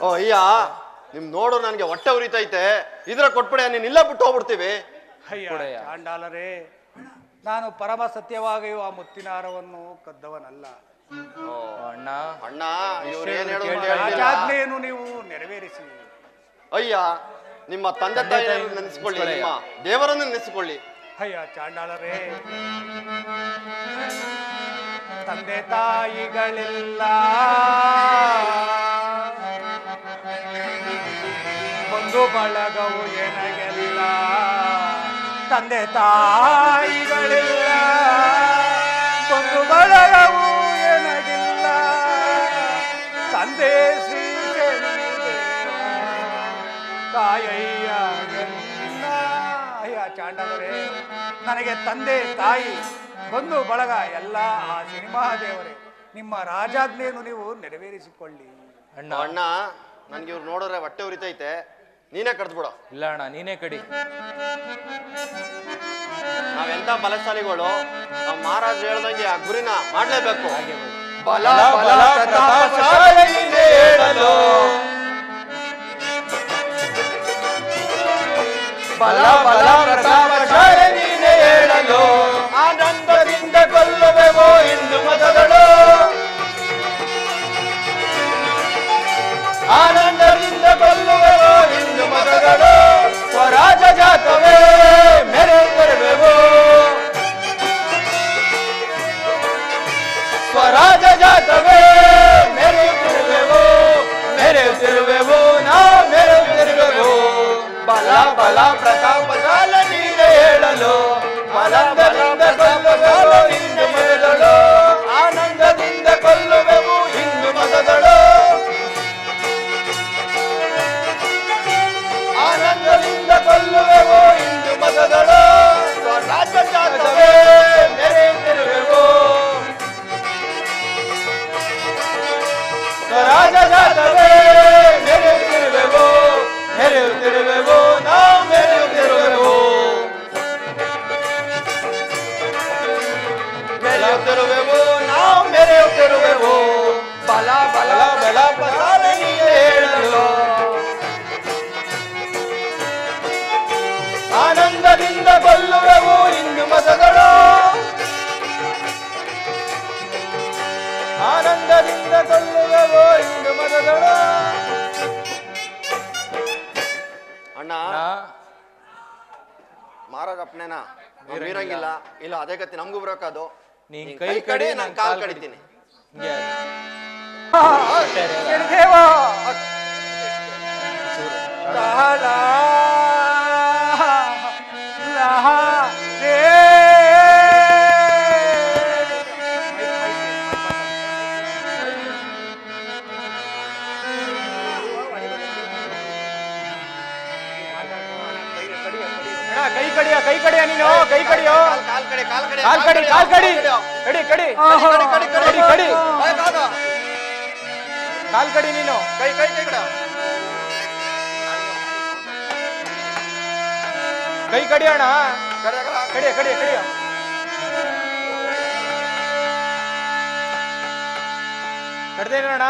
ಓ ಅಯ್ಯ ನಿಮ್ ನೋಡು ನನಗೆ ಹೊಟ್ಟೆ ಉರಿತೈತೆ, ಇದ್ರ ಕೊಟ್ಬಿಡ, ನೀನ್ ಇಲ್ಲೇ ಬಿಟ್ಟು ಹೋಗ್ಬಿಡ್ತೀವಿ. ಅಯ್ಯ ಚಾಂಡಾಲರೇ, ನಾನು ಪರಮ ಸತ್ಯವಾಗಿಯೂ ಆ ಮುತ್ತಿನ ಹಾರವನ್ನು ಕದ್ದವನಲ್ಲ. ಅಣ್ಣ ಅಣ್ಣ ರಾಜಾಜ್ಞೆಯನ್ನು ನೀವು ನೆರವೇರಿಸಿ. ಅಯ್ಯ ನಿಮ್ಮ ತಂದೆ ತಾಯಿಯನ್ನು ನೆನೆಸಿಕೊಳ್ಳಿ, ನಿಮ್ಮ ದೇವರನ್ನು ನೆನೆಸಿಕೊಳ್ಳಿ. ಅಯ್ಯ ಚಾಂಡಾಲರೇ, ತಂದೆ ತಾಯಿಗಳಿಲ್ಲ, ಬಂಧು ಬಳಗವು ಎನಗೆಲ್ಲ. ತಂದೆ ತಾಯಿಗಳಿಲ್ಲ, ಬಂಧು ಬಳಗವು ಎನಗಿಲ್ಲ. ತಂದೆ ಶ್ರೀ ತಾಯಯ್ಯ ಅಯ್ಯ ಚಾಂಡಾಲರೇ, ನನಗೆ ತಂದೆ ತಾಯಿ ಬಂಧು ಬಳಗ ಎಲ್ಲ ಆ ಸಿನಿಮಾ ದೇವರೇ. ನಿಮ್ಮ ರಾಜಾಜ್ಞೆಯನ್ನು ನೀವು ನೆರವೇರಿಸಿಕೊಳ್ಳಿ. ಅಣ್ಣ ಅಣ್ಣ ನನ್ಗೆ ಇವ್ರು ನೋಡಿದ್ರೆ ಹೊಟ್ಟೆ ಉರಿತೈತೆ, ನೀನೇ ಕಡ್ದು ಬಿಡು. ಇಲ್ಲ ಅಣ್ಣ, ನೀನೇ ಕಡಿ. ನಾವೆಂತ ಬಲಶಾಲಿಗಳು, ನಾವು ಮಹಾರಾಜ್ ಹೇಳ್ದಂಗೆ ಆ ಗುರಿನ ಮಾಡ್ಲೇಬೇಕು. ಬಲ ಬಲ ಪ್ರತಾಪಶಾಲಿ ಹೇಳಲು, ಬಲ ಬಲ ಪ್ರತಾಪಶಾಲಿ ನೀನೇ ಹೇಳಲು. ಆನಂದದಿಂದ ಕೊಲ್ಲುವೆವೋ ಹಿಂದೂ ಮತಗಳು, ಆನಂದದಿಂದ ಕೊಲ್ಲುವೆವೋ ಹಿಂದೂ ಮತಗಳು. ಸ್ವರಾಜ ಜಾತವೇ ಮೆರೆಯುತ್ತಿರುವೆವೋ, ಸ್ವರಾಜ ಜಾತವೇ ಮೆರೆಯುತ್ತಿರುವೆವೋ, ಮೆರೆಯುತ್ತಿರುವೆವೋ, ನಾವು ಮೆರೆಯುತ್ತಿರುವೆವೋ. ಬಲ ಬಲ ಪ್ರತಾಪಶಾಲಿ ನೀನೇ ಹೇಳಲು, ಬಲದಿಂದ ಕೊಲ್ಲುವೆವು ಹಿಂದೂ ಮತಗಳು. ಆನಂದದಿಂದ ಕೊಲ್ಲುವೆವು ಹಿಂದೂ ಮತಗಳು, ಆನಂದದಿಂದ ಕೊಲ್ಲುವೆವು ಹಿಂದೂ ಮತಗಳು. ಸ್ವರಾಜ ಜಾತವೇ ಮೆರೆಯುತ್ತಿರುವೆವು, ಸ್ವರಾಜ ಜಾತವೇ ಮೆರೆಯುತ್ತಿರುವೆವು, ಮೆರೆಯುತ್ತಿರುವೆವು, ನಾವು ಮೆರೆಯುತ್ತಿರುವೆವು, ಮೆರೆಯುತ್ತಿರುವೆವು, ನಾವು ಮೆರೆಯುತ್ತಿರುವೆವು. ಬಲ ಬಲ ಬಲ ಪ್ರತಾಪಶಾಲಿ ನೀನೇ ಹೇಳಲು, ಆನಂದದಿಂದ ಕೊಲ್ಲುವೆವು ಹಿಂದೂ ಮತಗಳು, ಆನಂದದಿಂದ ಕೊಲ್ಲುವೆವು ಹಿಂದೂ ಮತಗಳು. ಅಣ್ಣ ಮಹಾರಾಜ್ ಅಪ್ಪನೇನ ಮೀರಂಗಿಲ್ಲ, ಇಲ್ಲ ಅದೇ ಗತಿ ನಮಗೂ ಬರೋಕದು. ನೀನ್ ಕೈ ಕಡಿ, ನಾನು ಕಾಲ್ ಕಡಿತೀನಿ. ಕೈ ಕಡಿಯ ಕೈ ಕಡಿಯ ನೀನು ಕೈ ಕಡಿಯೋ, ಕಾಲ್ ಕಡಿ, ಕಾಲ್ ಕಡಿ, ಕಾಲ್ ಕಡಿ, ಕಾಲ್ ಕಡಿ, ಕಡಿ ಕಡಿ ಕಡಿ ಕಡಿ, ಕಾಲ್ ಕಡಿ ನೀನು. ಕೈ ಕೈ ಕೈ ಕಡ, ಕೈ ಕಡಿಯೋಣ, ಕಡಿಯ ಕಡಿಯ ಕಡಿಯ ಕಡಿಯ. ಕಡ್ದೇನೋಣ.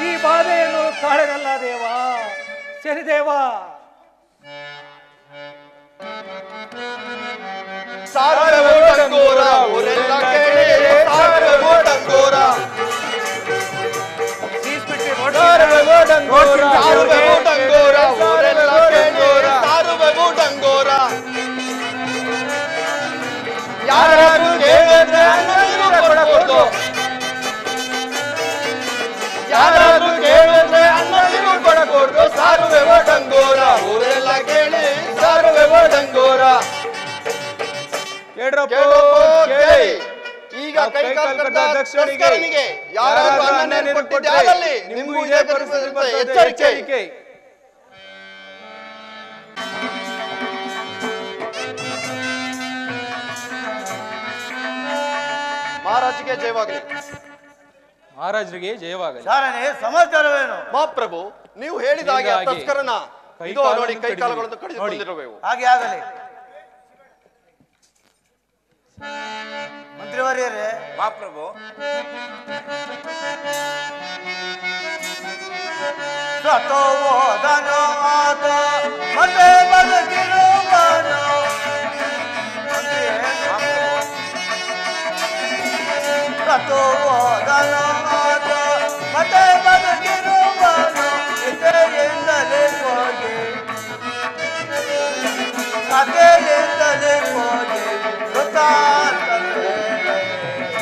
ಈ ಬಾಧೆಯನ್ನು ತಾಳಗಲ್ಲ ದೇವ, ಶನಿದೇವ. ಸಾರವೋಟಂಗೋರ ಊರೆಲ್ಲ ಕೇಳಿ, ಸಾರವೋಟಂಗೋರ ಸೀಸ್ಬಿಟ್ಟಿ ಸಾರುವೆವೋ ಡಂಗೋರ ಸಾರುವೆವು ಡಂಗೋರ ಊರೆಲ್ಲ ಕೇಳಿ ಸಾರುವೆವು ಡಂಗೋರ ಯಾರು ಕೇಳಿದ್ರೆ ಅನ್ನನೀರು ಕೊಡಬಹುದು ಯಾರು ಕೇಳಿದ್ರೆ ಅನ್ನನೀರು ಕೊಡಬಹುದು ಸಾರುವೆವೋ ಡಂಗೋರ ಊರೆಲ್ಲ ಕೇಳಿ ಸಾರುವೆವೋ ಡಂಗೋರ ಕೇಳ್ರಪ್ಪ ಕೇಳಿ ಈಗ ಕೈಕಾಲು ಕಟ್ಟ ದಕ್ಷಿಣಿಗೆ ಯಾರಾದ್ರೂ ಅನ್ನ ನೀರು ಕೊಟ್ಟಿದ್ದೆ ಆಗಲಿ ನಿಮಗೂ ಇದೇ ಪರಿಸ್ಥಿತಿ ಬರ್ತದೆ. ಎಚ್ಚರಿಕೆ. ಮಹಾರಾಜರಿಗೆ ಜಯವಾಗಲಿ. ಮಹಾರಾಜರಿಗೆ ಜಯವಾಗಲಿ. ಸಾರನೇ ಸಮಾಚಾರವೇನು? ಮಹಾಪ್ರಭು ನೀವು ಹೇಳಿದ ಹಾಗೆ ಆ ಹಾಗೆ ತಸ್ಕರನ ಕೈ ಇದು ನೋಡಿ ಕಾಲನ್ನು ಕೈಕಾಲುಗಳನ್ನು ಕಡಿದು ಕಡಿದುಕೊಂಡಿರುವೆವು. ಹಾಗೆ ಆಗಲಿ. ಮಂತ್ರಿವರ್ಯರೇ, ಮಹಾಪ್ರಭು ಸತೋದನೋ ಆತ ಮತ್ತೆ ಬದುಕಿರುವನು. ಸತೋದನೋ ಆತ ಮತ್ತೆ ಬದುಕಿರುವನು. ಇತೆಯಿಂದಲೇ ಹೋಗಿ ಕಥೆಯಿಂದಲೇ ಹೋಗಿ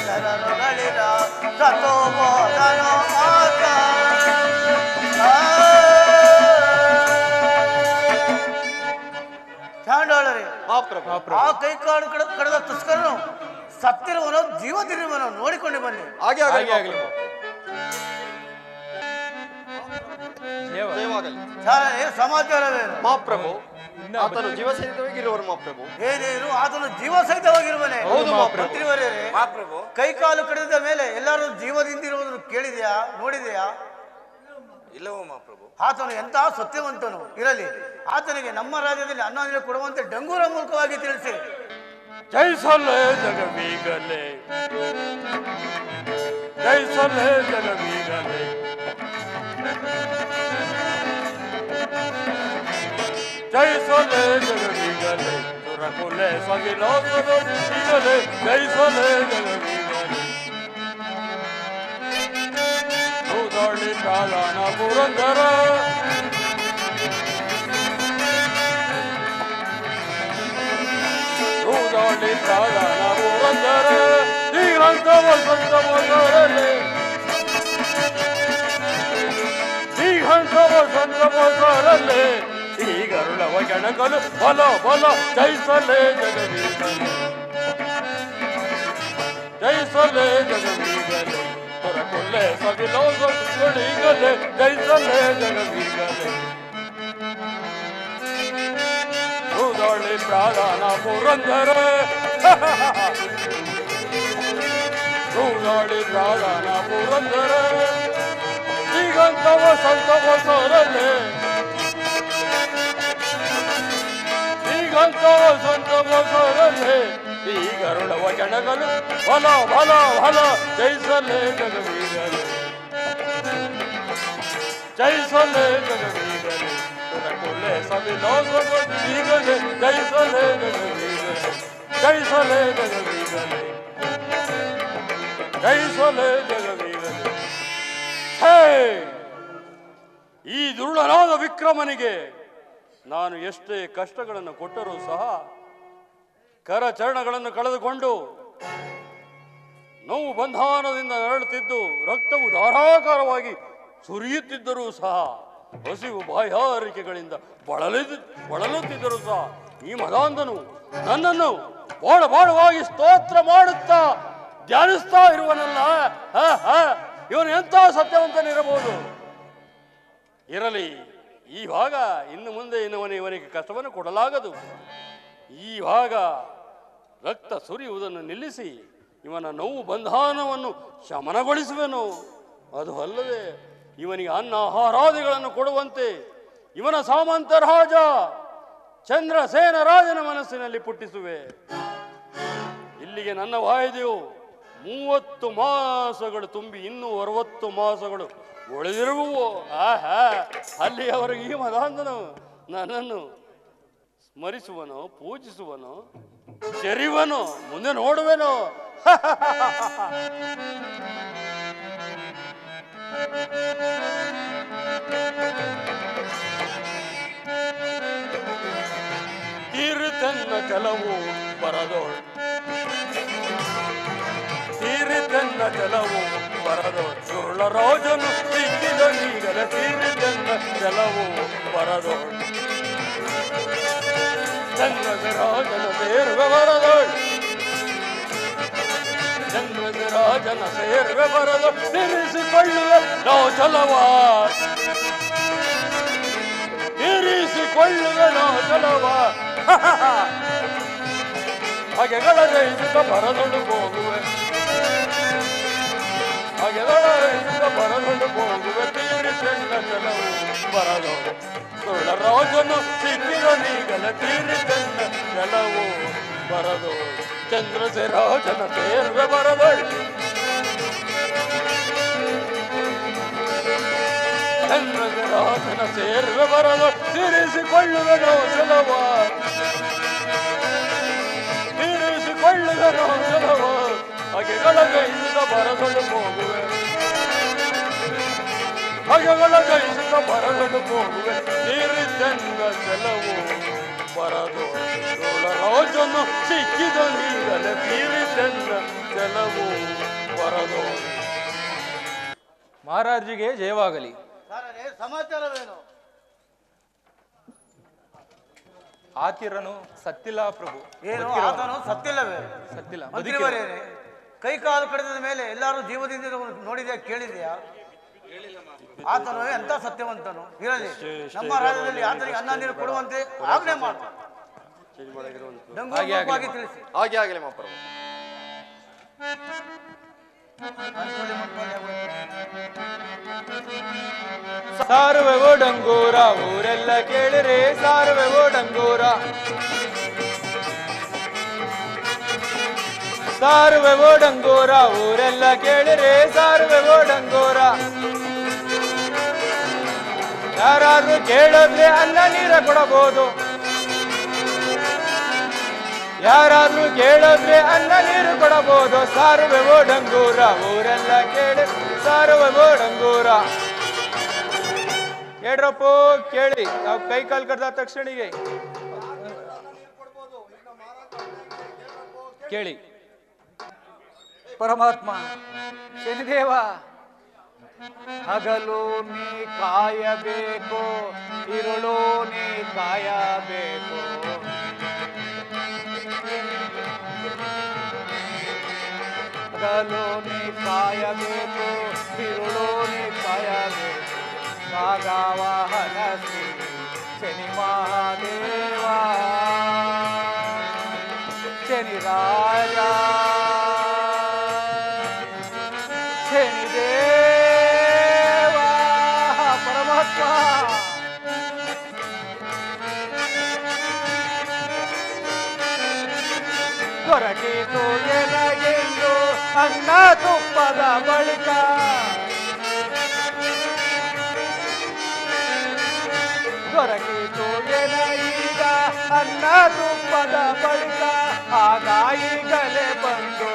ಶರಣಗಳಿದ ಸತೋದನೋ ಆತ. ಚಾಂಡಾಳರೇ, ಮಹಾಪ್ರಭು ಆ ಕೈ ಕಾಡು ಕಡದ ತುಸ್ಕರನು ಸತ್ತಿರುವನು ಜೀವದಿರುವನು ನೋಡಿಕೊಂಡು ಬನ್ನಿ. ಹಾಗೆ ಆಗಲಿ ಹಾಗೆ ಆಗಲಿ. ಜಯವಾಗಲಿ. ಜಯವಾಗಲಿ. ಸಾರನೇ ಸಮಾಚಾರವೇನು? ಮಹಾಪ್ರಭು ಆತನು ಜೀವ ಸಹಿತವಾಗಿರುವರು ಮಹಾಪ್ರಭು. ಏನೇನು ಆತನು ಜೀವ ಸಹಿತವಾಗಿರುವನೆ. ಹೌದು ಮಹಾಪ್ರಭು. ಮಂತ್ರಿವರ್ಯರೇ, ಮಹಾಪ್ರಭು ಕೈ ಕಾಲು ಕಡಿದ ಮೇಲೆ ಎಲ್ಲರೂ ಜೀವದಿಂದಿರುವುದನ್ನು ಕೇಳಿದೆಯಾ, ನೋಡಿದೆಯಾ? ಇಲ್ಲವೋ ಮಹಾಪ್ರಭು ಆತನು ಎಂತಹ ಸತ್ಯವಂತನು ಇರಲಿ. ಆತನಿಗೆ ನಮ್ಮ ರಾಜ್ಯದಲ್ಲಿ ಅನ್ನ ನೀರು ಕೊಡುವಂತೆ ಡಂಗೂರ ಮೂಲಕವಾಗಿ ತಿಳಿಸಿ. ಜೈಸಲೆ ಜಗವೀಗಲೆ ಜೈಸಲೆ ಜಗವೀಗಲೆ ಜೈಸಲೆ ಜಗವೀಗಲೆ ಸುರಕುಲೆ ಸವಿಲೋಸರು ಈಗಲೆ ಜೈಸಲೆ ಜಗವೀಗಲೆ ಹೌದಾಳಿ ಕಾಲಾನ ಪುರಂದರ ಹೌದಾಳಿ ಕಾಲಾನ ಪುರಂದರ ಶ್ರೀರಂತ ವಸಂತ ಮೋಸರಲೆ ಶ್ರೀಹಂತ ವಸಂತ ಮೋಸರಲೆ ಈ ಗರುಡವ ಗಣಕಲು ಬಲ ಬಲ ಜೈಸಲೆ ಜಗವೀಗಲೆ ಜೈಸಲೆ ಜಗವೀಗಲೆ ಹೊರಕೊಲ್ಲೆ ಸವಿಲೋಸೀಗಲೆ ಜೈಸಲೆ ಜಗವೀಗಲೆ ಹೌದಾಳಿ ಪ್ರಾಧಾನ ಪುರಂದರ ಹೌದಾಳಿ ಪ್ರಾಧಾನ ಪುರಂದರ ಶ್ರೀಗಂಧ ವಸಂತ ವಸರಲೆ ಶ್ರೀಗಂಧ ವಸಂತ ವಸರಲೆ ಈ ಗರುಡವ ಗಣಗಲು ಬಲ ಬಲ ಬಲ ಜೈಸಲೆ ಜಗವೀಗಲೆ ಜೈಸಲೆ ಜಗವೀಗಲೆ ಕೊಲೆ ಸವಿಲೋಸೀಗಲೆ ಜೈಸಲೆ ಜಗವೀಗಲೆ ಜೈಸಲೆ ಜಗವೀಗಲೆ ಜೈಸಲೆ ಜಗವೀಗಲೆ. ಹೇ, ಈ ದುರುಳನಾದ ವಿಕ್ರಮನಿಗೆ ನಾನು ಎಷ್ಟೇ ಕಷ್ಟಗಳನ್ನು ಕೊಟ್ಟರೂ ಸಹ ಕರಚರಣಗಳನ್ನು ಕಳೆದುಕೊಂಡು ನೋವು ಬಂಧಾನದಿಂದ ನರಳುತ್ತಿದ್ದು ರಕ್ತವು ಧಾರಾಕಾರವಾಗಿ ಸುರಿಯುತ್ತಿದ್ದರೂ ಸಹ ಹಸಿವು ಬಾಯಾರಿಕೆಗಳಿಂದ ಬಳಲುತ್ತಿದ್ದರೂ ಸಹ ಈ ಮದಾಂಧನು ನನ್ನನ್ನು ಬಾಳವಾಗಿ ಸ್ತೋತ್ರ ಮಾಡುತ್ತಾ ಧ್ಯಾನಿಸ್ತಾ ಇರುವನಲ್ಲ. ಇವನು ಎಂಥ ಸತ್ಯವಂತನಿರಬಹುದು. ಇರಲಿ, ಈ ಭಾಗ ಇನ್ನು ಮುಂದೆ ಇವನಿಗೆ ಕಷ್ಟವನ್ನು ಕೊಡಲಾಗದು. ಈ ಭಾಗ ರಕ್ತ ಸುರಿಯುವುದನ್ನು ನಿಲ್ಲಿಸಿ ಇವನ ನೋವು ಬಂಧನವನ್ನು ಶಮನಗೊಳಿಸುವೆನು. ಅದು ಅಲ್ಲದೆ ಇವನಿಗೆ ಅನ್ನ ಆಹಾರಾದಿಗಳನ್ನು ಕೊಡುವಂತೆ ಇವನ ಸಾಮಂತ ರಾಜ ಚಂದ್ರಸೇನ ರಾಜನ ಮನಸ್ಸಿನಲ್ಲಿ ಪುಟ್ಟಿಸುವೆ. ಇಲ್ಲಿಗೆ ನನ್ನ ವಾಯ್ದೆಯು 30 ಮಾಸಗಳು ತುಂಬಿ ಇನ್ನೂ 60 ಮಾಸಗಳು ಉಳಿದಿರುವು. ಅಲ್ಲಿಯವರೆಗೆ ಈ ಮದಾಂಧನು ನನ್ನನ್ನು ಸ್ಮರಿಸುವನು, ಪೂಜಿಸುವನು, ಚೆರಿವನು, ಮುಂದೆ ನೋಡುವೆನು. ಜಲವು ಬರದೋಳ್ ತೀರಿತೆನ್ನ ಜಲವು ಬರದೋಳ್ ಸುರುಳ ರಾಜನು ಸಿಕ್ಕಿದ ನೀಗಲ ತೀರಿತೆನ್ನ ಜಲವು ಬರದೋಳ್ ಚಂದ್ರರಾಜನ ಸೇರ್ವೆ ಬರದೋಳ್ ಚಂದ್ರರಾಜನ ಸೇರ್ವೆ ಬರದೋಳ್ ತಿರಿಸಿಕೊಳ್ಳುವೆ ನಾವು ಜಲವ ಇರಿಸಿಕೊಳ್ಳುವೆ ನಾವು ಜಲವ ಹಾಗೆಗಳ ರೈತ ಬರದೊಂಡು ಹೋಗುವೆ ಹಾಗೆಗಳ ರೈತ ಬರದೊಂಡು ಹೋಗುವೆ ತೀರಿಸೆನ್ನ ಜಲವು ಬರದೋಳು ಸುಳ್ಳ ರಾಜನು ಸಿಕ್ಕಿದ ನೀಗಲ ತೀರಿಸೆನ್ನ ಜಲವು ಬರದೋಳು ಚಂದ್ರಸೇರಾಜನ ಸೇರ್ವೆ ಬರದೋಳು ಚಂದ್ರಸೇರಾಜನ ಸೇರ್ವೆ ಬರದೋಳು ತೀರಿಸಿಕೊಳ್ಳುವೆ ನಾವು ಜಲವ ತೀರಿಸಿಕೊಳ್ಳುವೆ ನಾವು ಜಲವ ಹಾಗೆಗಳ ಕೈಯಿಂದ ಬರದೊಳು ಹೋಗುವೆ ಹಾಗೆಗಳ ಕೈಯಿಂದ ಬರದೊಳು ಹೋಗುವೆ ನೀರಿದ್ದಂಗ ಜಲವು ಬರದೋಳ ರಾಜನು ಸಿಕ್ಕಿದ ನೀಗಲ ತೀರಿದ್ದಂಗ ಜಲವು ಬರದೋಳು ಮಹಾರಾಜರಿಗೆ ಜಯವಾಗಲಿ. ಸಮಾಚಾರವೇನು? ಆತಿರನು ಸತ್ತಿಲ್ಲ ಪ್ರಭು. ಏನು ಆತನು ಸತ್ತಿಲ್ಲವೇ? ಸತ್ತಿಲ್ಲ, ಮಂತ್ರಿವರೇನೆ ಕೈ ಕಾಲು ಕಡಿದ ಮೇಲೆ ಎಲ್ಲರೂ ಜೀವದಿಂದ ನೋಡಿದ್ಯಾ, ಕೇಳಿದ್ಯಾ? ಆತನು ಎಂತ ಸತ್ಯವಂತನು ಇರಲಿ. ನಮ್ಮ ರಾಜ್ಯದಲ್ಲಿ ಆತನಿಗೆ ಅನ್ನ ನೀರು ಕೊಡುವಂತೆ ಆಜ್ಞೆ ಮಾಡು. ಡಂಗುವಾಗಿ ತಿಳಿಸಿ. ಹಾಗೆ ಆಗಲಿ ಮಹಾಪ್ರಭು. ಸಾರುವೆವೋ ಡಂಗೂರ ಊರೆಲ್ಲ ಕೇಳಿರಿ, ಸಾರುವೆವೋ ಡಂಗೂರ, ಸಾರುವೆವೋ ಡಂಗೂರ ಊರೆಲ್ಲ ಕೇಳಿರಿ, ಸಾರುವೆವೋ ಡಂಗೂರ. ಯಾರಾದ್ರೂ ಕೇಳಿದ್ರೆ ಅನ್ನ ನೀರ ಕೊಡಬಹುದು, ಯಾರಾದ್ರೂ ಕೇಳಿದ್ರೆ ಅನ್ನ ನೀರು ಕೊಡಬಹುದು. ಸಾರುವೆವೋ ಡಂಗೂರ ಊರೆಲ್ಲ ಕೇಳಿ, ಸಾರುವೆವೋ ಡಂಗೂರ. ಕೇಳ್ರಪ್ಪ ಕೇಳಿ, ನಾವು ಕೈ ಕಾಲು ಕಡ್ದ ತಕ್ಷಣಿಗೆ ಕೇಳಿ. ಪರಮಾತ್ಮ ಶನಿದೇವ, ಹಗಲು ನೀ ಕಾಯಬೇಕು, ಇರುಳು ನೀ ಕಾಯಬೇಕು. ಹಗಲು ನೀ ಕಾಯಬೇಕು, ಇರುಳು ನೀ ಕಾಯಬೇಕು. ನಾಗವಾಹನ ಶ್ರೀ ಶನಿ ಮಹಾದೇವ, ಶನಿ ರಾಜ, ಶನಿದೇವ. ಪರಮಾತ್ಮ ದೊರಕಿತು ಎನಗೆಂದು ಅನ್ನ ತುಪ್ಪದ ಬಳಿಕ, ದೊರಕಿತು ಎನಗೀಗ ಅನ್ನ ತುಪ್ಪದ ಬಳಿಕ. ಹಾಗಾಯಿಗಲೇ ಬಂದು,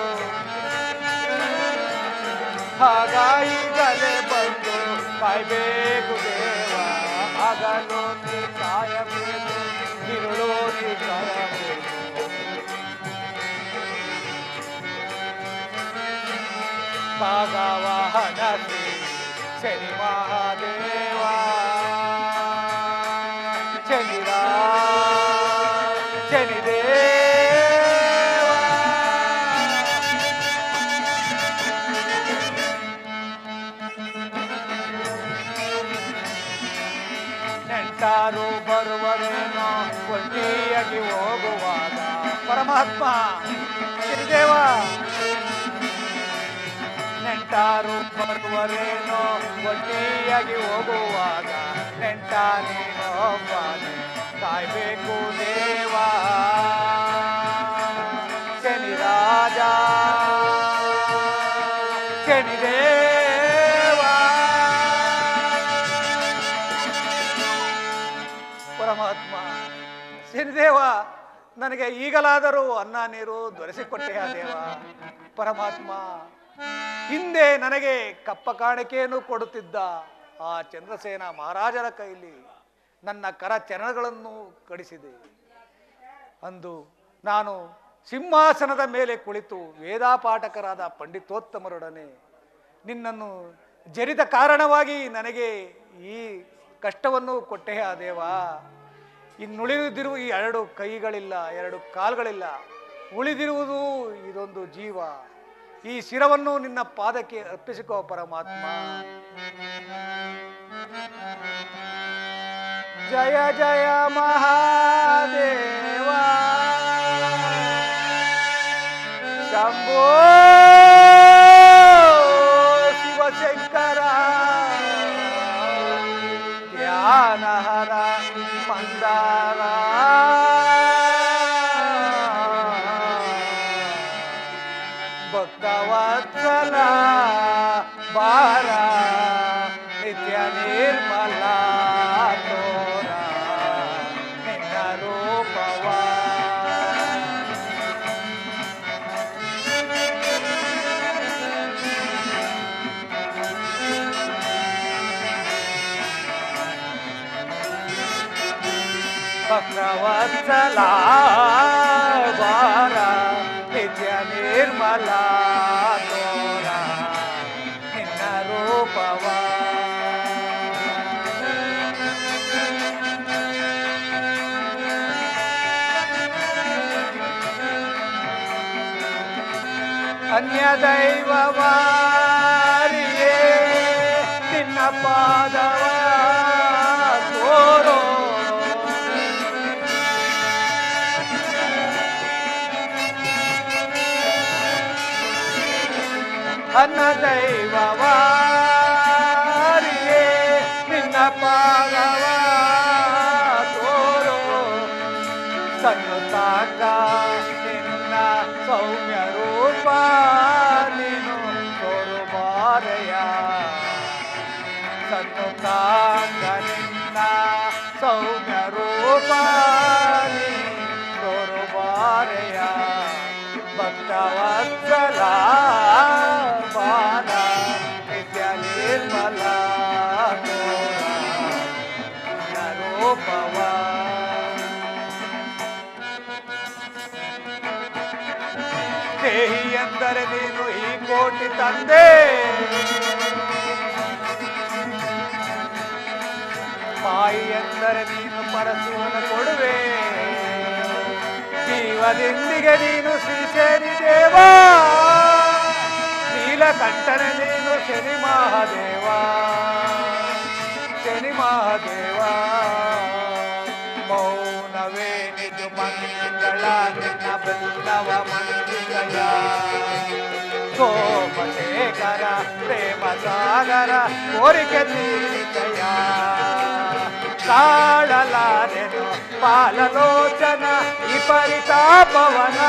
ಹಾಗಾಯಿಗಲೇ ಬಂದು ಕಾಯ್ಬೇಕು ದೇವ. ಹಗಲು ನೀ ಕಾಯಬೇಕು, ಇರುಳು ನೀ ಕಾಯಬೇಕು. ಭಾಗವಾಹನ ಶ್ರೀ ಶನಿ ಮಹಾದೇವ, ಶನಿದೇವ. ನೆಂಟಾರು ಬರುವರೇನೋ ಒಂಟಿಯಾಗಿ ಹೋಗುವಾಗ. ಪರಮಾತ್ಮ ಶನಿದೇವ, ನೆಂಟಾರು ಬರುವರೇನೋ ಒಂಟಿಯಾಗಿ ಹೋಗುವಾಗ. ನೆಂಟ ನೀನೊಬ್ಬನೇ ಕಾಯ್ಬೇಕು ದೇವ. ಶನಿ ರಾಜ, ಶನಿದೇವ. ಪರಮಾತ್ಮ ಶನಿದೇವ, ನನಗೆ ಈಗಲಾದರೂ ಅನ್ನ ನೀರು ದೊರೆಸಿಕೊಟ್ಟೆಯ ದೇವ. ಪರಮಾತ್ಮ, ಹಿಂದೆ ನನಗೆ ಕಪ್ಪ ಕಾಣಿಕೆಯನ್ನು ಕೊಡುತ್ತಿದ್ದ ಆ ಚಂದ್ರಸೇನ ಮಹಾರಾಜರ ಕೈಲಿ ನನ್ನ ಕರ ಚರಣಗಳನ್ನು ಕಡಿಸಿದೆ. ಅಂದು ನಾನು ಸಿಂಹಾಸನದ ಮೇಲೆ ಕುಳಿತು ವೇದಾಪಾಠಕರಾದ ಪಂಡಿತೋತ್ತಮರೊಡನೆ ನಿನ್ನನ್ನು ಜರಿದ ಕಾರಣವಾಗಿ ನನಗೆ ಈ ಕಷ್ಟವನ್ನು ಕೊಟ್ಟೆಯ ದೇವ. ಇನ್ನುಳಿದಿರುವ ಈ 2 ಕೈಗಳಿಲ್ಲ, 2 ಕಾಲುಗಳಿಲ್ಲ, ಉಳಿದಿರುವುದು ಇದೊಂದು ಜೀವ. ಈ ಶಿರವನ್ನು ನಿನ್ನ ಪಾದಕ್ಕೆ ಅರ್ಪಿಸಿಕೋ ಪರಮಾತ್ಮ. ಜಯ ಜಯ ಮಹಾದೇವ ಶಂಭೋ ಶಿವಶಂಕರ ಧ್ಯಾನಹರ ಮಂದಾರ ಭಕ್ತವತ್ಸಲ ಬಾರ ನಿತ್ಯ ನಿರ್ಮಲ ತೋರ ನಿನ್ನ ರೂಪವ. ಭಕ್ತವತ್ಸಲ ಬಾರ ನಿತ್ಯ ನಿರ್ಮಲ ತೋರ ನಿನ್ನ ರೂಪವ. ಅನ್ಯ ದೈವವಾರಿಯೇ ನಿನ್ನ ಪಾದವ ತೋರೋ. ಅನ್ನ ದೈವವಾರಿಯೇ ನಿನ್ನ ಪಾದವ ತೋರೋ. ಸನ್ನುತಾಂಗ ನಿನ್ನ ಸೌಮ್ಯ ರೂಪ ನೀನು ತೋರು ಬಾರೆಯ. ಸನ್ನುತಾಂಗ ನಿನ್ನ ಸೌಮ್ಯ ರೂಪ ನೀನು ತೋರು ಬಾರೆಯ. ಭಕ್ತವತ್ಸಲ ಬಾಲ ನಿತ್ಯ ನಿರ್ಮಲ ತೋರ ನಿನ್ನ ರೂಪವ. ದೇಹಿ ಎಂದರೆ ನೀನು ಈ ಕೋಟಿ ತಂದೆ. ಮಾಯಿ ಎಂದರೆ ನೀನು ಪರಶಿವನ ಕೊಡುವೆ. ಜೀವದಿಂದಿಗೆ ನೀನು ಶ್ರೀಶೇರಿ ದೇವ. ನೀಲಕಂಠನ ನೀನು ಶನಿ ಮಹಾದೇವ. ಶನಿ ಮಹಾದೇವ ಮೌನವೇ ನಿಜ ಮಂಗಳ ನಿನ್ನ ಬೃಂದವ ಮಂದಿರಯ. ಸೋಮಶೇಖರ ಪ್ರೇಮ ಸಾಗರ ಕೋರಿಕೆ ತೀರಿಸಯ. ತಾಳಲಾರೆನು ಪಾಲಲೋಚನ ಈ ಪರಿತಾಪವನ.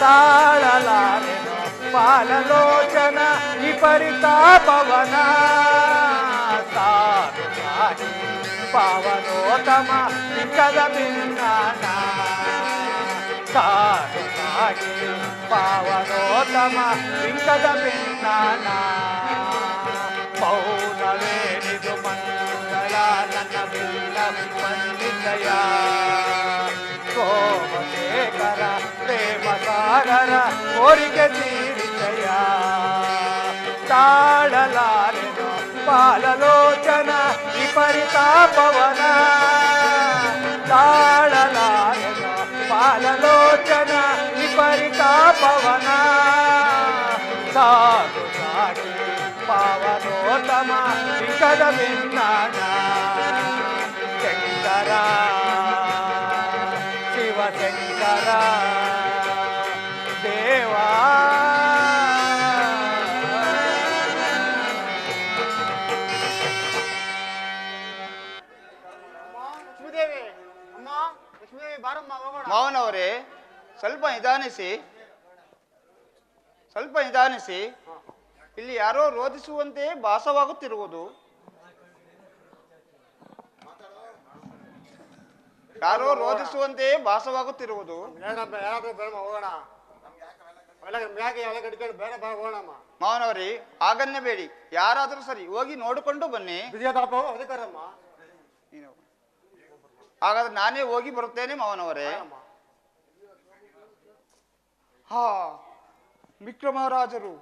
ತಾಳಲಾರೆನು ಪಾಲಲೋಚನ ಈ ಪರಿತಾಪವನ. ಸಾಧು ಸಾಹಿ ಪಾವನೋತ್ತಮ ಸಿಕ್ಕದ ಭಿನ್ನಾನ. ಸಾಧು ಸಾಹಿ ಪಾವನೋತ್ತಮ ಸಿಕ್ಕದ ಭಿನ್ನಾನ. ಮೌನವೇ ನಿಜ ಮಂಗಳ ನನ್ನ ಬಿಲ್ಲ ಮಂದಿದಯ. ಸೋಮಶೇಖರ ಪ್ರೇಮ ಸಾಗರ ಕೋರಿಕೆ ತೀರಿಸಯ. ತಾಳಲಾರೆನು ಪಾಲಲೋಚನ ಈ ಪರಿತಾಪವನ. ತಾಳಲಾರೆನು ಪಾಲಲೋಚನ ಈ ಪರಿತಾಪವನ. ಸಾಧು ಸಾಹಿ ಪಾವನೋತ್ತಮ ಸಿಕ್ಕದ ಭಿನ್ನಾನ. ಶಂಕರ ಶಿವಶಂಕರ ದೇವಾ. ಮಾವನವರೇ, ಸ್ವಲ್ಪ ನಿಧಾನಿಸಿ. ಇಲ್ಲಿ ಯಾರೋ ರೋಧಿಸುವಂತೆ ಭಾಸವಾಗುತ್ತಿರುವುದು. ಮಾವನವರೇ ಆಗನ್ನೇ ಬೇಡಿ, ಯಾರಾದರೂ ಸರಿ ಹೋಗಿ ನೋಡಿಕೊಂಡು ಬನ್ನಿ. ಹಾಗಾದ್ರೆ ನಾನೇ ಹೋಗಿ ಬರುತ್ತೇನೆ ಮಾವನವರೇ. ಹಾ, ವಿಕ್ರಮರಾಜರು.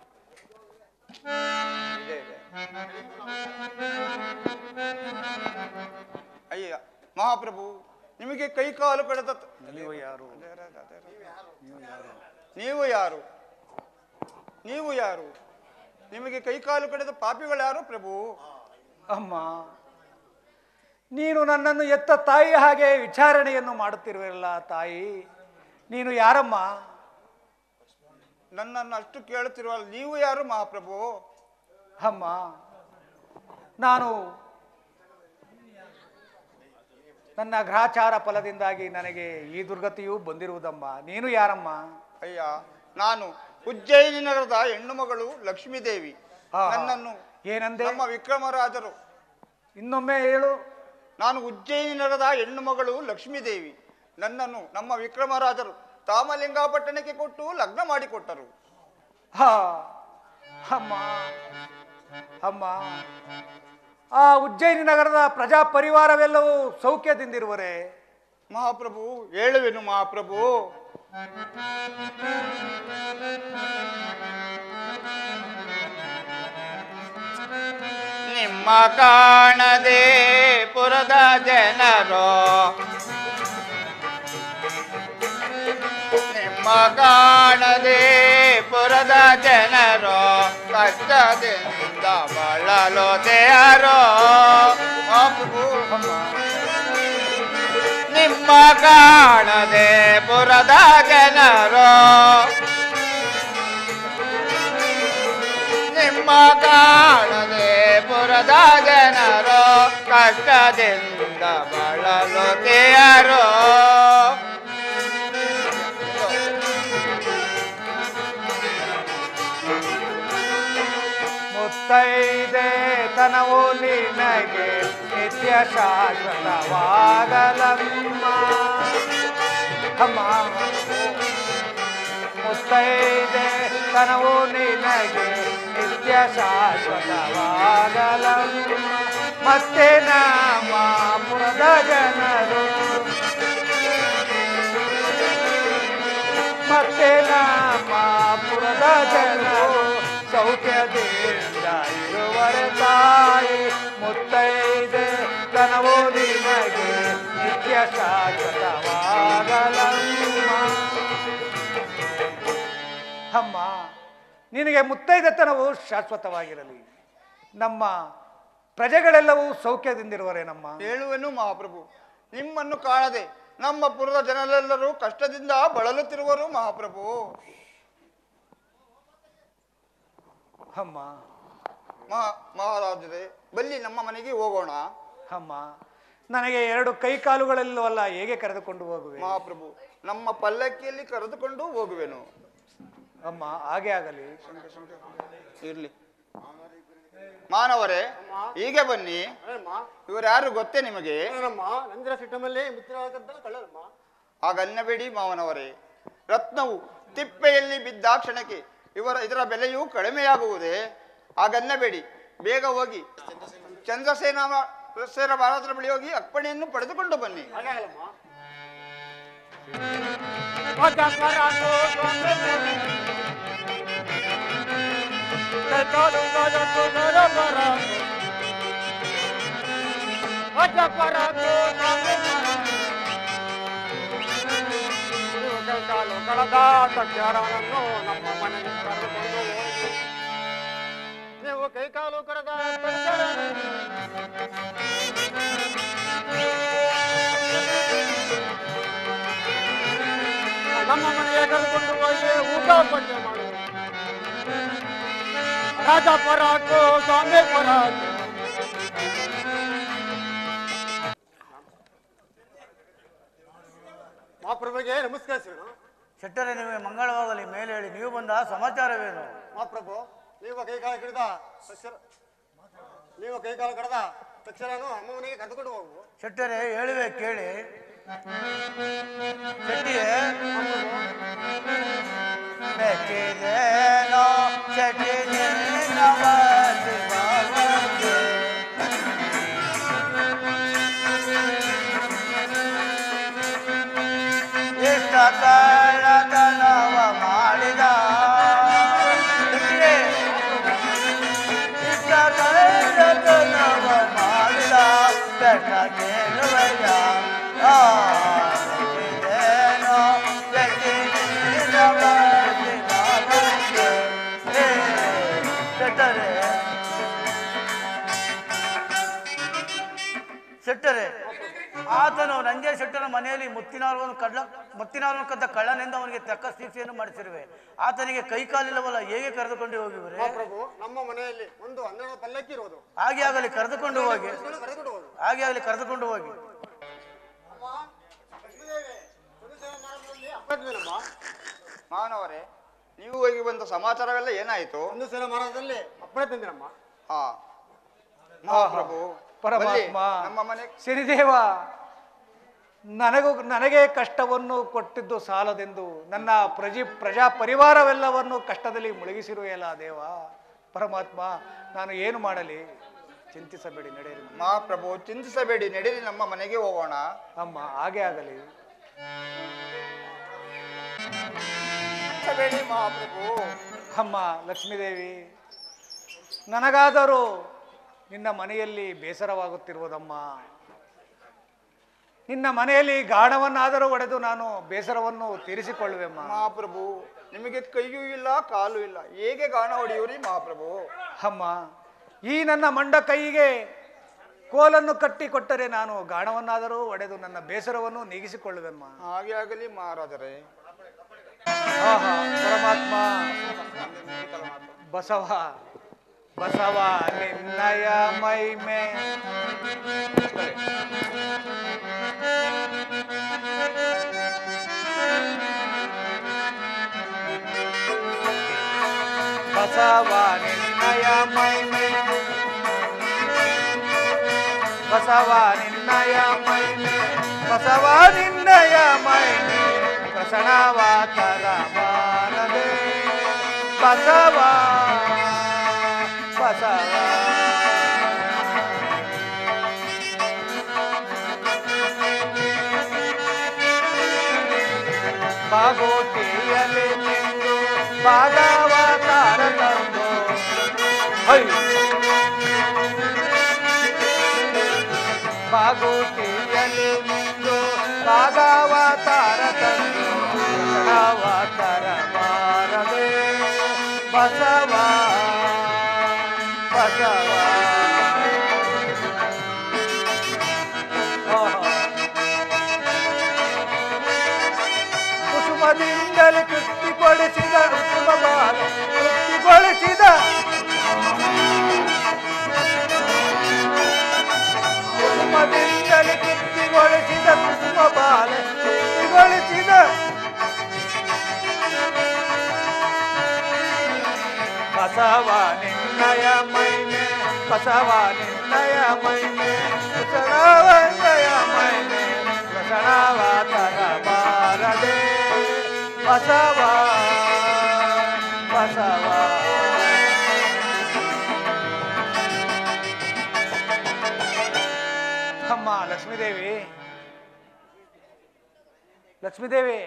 ಅಯ್ಯ ಮಹಾಪ್ರಭು, ನಿಮಗೆ ಕೈ ಕಾಲು ಕಳೆದ ನೀವು ಯಾರು? ನೀವು ಯಾರು? ನಿಮಗೆ ಕೈ ಕಾಲು ಕಳೆದ ಪಾಪಿಗಳು ಯಾರು ಪ್ರಭು? ಅಮ್ಮ, ನೀನು ನನ್ನನ್ನು ಎತ್ತ ತಾಯಿ ಹಾಗೆ ವಿಚಾರಣೆಯನ್ನು ಮಾಡುತ್ತಿರುವಲ್ಲ ತಾಯಿ, ನೀನು ಯಾರಮ್ಮ? ನನ್ನನ್ನು ಅಷ್ಟು ಕೇಳುತ್ತಿರುವಲ್ಲ, ನೀವು ಯಾರು ಮಹಾಪ್ರಭು? ಅಮ್ಮ, ನಾನು ನನ್ನ ಗ್ರಹಚಾರ ಫಲದಿಂದಾಗಿ ನನಗೆ ಈ ದುರ್ಗತಿಯು ಬಂದಿರುವುದಮ್ಮ. ನೀನು ಯಾರಮ್ಮ? ಅಯ್ಯ, ನಾನು ಉಜ್ಜಯಿನಿ ನಗರದ ಹೆಣ್ಣು ಮಗಳು ಲಕ್ಷ್ಮೀದೇವಿ. ನನ್ನನ್ನು ಏನಂದೆ? ನಮ್ಮ ವಿಕ್ರಮರಾಜರು. ಇನ್ನೊಮ್ಮೆ ಹೇಳು. ನಾನು ಉಜ್ಜಯಿನಿ ನಗರದ ಹೆಣ್ಣು ಮಗಳು ಲಕ್ಷ್ಮೀದೇವಿ. ನನ್ನನ್ನು ನಮ್ಮ ವಿಕ್ರಮರಾಜರು ತಾಮಲಿಂಗಾಪಟ್ಟಣಕ್ಕೆ ಕೊಟ್ಟು ಲಗ್ನ ಮಾಡಿಕೊಟ್ಟರು. ಹಾ ಅಮ್ಮ, ಅಮ್ಮ, ಆ ಉಜ್ಜಯಿನಿ ನಗರದ ಪ್ರಜಾ ಪರಿವಾರವೆಲ್ಲವೂ ಸೌಖ್ಯದಿಂದಿರುವರೆ? ಮಹಾಪ್ರಭು, ಹೇಳುವೆನು ಮಹಾಪ್ರಭು. ನಿಮ್ಮ ಕಾಣದೆ ಪುರದ ಜನರು, ನಿಮ್ಮ ಕಾಣದೆ ಪುರದ ಜನರು ಕಷ್ಟದಿಂದ ಬಳಲು ತಯಾರೋ. ನಿಮ್ಮ ಕಾಣದೆ ಪುರದ ಜನರು, ನಿಮ್ಮ ಕಾಣದೆ ಪುರದ ಜನರು ಕಷ್ಟದಿಂದ ಬಳಲು ತಯಾರೋ. ಮುತ್ತೈದೆ ತನವು ನಿನಗೆ ನಿತ್ಯ ಶಾಶ್ವತವಾಗಲಮ್ಮ. ಅಮ್ಮ, ಮುತ್ತೈದೆ ತನವು ನಿನಗೆ ನಿತ್ಯ ಶಾಶ್ವತವಾಗಲಮ್ಮ. ಮತ್ತೆ ನಮ್ಮ ಪುರದ ಜನರು, ಮತ್ತೆ ನಮ್ಮ ಪುರದ ಜನರು ಸೌಖ್ಯದಿಂದ ಇರುವರೆ ತಾಯಿ. ಮುತ್ತೈದೆ ತನವು ನಿನಗೆ ನಿತ್ಯ ಶಾಶ್ವತವಾಗಲಮ್ಮ. ಅಮ್ಮ, ನಿನಗೆ ಮುತ್ತೈದೆತನವು ಶಾಶ್ವತವಾಗಿರಲಿ. ನಮ್ಮ ಪ್ರಜೆಗಳೆಲ್ಲವೂ ಸೌಖ್ಯದಿಂದಿರುವರೆ ನಮ್ಮ. ಹೇಳುವೆನು ಮಹಾಪ್ರಭು. ನಿಮ್ಮನ್ನು ಕಾಣದೆ ನಮ್ಮ ಪುರದ ಜನರೆಲ್ಲರೂ ಕಷ್ಟದಿಂದ ಬಳಲುತ್ತಿರುವರು ಮಹಾಪ್ರಭು. ಅಮ್ಮ, ಮಹಾರಾಜರೇ, ಬಲ್ಲಿ ನಮ್ಮ ಮನೆಗೆ ಹೋಗೋಣ. ಅಮ್ಮ, ನನಗೆ 2 ಕೈ ಕಾಲುಗಳಿಲ್ಲವಲ್ಲ, ಹೇಗೆ ಕರೆದುಕೊಂಡು ಹೋಗುವೆ? ಮಹಾಪ್ರಭು, ನಮ್ಮ ಪಲ್ಲಕ್ಕಿಯಲ್ಲಿ ಕರೆದುಕೊಂಡು ಹೋಗುವೆನು. ಅಮ್ಮ, ಹಾಗೆ ಆಗಲಿ. ಇರ್ಲಿ. ಮಾನವರೇ, ಹೀಗೆ ಬನ್ನಿ. ಇವರು ಯಾರು ಗೊತ್ತೇ ನಿಮಗೆ? ಹಾಗನ್ನಬೇಡಿ ಮಾವನವರೇ. ರತ್ನವು ತಿಪ್ಪೆಯಲ್ಲಿ ಬಿದ್ದ ಕ್ಷಣಕ್ಕೆ ಇದರ ಬೆಲೆಯೂ ಕಡಿಮೆಯಾಗುವುದೇ? ಹಾಗನ್ನಬೇಡಿ. ಬೇಗ ಹೋಗಿ ಚಂದ್ರಸೇನ ಮಹಾರಾಜರ ಬಳಿ ಹೋಗಿ ಅಪ್ಪಣೆಯನ್ನು ಪಡೆದುಕೊಂಡು ಬನ್ನಿ. ನಮ್ಮ ಮನೆಗೆ ಕರೆದುಕೊಂಡು ಹೋಗಿ ನೀವು ಕೈಕಾಲು ಕರೆದ ನಮ್ಮ ಮನೆಗೆ ಕರೆದುಕೊಂಡು ಹೋಗಿ ಊಟ ಪಂಚೆ ಮಾಡಿ ರಾಜ ಪರಾಕು ಸ್ವಾಮಿ ಪರಾಕು. ಮಹಾಪ್ರಭುಗೆ ನಮಸ್ಕರಿಸೋಣ. ಶೆಟ್ಟರೆ, ನಿಮಗೆ ಮಂಗಳವಾಗಲಿ. ಮೇಲೆ ಹೇಳಿ, ನೀವು ಬಂದ ಸಮಾಚಾರವೇನು? ಮಹಾಪ್ರಭು, ನೀವು ಕೈಕಾಲು ಕಡಿದ ತಕ್ಷಣನು ಅಮ್ಮ ಮನೆಗೆ ಕರೆದುಕೊಂಡು ಹೋಗು. ಶೆಟ್ಟರೆ, ಹೇಳುವೆ ಕೇಳಿ. ಶೆಟ್ಟಿಯೇ, ಶೆಟ್ಟಿದೇನೋ ಶೆಟ್ಟಿನೇ ನವತಿ ಬಾಬಾಗೆ. ಇಷ್ಟ ಕಳ್ಳತನವ ಮಾಡಿದ ಇಷ್ಟ ಕಳ್ಳತನವ ಮಾಡಿದ ಬೆಟ್ಟ ಕೇಳುವಯ್ಯ. ಶೆಟ್ಟಿದೇನೋ ಶೆಟ್ಟಿನೇ ನವತಿ ಬಾಬಾಗೆ. ಶೆಟ್ಟರೆ ಶೆಟ್ಟರೆ ಆತನು ನಂಜೆ ಶೆಟ್ಟರ ಮನೆಯಲ್ಲಿ ಮುತ್ತಿನಾರವನ್ನು ಕದ್ದ ಕಳ್ಳನಿಂದ ಅವನಿಗೆ ತಕ್ಕ ಶಿಕ್ಷೆಯನ್ನು ಮಾಡಿಸಿರುವೆ. ಆತನಿಗೆ ಕೈಕಾಲಿಲ್ಲವಲ್ಲ, ಹೇಗೆ ಕರೆದುಕೊಂಡು ಹೋಗಿವರೆ? ಪ್ರಭು, ನಮ್ಮ ಮನೆಯಲ್ಲಿ ಒಂದು 12 ಪಲ್ಲಕ್ಕಿ ಇರೋದು. ಹಾಗೆ ಆಗಲಿ, ಕರೆದುಕೊಂಡು ಹೋಗಿ. ಹಾಗೆ ಆಗಲಿ, ಕರೆದುಕೊಂಡು ಹೋಗಿ. ಮಾನವರೇ, ನೀವು ಹೋಗಿ ಬಂದ ಸಮಾಚಾರವೆಲ್ಲ ಏನಾಯಿತು? ಒಂದು ಸಲ ಮರದಲ್ಲಿ ಅಪ್ಪಣೆ ತಂದಿರಮ್ಮ. ಪ್ರಭು ಪರಮಾತ್ಮ, ನಮ್ಮ ಮನೆ ಸಿರಿದೇವ, ನನಗೆ ಕಷ್ಟವನ್ನು ಕೊಟ್ಟಿದ್ದು ಸಾಲದೆಂದು ನನ್ನ ಪ್ರಜಾ ಪರಿವಾರವೆಲ್ಲವನ್ನು ಕಷ್ಟದಲ್ಲಿ ಮುಳುಗಿಸಿರುವೆಯಲ್ಲ ದೇವ. ಪರಮಾತ್ಮ, ನಾನು ಏನು ಮಾಡಲಿ? ಚಿಂತಿಸಬೇಡಿ, ನಡೆಯಿರಿ. ಮಹಾಪ್ರಭು, ಚಿಂತಿಸಬೇಡಿ, ನಡೆಯಿರಿ, ನಮ್ಮ ಮನೆಗೆ ಹೋಗೋಣ. ಅಮ್ಮ, ಹಾಗೆ ಆಗಲಿ. ಚಿಂತಿಸಬೇಡಿ ಮಹಾಪ್ರಭು. ಅಮ್ಮ ಲಕ್ಷ್ಮೀದೇವಿ, ನನಗಾದರೂ ನಿನ್ನ ಮನೆಯಲ್ಲಿ ಬೇಸರವಾಗುತ್ತಿರುವುದಮ್ಮ. ನಿನ್ನ ಮನೆಯಲ್ಲಿ ಗಾಢವನ್ನಾದರೂ ಒಡೆದು ನಾನು ಬೇಸರವನ್ನು ತೀರಿಸಿಕೊಳ್ಳುವೆಮ್ಮ. ಮಹಾಪ್ರಭು, ನಿಮಗೆ ಕೈಯೂ ಇಲ್ಲ ಕಾಲು ಇಲ್ಲ, ಹೇಗೆ ಗಾಣ ಹೊಡೆಯುವ್ರಿ ಮಹಾಪ್ರಭು? ಅಮ್ಮ, ಈ ನನ್ನ ಮಂಡ ಕೈಗೆ ಕೋಲನ್ನು ಕಟ್ಟಿ ಕೊಟ್ಟರೆ ನಾನು ಗಾಣವನ್ನಾದರೂ ಒಡೆದು ನನ್ನ ಬೇಸರವನ್ನು ನೀಗಿಸಿಕೊಳ್ಳುವೆಮ್ಮ. ಹಾಗೆ ಆಗಲಿ ಮಹಾರಾಜರೇ. ಪರಮಾತ್ಮ, ಬಸವ ಬಸವ ನಿನ್ನಯ ಮೈಮೆ ಬಸವ ನಿನ್ನಯ ಮೈಮೆ ಬಸವ ನಿನ್ನಯ ಮೈಮೆ ಬಸವ ನಿನ್ನಯ ಮೈಮೆ ಪ್ರಸಣವ ತರಬಾರದೆ ಬಸವ ಬಸವ ಬಾಗೋಟಿಯಲ್ಲಿ ನಿಂದು ಭಾಗವತಾರ ತಂದು ಬಾಗೋಟಿಯಲ್ಲಿ ನಿಂದು ಭಾಗವತಾರ ತಂದು ಅವತಾರ ಬಾರದೆ ಬಸವ ಬಸವ ಕುಸುಮದಿಂದಲೇ ತೃಪ್ತಿಗೊಳಿಸಿದ ಕುಸುಮ ಬಾಲ ತೃಪ್ತಿಗೊಳಿಸಿದ ಕುಸುಮದಿಂದಲೇ ತೃಪ್ತಿಗೊಳಿಸಿದ ಕುಸುಮ ಬಾಲ ತೃಪ್ತಿಗೊಳಿಸಿದ ಬಸವ ನಿನ್ನಯ ಮೈಮೆ ಬಸವ ನಿನ್ನಯ ಮೈಮೆ ಕುಸಳವನ್ನಯ ಮೈಮೆ ಕುಸಳವ ತರಬಾರದೆ ಬಸವ ಬಸವ ಅಮ್ಮ ಲಕ್ಷ್ಮೀದೇವಿ ಲಕ್ಷ್ಮೀದೇವಿ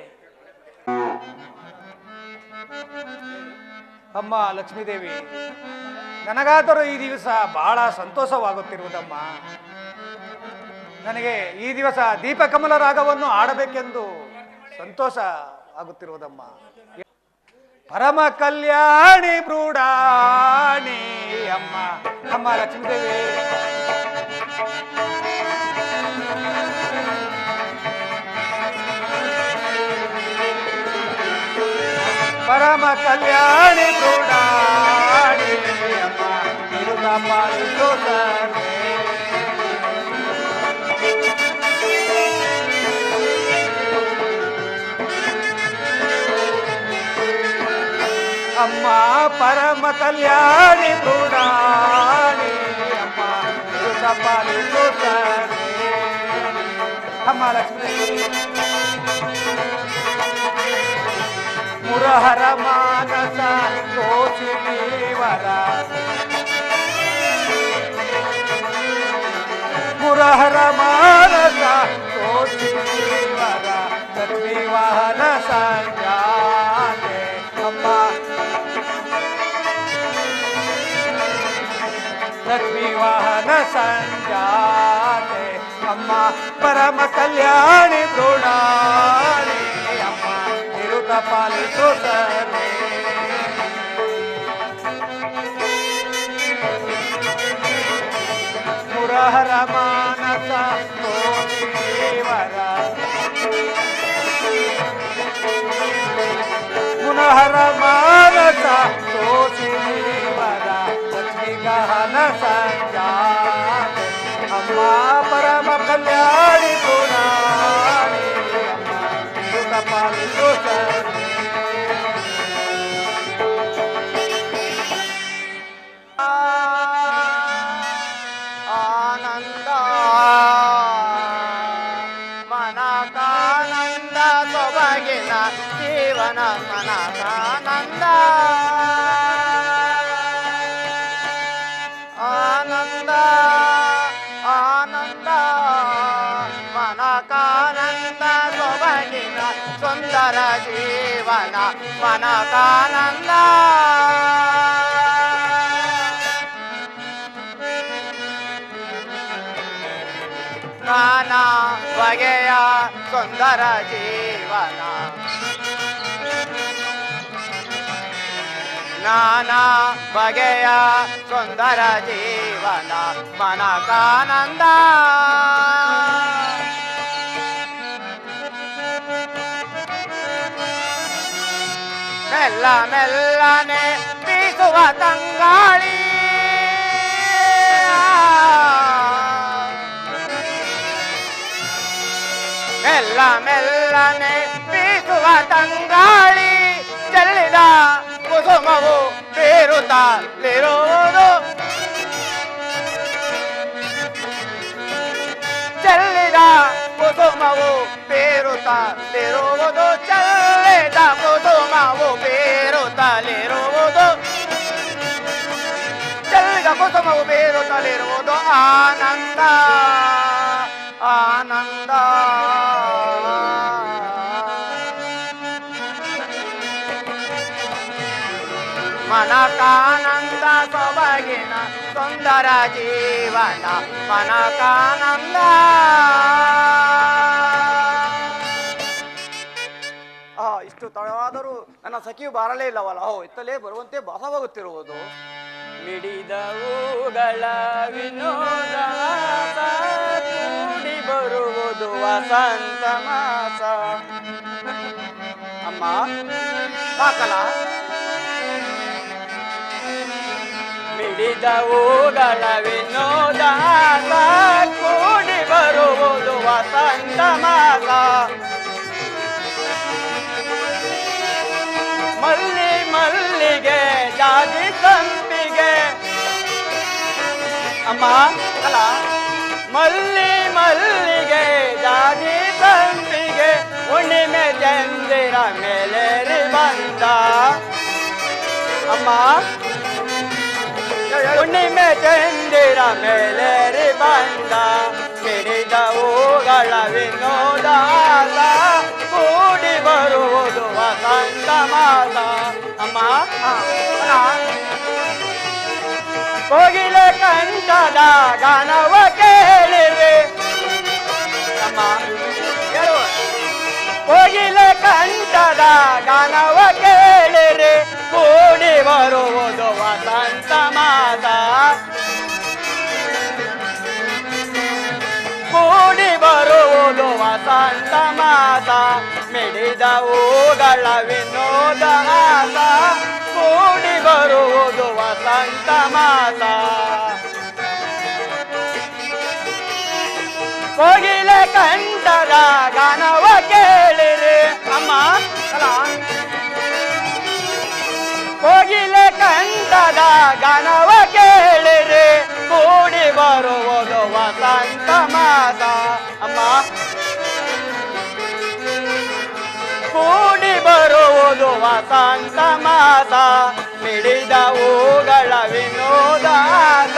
ಅಮ್ಮ ಲಕ್ಷ್ಮೀದೇವಿ, ನನಗಾದರೂ ಈ ದಿವಸ ಬಹಳ ಸಂತೋಷವಾಗುತ್ತಿರುವುದಮ್ಮ. ನನಗೆ ಈ ದಿವಸ ದೀಪಕಮಲ ರಾಗವನ್ನು ಆಡಬೇಕೆಂದು ಸಂತೋಷ ಆಗುತ್ತಿರುವುದಮ್ಮ. ಪರಮ ಕಲ್ಯಾಣಿ ಬ್ರೂಡಾಣಿ ಅಮ್ಮ ಅಮ್ಮ ಲಕ್ಷ್ಮೀದೇವಿ ಪರಮ ಕಲ್ಯಾಣಿ ಬ್ರೂಡಾಣಿ ಅಮ್ಮ ತಿರುಗ ಪಾಲಿಸೋ ಸರ್ವೇ ಅಮ್ಮ ಪರಮ ಕಲ್ಯಾಣಿ ಬ್ರೂಡಾಣಿ ಅಮ್ಮ ತಿರುಗ ಪಾಲಿಸೋ ಸರ್ವೇ ಅಮ್ಮ ಲಕ್ಷ್ಮೀ ಮುರಹರ ಮಾನಸ ತೋಚಿನೀವರ ಮುರಹರ ಮಾನಸ ತೋಚಿನೀವರ ಲಕ್ಷ್ಮೀವಾಹನ ಸಂಜಾತೆ ಅಮ್ಮ ಲಕ್ಷ್ಮೀವಾಹನ ಸಂಜಾತೆ ಅಮ್ಮ ಪರಮ ಕಲ್ಯಾಣಿ ಮೃಣಾಳಿ ಅಮ್ಮ ನಿರುತ ಪಾಲಿಸು ಸನೆ ಮುರಹರ ಮಾನಸ ತೋಚಿವರ ಮುನಹರ ಮಾನಸ ತೋಚಿವರ ಲಕ್ಷ್ಮೀ ಗಹನ ಸಂಜಾತೆ ಅಮ್ಮ ಪರಮ ಕಲ್ಯಾಣಿ ಗುಣಾಣಿ ಅಮ್ಮ ನಿರುತ ಪಾಲಿಸು ಸನೆ ಆನಂದ ಮನಕಾನಂದ ಸೊಬಗಿನ ಜೀವನ ಮನಕಾನಂದ ಆನಂದ ಆನಂದ ಮನಕಾನಂದ ಸೊಬಗಿನ ಸುಂದರ ಜೀವನ ಮನಕಾನಂದ ನಾನಾ ಬಗೆಯ ಸುಂದರ ಜೀವನ ನಾನಾ ಬಗೆಯ ಸುಂದರ ಜೀವನ ಮನಕಾನಂದ ಮೆಲ್ಲ ಮೆಲ್ಲನೆ ಬೀಸುವ ತಂಗಾಳಿ ಮೆಲ್ಲ ಮೆಲ್ಲನೆ ಬೀಸುವ ತಂಗಾಳಿ ಚೆಲ್ಲಿದ ಕುಸುಮವು ಬೀರುತ್ತಲಿರುವುದು ಚೆಲ್ಲಿದ ಕುಸುಮವು ಬೀರುತ್ತಲಿರುವುದು ಚೆಲ್ಲಿದ ಕುಸುಮವು ಬೀರುತ್ತಲಿರುವುದು ಚೆಲ್ಲಿದ ಕುಸುಮವು ಬೀರುತ್ತಲಿರುವುದು ಆನಂದ ಆನಂದ ಮನಕಾನಂದ ಸೊಬಗಿನ ಸುಂದರ ಜೀವನ ಮನಕಾನಂದ ಇಷ್ಟು ತಡವಾದರೂ ನನ್ನ ಸಖಿಯು ಬಾರಲೇ ಇಲ್ಲವಲ್ಲ ಇತ್ತಲೇ ಬರುವಂತೆ ಭಾಸವಾಗುತ್ತಿರುವುದು ಮಿಡಿದವುಗಳ ವಿನೋದ ಕೂಡಿ ಬರುವುದು ವಸಂತ ಮಾಸ ಅಮ್ಮ ಸಾಕಲ ಮಿಡಿದವುಗಳ ವಿನೋದ ಕೂಡಿ ಬರುವುದು ವಸಂತ ಮಾಸ ಮಲ್ಲಿ ಮಲ್ಲಿಗೆ ಜಾಜಿ ಸಂಪಿಗೆ ಅಮ್ಮ ಅಲ್ಲ ಮಲ್ಲಿ ಮಲ್ಲಿಗೆ ಜಾಜಿ ಸಂಪಿಗೆ ಹುಣ್ಣಿಮೆ ಚಂದಿರ ಮೇಲೇರಿ ಬಂದ ಅಮ್ಮ ಹುಣ್ಣಿಮೆ ಚಂದಿರ ಮೇಲೇರಿ ಬಂದ ಮಿಡಿದವುಗಳ ವಿನೋದ ಕೂಡಿ ಬರುವುದು ವಸಂತ ಮಾಸ ಅಮ್ಮ ಕೋಗಿಲೆ ಕಂಠದ ಗಾನವ ಕೇಳಿರಿ ಅಮ್ಮ ಕೋಗಿಲೆ ಕಂಠದ ಗಾನವ ಕೇಳಿರಿ ಕೂಡಿ ಬರುವುದು ವಸಂತ ಮಾಸ ಕೂಡಿ ಬರುವುದು ವಸಂತ ಮಾಸ ಮಿಡಿದವುಗಳ ವಿನೋದ ಕೂಡಿ ಬರುವುದು ವಸಂತ ಮಾಸ ಕೋಗಿಲೆ ಕಂಠದ ಗಾನವ ಕೇಳಿರಿ ಅಮ್ಮ ಕೋಗಿಲೆ ಕಂಠದ ಗಾನವ ಕೇಳಿರಿ ಕೂಡಿ ಬರುವುದು ವಸಂತ ಮಾಸ ಅಮ್ಮ ಕೂಡಿ ಬರುವುದು ಬರುವುದು ವಸಂತ ಮಾಸ ಮಿಡಿದ ಹೂಗಳ ವಿನೋದಾಸ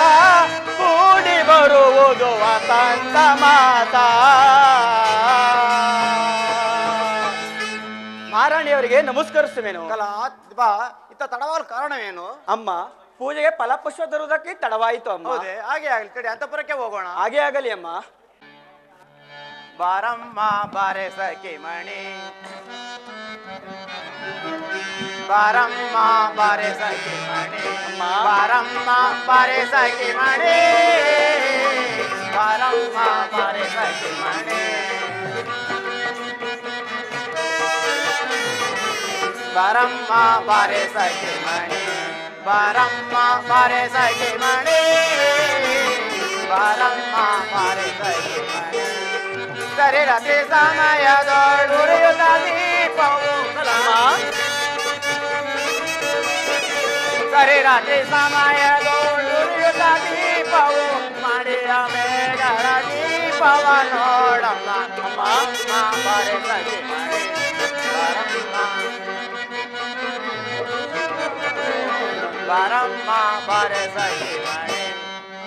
ಕೂಡಿ ಬರುವುದು ವಸಂತ ಮಾಸ. ಮಹಾರಾಣಿಯವರಿಗೆ ನಮಸ್ಕರಿಸುವೆನು. ಬಾ ಇತ್ತ ತಡವಾದ ಕಾರಣವೇನು? ಅಮ್ಮ, ಪೂಜೆಗೆ ಫಲಪುಷ್ಪ ತರುವುದಕ್ಕೆ ತಡವಾಯಿತು ಅಮ್ಮ. ಹೌದೇ? ಹಾಗೆ ಆಗಲಿ, ಕಡೆ ಅಂತಪುರಕ್ಕೆ ಹೋಗೋಣ. ಹಾಗೆ ಆಗಲಿ ಅಮ್ಮ. ಬಾರಮ್ಮ ಬಾರೆ ಸಖಿ ಮಣಿ, ಬಾರಮ್ಮ ಬಾರೆ ಸಖಿ ಮಣಿ, ಬಾರಮ್ಮ ಬಾರೆ ಸಖಿ ಮಣಿ, ಬಾರಮ್ಮ ಬಾರೆ ಸಖಿ ಮಣಿ, ಬಾರಮ್ಮ ಬಾರೆ ಸಖಿ ಮಣಿ, ಬಾರಮ್ಮ ಬಾರೆ ಸಖಿ ಮಣಿ, ಬಾರಮ್ಮ ಬಾರೆ ಸಖಿ ಮಣಿ. ಸರಿ ರಾತ್ರಿ ಸಮಯದೊಳುರಿಯುತ್ತ ದೀಪವು, ಸರಿ ರಾತ್ರಿ ಸಮಯದೊಳುರಿಯುತ್ತ ದೀಪವು ಮಾಡಿದ ಮೇಘರ ದೀಪವ ನೋಡಮ್ಮ. ಅಮ್ಮ ಬಾರೆ ಸಖಿ ಮಣಿ, ಬಾರಮ್ಮ ಬಾರೆ ಸಖಿ ಮಣಿ,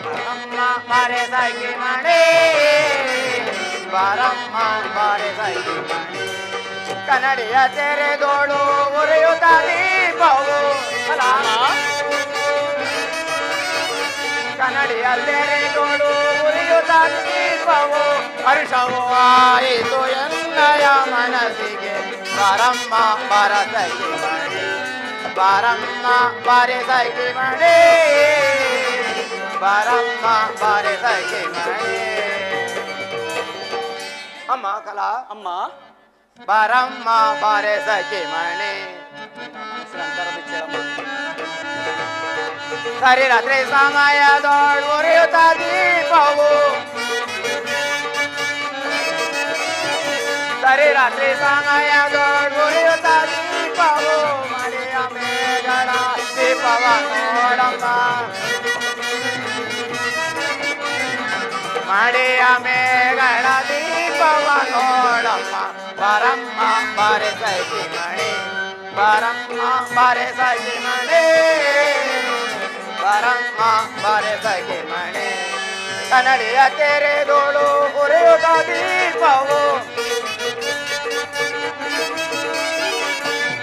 ಬಾರಮ್ಮ ಬಾರೆ ಸಖಿ ಮಣಿ, ಬಾರಮ್ಮ ಬಾರೆ ಸಖಿ ಮಣಿ. ಕನ್ನಡಿಯ ತೆರೆದೋಳು ಉರಿಯುತ್ತ ದೀಪವು, ಕನ್ನಡಿಯ ತೆರೆದೋಳು ಉರಿಯುತ್ತ ದೀಪವು ಹರ್ಷವು ಆಯಿತು ಎನ್ನಯ ಮನಸ್ಸಿಗೆ. ಬಾರಮ್ಮ ಬಾರ ಸಖಿ ಮಣಿ, ಬಾರಮ್ಮ ಬಾರೆ ಸಖಿ ಮಣಿ, ಬಾರಮ್ಮ ಬಾರೆ ಸಖಿ ಮಣಿ. ಅಮ್ಮ ಕಲಾ, ಅಮ್ಮ, ಬಾರಮ್ಮ ಬಾರೆ ಸಖಿ ಮಣಿ. ಸರಿ ರಾತ್ರಿ ಸಮಯದೊಳು ಉರಿಯುತ್ತ ದೀಪವು, ಸರಿ ರಾತ್ರಿ ಸಮಯದೊಳು ಉರಿಯುತ್ತ ದೀಪವು ಮಳೆಯ ಮೇಘಗಳ ದೀಪವ ನೋಡಮ್ಮ. ಮಳೆಯ ಮೇಘಗಳ ದೀಪವ ನೋಡಮ್ಮ. ಬಾರಮ್ಮ ಬಾರೆ ಸಖಿ ಮಣಿ, ಬಾರಮ್ಮ ಬಾರೆ ಸಖಿ ಮಣಿ, ಬಾರಮ್ಮ ಬಾರೆ ಸಖಿ ಮಣಿ. ಕನ್ನಡಿಯ ತೆರೆದೋಳು ಉರಿಯುತ್ತ ದೀಪವು,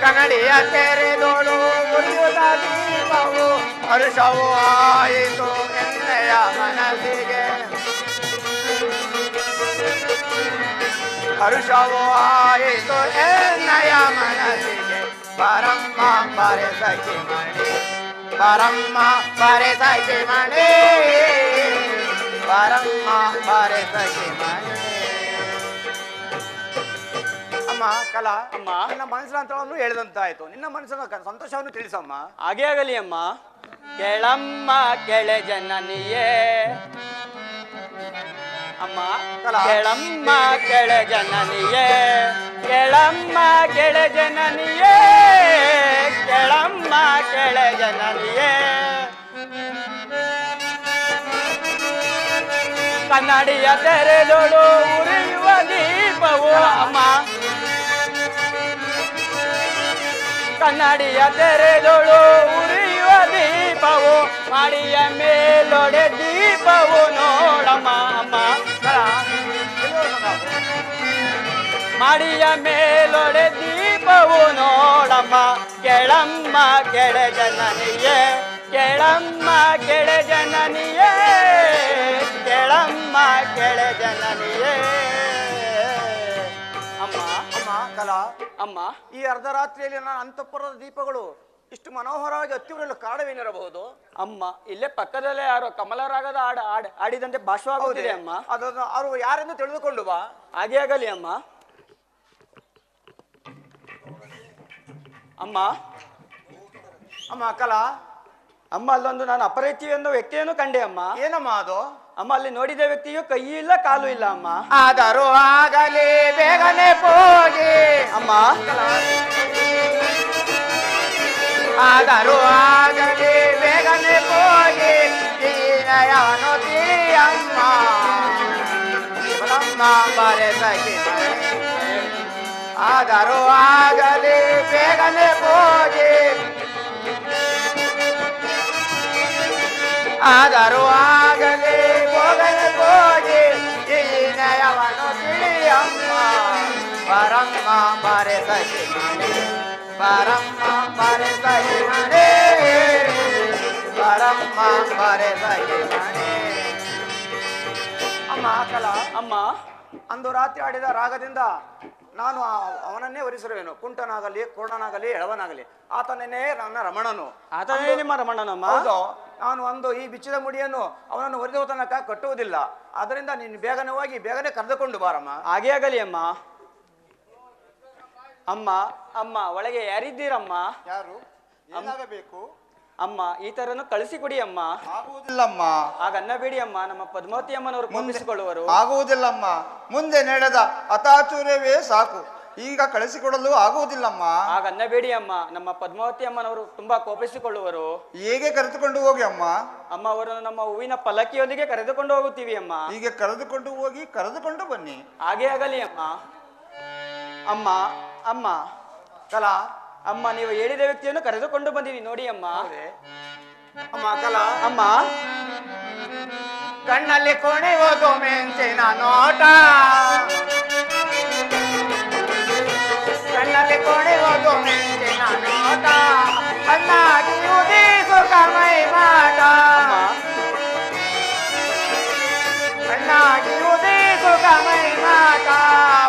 ಕನ್ನಡಿಯ ತೆರೆದೋಳು ಉರಿಯುತ್ತ ದೀಪವು ಹರ್ಷವು ಆಯಿತು ಎನ್ನೆಯ ಮನಸ್ಸಿಗೆ. ಹರ್ಷವು ಆಯಿತು ಎನ್ನಯ ಮನಸ್ಸಿಗೆ. ಬಾರಮ್ಮ ಬಾರೆ ಸಖಿ ಮಣಿ, ಬಾರಮ್ಮ ಬಾರೆ ಸಖಿ ಮಣಿ, ಬಾರಮ್ಮ ಬಾರೆ ಸಖಿ ಮಣಿ. ಅಮ್ಮ ಕಲಾ, ಅಮ್ಮ, ನಿನ್ನ ಮನಸ್ಸಿನ ಅಂತರವನ್ನು ಹೇಳಿದಂತಾಯ್ತು. ನಿನ್ನ ಮನಸ್ಸಿನ ಸಂತೋಷವನ್ನು ತಿಳಿಸಮ್ಮ. ಹಾಗೆ ಆಗಲಿ ಅಮ್ಮ. ಕೆಳಮ್ಮ ಕೆಳೆ ಜನನಿಯೇ ಅಮ್ಮ, ಕೆಳಮ್ಮ ಕೆಳೆ ಜನನಿಯೇ, ಕೆಳಮ್ಮ ಕೆಳೆ ಜನನಿಯೇ, ಕೆಳಮ್ಮ ಕೆಳೆ ಜನನಿಯೇ. ಕನ್ನಡಿಯ ತೆರೆದೋಳು ಉರಿಯುವ ದೀಪವು ಅಮ್ಮ, ಕನ್ನಡಿಯ ತೆರೆದೋಳು ಉರಿಯುವ ದೀಪವು ಮಾಡಿಯ ಮೇಲೊಡೆ ದೀಪವು ನೋಡಮ್ಮ. ಅಮ್ಮ, ಮಾಡಿಯ ಮೇಲೊಡೆ ದೀಪವು ನೋಡಮ್ಮ. ಕೆಳಮ್ಮ ಕೆಳೆ ಜನನಿಯೇ, ಕೆಳಮ್ಮ ಕೆಳೆ ಜನನಿಯೇ, ಕೆಳಮ್ಮ ಕೆಳೆ ಜನನಿಯೇ. ಅಮ್ಮ, ಅಮ್ಮ ಕಲಾ, ಅಮ್ಮ, ಈ ಅರ್ಧರಾತ್ರಿಯಲ್ಲಿ ನನ್ನ ಅಂತಃಪುರದ ದೀಪಗಳು ಇಷ್ಟು ಮನೋಹರವಾಗಿ ಹತ್ತಿರಲು ಕಾರಣವೇನಿರಬಹುದು? ಅಮ್ಮ, ಇಲ್ಲೇ ಪಕ್ಕದಲ್ಲೇ ಯಾರೋ ಕಮಲರಾಗದ ಆಡಿದಂತೆ ಭಾಷವಾಗುತ್ತಿದೆ ಅಮ್ಮ. ಅದನ್ನು ಅವರು ಯಾರೆಂದು ತಿಳಿದುಕೊಂಡು ಬಾ. ಹಾಗೆ ಆಗಲಿ ಅಮ್ಮ. ಅಮ್ಮ, ಅಮ್ಮ ಕಲಾ, ಅಮ್ಮ, ಅಲ್ಲೊಂದು ನಾನು ಅಪರಿಚಿತ ಎಂದು ವ್ಯಕ್ತಿಯನ್ನು ಕಂಡೆ ಅಮ್ಮ. ಏನಮ್ಮ ಅದು? ಅಮ್ಮ, ಅಲ್ಲಿ ನೋಡಿದ ವ್ಯಕ್ತಿಯು ಕೈ ಇಲ್ಲ ಕಾಲು ಇಲ್ಲ ಅಮ್ಮ. ಆದರೂ ಆಗಲಿ ಬೇಗನೆ ಹೋಗಿ ಅಮ್ಮ, ಆದರೂ ಆಗಲಿ ಬೇಗನೆ ಹೋಗಿ ದೀನಯವನು ತೀಯಮ್ಮ. ಬಾರಮ್ಮ ಬಾರೆ ಸಖಿ ಮಣಿ, ಆದರೂ ಆಗಲಿ ಬೇಗನೆ ಹೋಗಿ ಆದರೂ ಆಗಲಿ ಬೇಗನೆ ಹೋಗಿ ಈ ನಯವನ್ನು ತಿಳಿಯಮ್ಮ ಪರಮ್ಮ ಬರೆ ಸಹಿ ಮನೆ ಪರಮ್ಮ ಬರೆ ಸಹಿ ಮನೆ ಪರಮ್ಮ ಬರೆ ಸಹಿ ಮನೆ ಅಮ್ಮ ಕಲ ಅಮ್ಮ ಅಂದು ರಾತ್ರಿ ಆಡಿದ ರಾಗದಿಂದ ನಾನು ಅವನನ್ನೇ ವರಿಸಿರುವೆನು. ಕುಂಟನಾಗಲಿ ಕುರುಡನಾಗಲಿ ಎಳವನಾಗಲಿ ಆತನೇ ನನ್ನ ರಮಣನು. ಆತನೇ ನಿಮ್ಮ ರಮಣನಮ್ಮ? ಹೌದು. ನಾನು ಒಂದು ಈ ಬಿಚ್ಚಿದ ಮುಡಿಯನ್ನು ಅವನನ್ನು ಒರೆದುವ ತನಕ ಕಟ್ಟುವುದಿಲ್ಲ. ಅದರಿಂದ ನೀನು ಬೇಗನೆ ಹೋಗಿ ಬೇಗನೆ ಕರೆದುಕೊಂಡು ಬಾರಮ್ಮ. ಹಾಗೇ ಆಗಲಿ ಅಮ್ಮ. ಅಮ್ಮ ಅಮ್ಮ ಒಳಗೆ ಯಾರಿದ್ದೀರಮ್ಮ? ಯಾರು? ಏನಾಗಬೇಕು? ಅಮ್ಮ ಈತರನ್ನು ಕಳಿಸಿಕೊಡಿ ಅಮ್ಮ. ಆಗುವುದಿಲ್ಲಮ್ಮ. ಆಗ ಅನ್ನಬೇಡಿ ಅಮ್ಮ, ನಮ್ಮ ಪದ್ಮಾವತಿ ಅಮ್ಮನವರು ಕೋಪಿಸಿಕೊಳ್ಳುವರು. ಆಗುವುದಿಲ್ಲಮ್ಮ. ಮುಂದೆ ನಡೆದ ಅತಾಚುರ್ಯವೇ ಸಾಕು, ಈಗ ಕಳಿಸಿಕೊಡಲು ಆಗುವುದಿಲ್ಲಮ್ಮ. ಆಗ ಅನ್ನಬೇಡಿ ಅಮ್ಮ, ನಮ್ಮ ಪದ್ಮಾವತಿ ಅಮ್ಮನವರು ತುಂಬಾ ಕೋಪಿಸಿಕೊಳ್ಳುವರು. ಹೇಗೆ ಕರೆದುಕೊಂಡು ಹೋಗಿ ಅಮ್ಮ? ಅಮ್ಮ ಅವರನ್ನು ನಮ್ಮ ಹೂವಿನ ಪಲ್ಲಕ್ಕಿಯೊಂದಿಗೆ ಕರೆದುಕೊಂಡು ಹೋಗುತ್ತೀವಿ ಅಮ್ಮ. ಹೀಗೆ ಕರೆದುಕೊಂಡು ಹೋಗಿ ಕರೆದುಕೊಂಡು ಬನ್ನಿ. ಹಾಗೇ ಆಗಲಿ ಅಮ್ಮ. ಅಮ್ಮ ಅಮ್ಮ ಕಲಾ ಅಮ್ಮ ನೀವು ಹೇಳಿದ ವ್ಯಕ್ತಿಯನ್ನು ಕರೆದುಕೊಂಡು ಬಂದಿರಿ ನೋಡಿ ಅಮ್ಮ. ಅಮ್ಮ ಕಲಾ ಅಮ್ಮ ಕಣ್ಣಲ್ಲಿ ಕುಣಿಯೋದು ಮೆಂಚಿನ ನೋಟ ಕಣ್ಣಲ್ಲಿ ಕುಣಿಯೋದು ಮೆಂಚಿನ ನೋಟ ಕಣ್ಣಾಗಿ ಉದಿಸು ಕಮೈ ಮಾಟ ಕಣ್ಣಾಗಿ ಉದಿಸು ಕಮೈ ಮಾಟ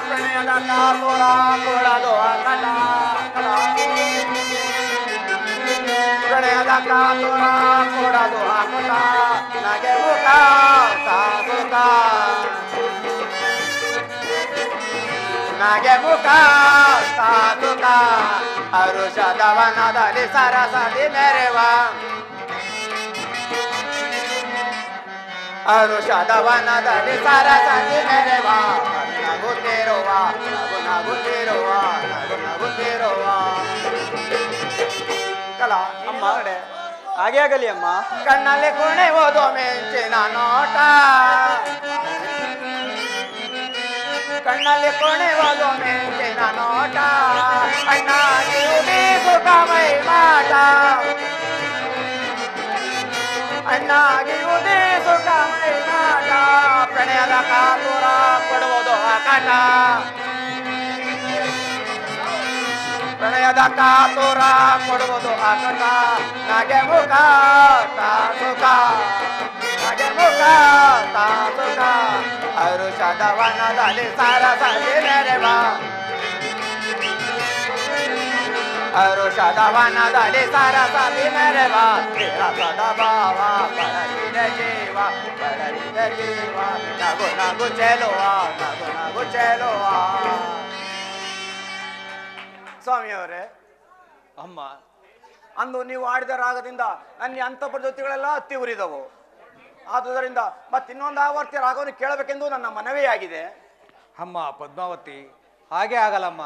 ಪ್ರಣಯದ ಕಾಪುರ ಕೊಡದು ಅಕಟ ಪ್ರಣಯದ ಕಾಪುರ ಕೊಡದು ಅಕಟ ನಗೆ ಮುಖ ಸಾಗುತ್ತ ನಗೆ ಮುಖ ಸಾಗುತ್ತ ಅರುಷದವನದಲ್ಲಿ ಸರಸದಿ ಮೆರೆವ ಅರುಷದವನದಲ್ಲಿ ಸರಸದಿ ಮೆರೆವ ನಗುತ್ತಿರುವ ನಗುತ್ತಿರುವ ನಗುತ್ತಿರುವ ಕಲಾ ಅಮ್ಮ ಹಾಗೆ ಆಗಲಿ ಅಮ್ಮ. ಕಣ್ಣಲ್ಲಿ ಕುಣಿಯೋದು ಮೆಂಚಿನ ನೋಟ ಕಣ್ಣಲ್ಲಿ ಕುಣಿಯೋದು ಮೆಂಚಿನ ನೋಟ ಅಣ್ಣಾಗಿ ಉದಿಸು ಕಮೈ ಮಾಟ ಅಣ್ಣಾಗಿ ಉದಿಸು ಕಮೈ ಮಾಟ ಪ್ರಣಯದ ಕಾತುರ ಕೊಡುವುದು ಅಕಟ ಪ್ರಣಯದ ಕಾತುರ ಕೊಡುವುದು ಅಕಟ ನಗೆ ಮುಖ ತಾಸುಕ ನಗೆ ಮುಖ ತಾಸುಕ ಅರುಷದವನದಲ್ಲಿ ಸರಸದಿ ಮೆರೆವ ಅರುಷದವನದಲ್ಲಿ ಸರಸದಿ ಮೆರೆವ ರಸದ ಭಾವ ಪಡಲಿದ ಜೀವ ಪಡಲಿದ ಜೀವ ನಗು ನಗು ಚೆಲುವ ನಗು ನಗು ಚೆಲುವ. ಸ್ವಾಮಿಯವರೇ, ಅಮ್ಮ ಅಂದು ನೀವು ಆಡಿದ ರಾಗದಿಂದ ನನ್ನ ಅಂತಃಪ್ರಜ್ಯೋತಿಗಳೆಲ್ಲ ಹತ್ತಿ ಉರಿದವು. ಆದುದರಿಂದ ಮತ್ತಿನ್ನೊಂದು ಆವರ್ತಿ ರಾಗವನ್ನು ಕೇಳಬೇಕೆಂದು ನನ್ನ ಮನವಿಯಾಗಿದೆ. ಅಮ್ಮ ಪದ್ಮಾವತಿ, ಹಾಗೆ ಆಗಲ್ಲಮ್ಮ.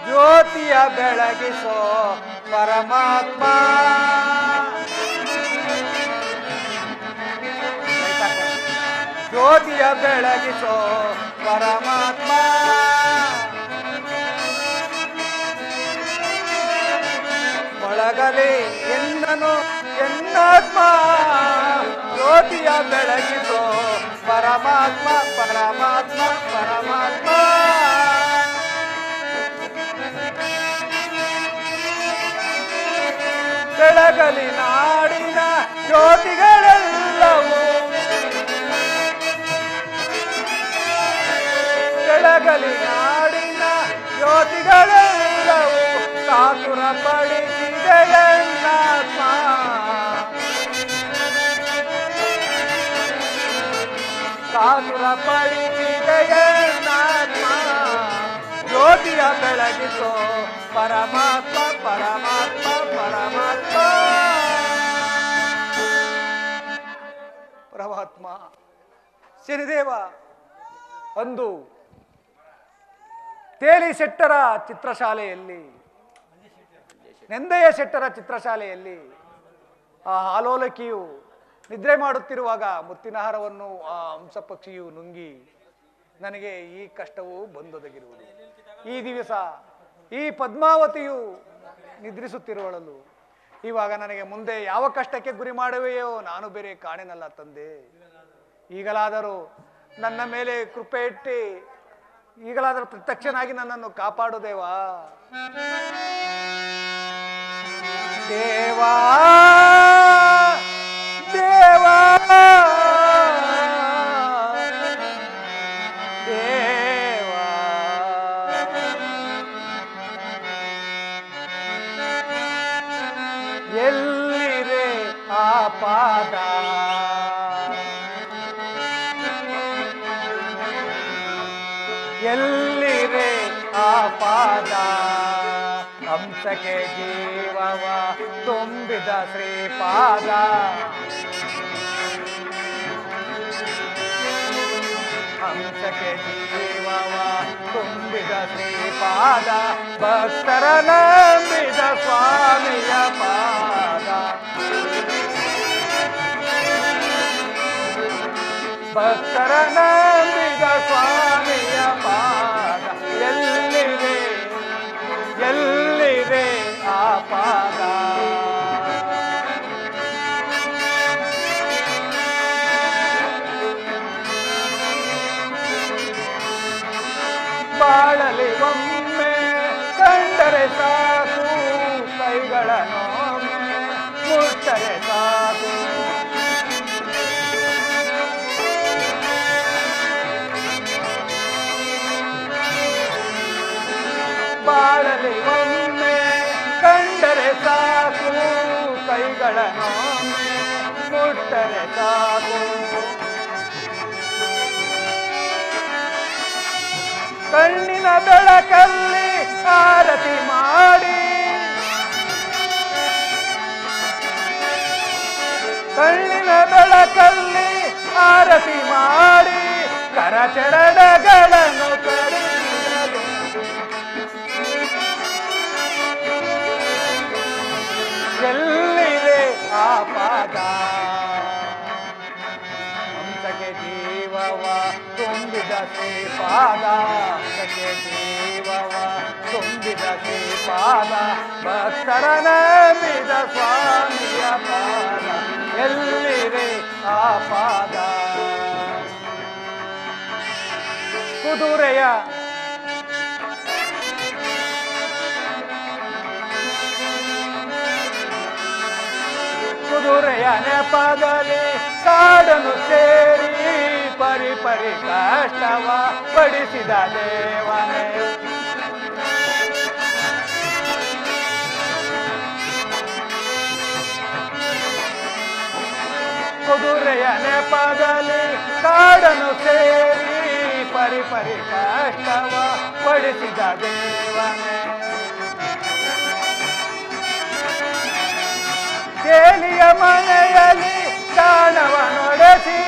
ಜ್ಯೋತಿಯ ಬೆಳಗಿಸೋ ಪರಮಾತ್ಮ ಜ್ಯೋತಿಯ ಬೆಳಗಿಸೋ ಪರಮಾತ್ಮ ಒಳಗಲಿ ಎನ್ನನು ಎನ್ನಾತ್ಮ ಜ್ಯೋತಿಯ ಬೆಳಗಿಸೋ ಪರಮಾತ್ಮ ಪರಮಾತ್ಮ ಪರಮಾತ್ಮ ಬೆಳಗಲಿ ನಾಡಿನ ಜ್ಯೋತಿಗಳೆಲ್ಲವೂ ಬೆಳಗಲಿ ನಾಡಿನ ಜ್ಯೋತಿಗಳೆಲ್ಲವೂ ಕಾತುರ ಪಡಿಸಿದೆ ಎನ್ನಾತ್ಮ ಕಾತುರ ಪಡಿಸಿದೆ ಎನ್ನಾತ್ಮ ಜ್ಯೋತಿಯ ಬೆಳಗಿಸೋ ಪರಮಾತ್ಮ ಪರಮಾತ್ಮ ಪರಮಾತ್ಮ ಪರಮಾತ್ಮ ಶನಿದೇವ ಅಂದು ತೇಲಿ ಶೆಟ್ಟರ ಚಿತ್ರಶಾಲೆಯಲ್ಲಿ ನೆಂದೆಯ ಶೆಟ್ಟರ ಚಿತ್ರಶಾಲೆಯಲ್ಲಿ ಆ ಹಾಲೋಲಕಿಯು ನಿದ್ರೆ ಮಾಡುತ್ತಿರುವಾಗ ಮುತ್ತಿನ ಹಾರವನ್ನು ಆ ಹಂಸ ಪಕ್ಷಿಯು ನುಂಗಿ ನನಗೆ ಈ ಕಷ್ಟವು ಬಂದೊದಗಿರುವುದು. ಈ ದಿವಸ ಈ ಪದ್ಮಾವತಿಯು ನಿದ್ರಿಸುತ್ತಿರುವಳಲು ಇವಾಗ ನನಗೆ ಮುಂದೆ ಯಾವ ಕಷ್ಟಕ್ಕೆ ಗುರಿ ಮಾಡುವೆಯೋ ನಾನು ಬೇರೆ ಕಾಣೆನಲ್ಲ ತಂದೆ. ಈಗಲಾದರೂ ನನ್ನ ಮೇಲೆ ಕೃಪೆ ಇಟ್ಟು ಈಗಲಾದರೂ ಪ್ರತ್ಯಕ್ಷನಾಗಿ ನನ್ನನ್ನು ಕಾಪಾಡು ದೇವಾ. ದೇವಾ ದೇವಾ ದೇವಾ ಎಲ್ಲಿರೆ ಆ ಪಾದ ಎಲ್ಲಿರೆ ಆ ಪಾದ ಹಂಸಕ್ಕೆ ಜೀವವ ತುಂಬಿದ ಶ್ರೀಪಾದ ಹಂಸಕ್ಕೆ ಜೀವವ ತುಂಬಿದ ಶ್ರೀಪಾದ ಭಕ್ತರ ನಂಬಿದ ಸ್ವಾಮಿಯ ಪಾದ ಭಕ್ತರ ನಂಬಿದ ಸ್ವಾಮಿಯ ಪಾದ ಎಲ್ಲಿದೆ ಎಲ್ಲಿದೆ ಆ ಪಾದ ಬಾಳಲಿ ಒಮ್ಮೆ ಕಂಡರೆ ಸಾಕು ಕೈಗಳ ನೋಮೆ ಮುಟ್ಟರೆ ಸಾಕು ಬಾಳಲಿ ಒಮ್ಮೆ ಕಂಡರೆ ಸಾಕು ಕೈಗಳ ನೋಮೆ ಮುಟ್ಟರೆ ಸಾಕು ಕಣ್ಣಿನ ಬೆಳಕಲ್ಲಿ ಆರತಿ ಮಾಡಿ ಕಣ್ಣಿನ ಬೆಳಕಲ್ಲಿ ಆರತಿ ಮಾಡಿ ಕರಚರಣಗಳನ್ನು ಕಡಿಸಿದರು ಎಲ್ಲಿದೆ ಆ ಪಾದ ಹಂಸಕ್ಕೆ ಜೀವವ ತುಂಬಿದ ಶ್ರೀಪಾದ ಹಂಸಕ್ಕೆ ಜೀವವ ತುಂಬಿದ ಶ್ರೀಪಾದ ಭಕ್ತರ ನಂಬಿದ ಸ್ವಾಮಿಯ ಪಾದ ಎಲ್ಲಿದೆ ಆ ಪಾದ ಕುದುರೆಯ ಕುದುರೆಯ ನೆಪದಲ್ಲಿ ಕಾಡನ್ನು ಸೇರಿ ಪರಿ ಪರಿ ಕಷ್ಟವ ಪಡಿಸಿದ ದೇವನೇ ಕುದುರೆಯ ನೆಪದಲ್ಲಿ ಕಾಡನ್ನು ಸೇರಿ ಪರಿ ಪರಿ ಕಷ್ಟವ ಪಡಿಸಿದ ದೇವನೇ ಕೇಲಿಯ ಮನೆಯಲ್ಲಿ ದಾನವ ನಡೆಸಿ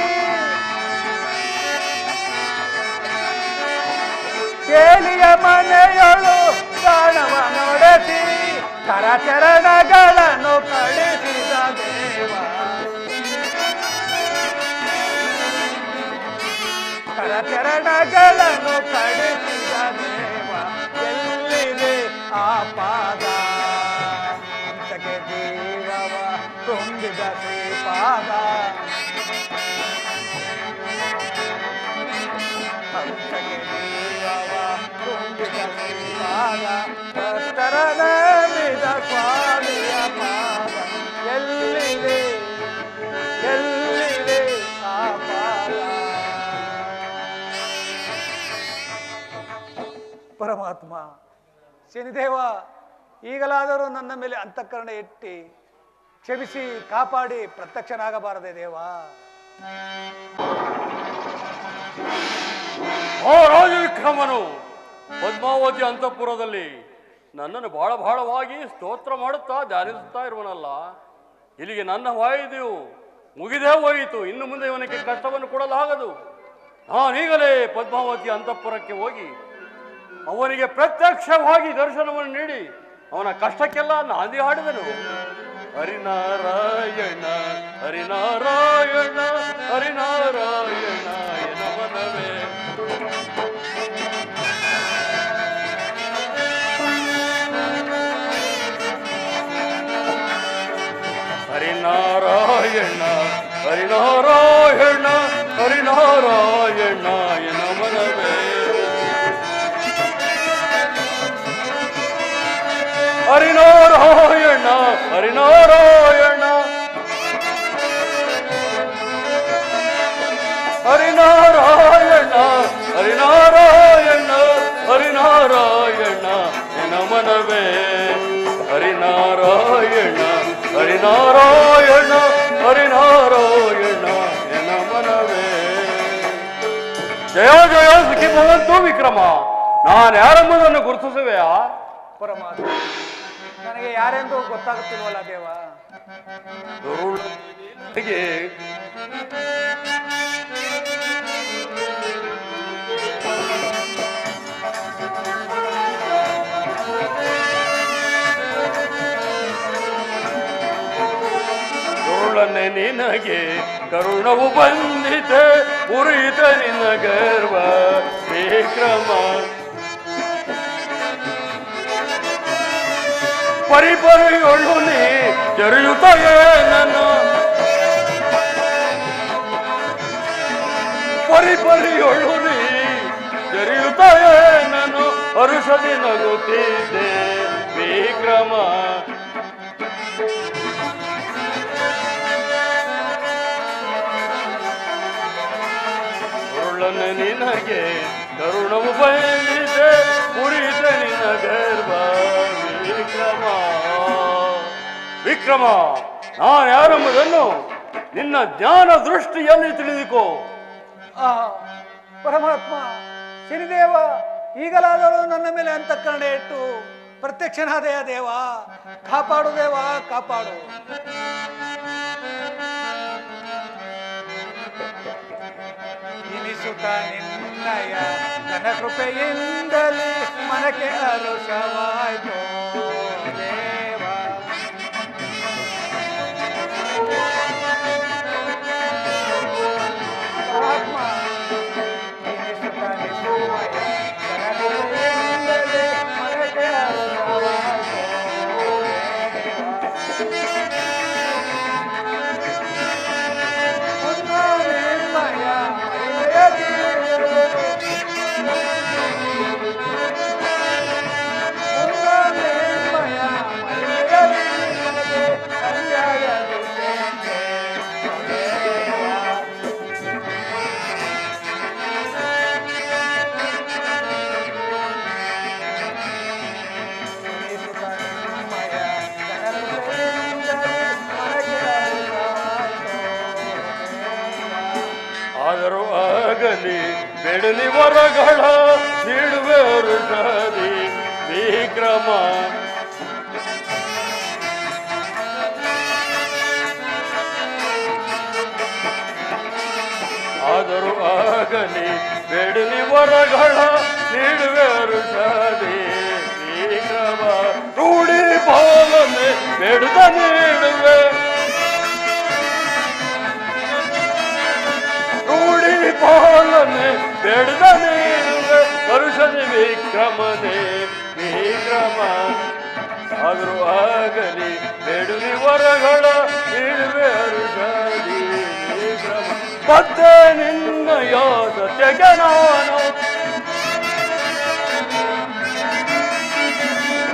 ಕೇಲಿಯ ಮನೆಯೊಳು ದಾನವ ನಡೆಸಿ ಕರಚರಣಗಳನ್ನು ಕಳಿಸಿದ ದೇವ ಕರಚರಣಗಳನ್ನು ಕಳಿಸಿದ ದೇವ ಎಲ್ಲಿದೆ ಆ ಪಾದ ಹಂಸಕ್ಕೆ ಜೀವವ ತುಂಬಿದ ಶ್ರೀಪಾದ ಹಂಸಕ್ಕೆ ಜೀವವ ತುಂಬಿದ ಶ್ರೀಪಾದ ಭಕ್ತರ ನಂಬಿದ ಸ್ವಾಮಿಯ ಪಾದ ಎಲ್ಲಿದೆ ಎಲ್ಲಿದೆ ಆ ಪಾದ ಪರಮಾತ್ಮ ಶನಿದೇವ ಈಗಲಾದರೂ ನನ್ನ ಮೇಲೆ ಅಂತಃಕರಣ ಇಟ್ಟು ಕ್ಷಮಿಸಿ ಕಾಪಾಡಿ ಪ್ರತ್ಯಕ್ಷನಾಗಬಾರದೆ ದೇವ. ಓ ರಾಜವಿಕ್ರಮನು ಪದ್ಮಾವತಿ ಅಂತಃಪುರದಲ್ಲಿ ನನ್ನನ್ನು ಬಹಳವಾಗಿ ಸ್ತೋತ್ರ ಮಾಡುತ್ತಾ ಧ್ಯಾನಿಸುತ್ತಾ ಇರುವನಲ್ಲ. ಇಲ್ಲಿಗೆ ನನ್ನ ವಾಯುದೇವು ಮುಗಿದೇ ಹೋಯಿತು. ಇನ್ನು ಮುಂದೆ ಇವನಿಗೆ ಕಷ್ಟವನ್ನು ಕೊಡಲಾಗದು. ನಾನೀಗಲೇ ಪದ್ಮಾವತಿ ಅಂತಃಪುರಕ್ಕೆ ಹೋಗಿ ಅವನಿಗೆ ಪ್ರತ್ಯಕ್ಷವಾಗಿ ದರ್ಶನವನ್ನು ನೀಡಿ ಅವನ ಕಷ್ಟಕ್ಕೆಲ್ಲ ನಾಂದಿ ಹಾಡಿದನು. ಹರಿನಾರಾಯಣ ಹರಿನಾರಾಯಣ ಹರಿನಾರಾಯಣ ನಮನವೇ ಹರಿನಾರಾಯಣ ಹರಿನಾರಾಯಣ ಹರಿನಾರಾಯಣ ನಮನವೇ ಹರಿನಾರಾಯಣ ಹರಿನಾರಾಯಣ ಹರಿನಾರಾಯಣ ಹರಿನಾರಾಯಣ ಹರಿನಾರಾಯಣ ನಮನವೇ ಹರಿನಾರಾಯಣ ಹರಿನಾರಾಯಣ ಹರಿನಾರಾಯಣ ನಮನವೇ ಜಯ ಜಯ ಸುಖಿ ಭವಂತು ವಿಕ್ರಮ. ನಾನು ಯಾರೆಂಬುದನ್ನು ಗುರುತಿಸುವೆಯಾ? ಪರಮಾತ್ಮ, ನನಗೆ ಯಾರೆಂದು ಗೊತ್ತಾಗುತ್ತಿಲ್ವಲ್ಲ ದೇವ. ಹೀಗೆ ದುರುಳನೆ ನಿನಗೆ ಕರುಣವು ಬಂದಿತೆ ಉರಿತ ನಿನ್ನ ಗರ್ವ ವಿಕ್ರಮ. ಪರಿಪರಿಯೊಳ್ಳು ನೀ ಜರಿಯುತ್ತಯೇ ನನ್ನ ಪರಿಪರಿಯೊಳ್ಳು ನೀ ಜರಿಯುತ್ತಯೇ ನಾನು ಹರುಷದಿ ನಗುತ್ತಿದ್ದೆ ವಿಕ್ರಮ. ಉರುಳನೆ ನಿನಗೆ ಕರುಣವು ಬಂದಿದೆ ಉರಿತ ನಿನ್ನ ಗರ್ಭ ವಿಕ್ರಮ. ವಿಕ್ರಮ, ನಾನು ಯಾರೆಂಬುದನ್ನು ನಿನ್ನ ಜ್ಞಾನ ದೃಷ್ಟಿಯಲ್ಲಿ ತಿಳಿದುಕೋ. ಪರಮಾತ್ಮ, ಶನಿದೇವ, ಈಗಲಾದರೂ ನನ್ನ ಮೇಲೆ ಅಂತಃಕರಣ ಇಟ್ಟು ಪ್ರತ್ಯಕ್ಷನಾದೆಯ ದೇವ. ಕಾಪಾಡು ದೇವ, ಕಾಪಾಡು. ಇನಿಸುತ್ತ ನಿನ್ನಯ ನನ್ನ ಕೃಪೆಯಿಂದಲೇ ಮನಕ್ಕೆ ಹರುಷವಾಯ್ತು ದೇವ. ಆತ್ಮ, ಇನಿಸುತ್ತ ನಿನ್ನಯ ನನ್ನ ಕೃಪೆಯಿಂದಲೇ ಮನಕ್ಕೆ ಹರುಷವಾಯ್ತು ಆದರೂ ಆಗಲಿ ಬೆಡಲಿ ವರಗಳ ನೀಡುವೆ ಹರುಷದಿ ವಿಕ್ರಮ. ಆದರೂ ಆಗಲಿ ಬೆಡಲಿ ವರಗಳ ನೀಡುವೆ ಹರುಷದಿ ವಿಕ್ರಮ. ರೂಢಿ ಪಾಲನೆ ಬೇಡದ ನೀಡುವೆ ಪಾಲನೆ ಬೇಡದ ನೀಡುವೆ ಹರುಷದಿ ವಿಕ್ರಮನೇ ವಿಕ್ರಮ. ಆದರೂ ಆಗಲಿ ಬೇಡುವಿ ವರಗಳ ನೀಡುವೆ ಹರುಷದಿ ವಿಕ್ರಮ. ಮತ್ತೆ ನಿನ್ನಯ ಸತ್ಯಕ್ಕೆ ನಾನು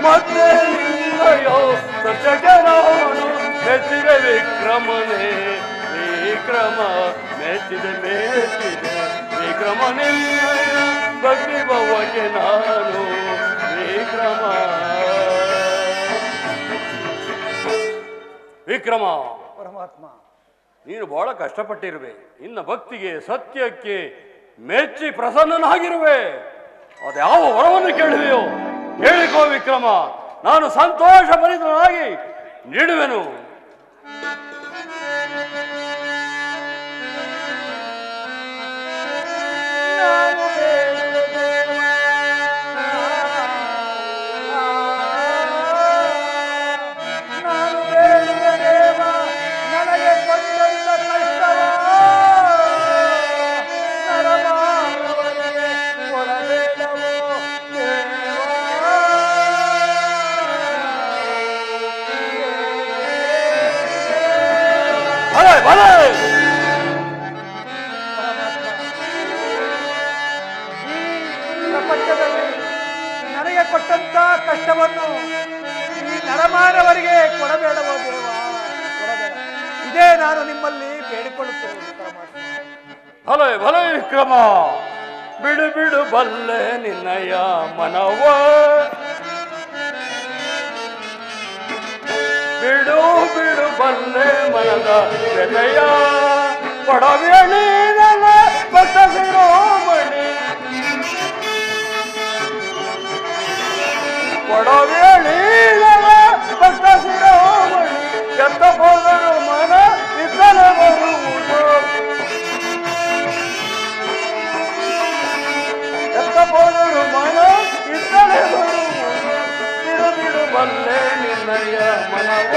ಮತ್ತೆ ನಿನ್ನಯ ಸತ್ಯಕ್ಕೆ ನಾನು ಮೆಚ್ಚಿದ ವಿಕ್ರಮನೇ ವಿಕ್ರಮ. ಮೆಚ್ಚಿದೆ ವಿಕ್ರಮ ನಿನ್ನಯ ಭಕ್ತಿ ಭವಕ್ಕೆ ನಾನು ವಿಕ್ರಮ. ವಿಕ್ರಮ, ಪರಮಾತ್ಮ, ನೀನು ಬಹಳ ಕಷ್ಟಪಟ್ಟಿರುವೆ. ನಿನ್ನ ಭಕ್ತಿಗೆ ಸತ್ಯಕ್ಕೆ ಮೆಚ್ಚಿ ಪ್ರಸನ್ನನಾಗಿರುವೆ. ಅದ್ಯಾವ ವರವನ್ನು ಕೇಳಿದೆಯೋ ಕೇಳಿಕೋ ವಿಕ್ರಮ. ನಾನು ಸಂತೋಷ ಭರಿತನಾಗಿ ನೀಡುವೆನು. ನಾನು ಪ್ರಪಂಚದಲ್ಲಿ ನನಗೆ ಕೊಟ್ಟಂತ ಕಷ್ಟವನ್ನು ಈ ನರಮಾನವರಿಗೆ ಕೊಡಬೇಡವೋ ದೇವ, ಕೊಡಬೇಡ. ಇದೇ ನಾನು ನಿಮ್ಮಲ್ಲಿ ಬೇಡಿಕೊಳ್ಳುತ್ತಿರುವುದು ಪರಮಾತ್ಮ. ಭಲೆ ಭಲೆ ವಿಕ್ರಮ, ಬಿಡು ಬಿಡು ಬಲ್ಲೆ ನಿನ್ನಯ ಮನವ, ಬಿಡು ಬಿಡು ಬಲ್ಲೆ ಮನದ ಬೆಲೆಯ, ಕೊಡಬೇಡಿ ನನ್ನ ಭಕ್ತ ಶಿರೋಮಣಿ, ಕೊಡಬೇಡಿ ನನ್ನ ಭಕ್ತ ಶಿರೋಮಣಿ, ಎತ್ತ ಹೋದರು ಮನ ಇದ್ದಲೆ ಬರುವುದು, ಎತ್ತ ಹೋದರು ಮನ ಇದ್ದಲೆ ಬರುವುದು, ಬಿಡು ಬಿಡು ಬಲ್ಲೆ ನಿನ್ನಯ ಮನವ,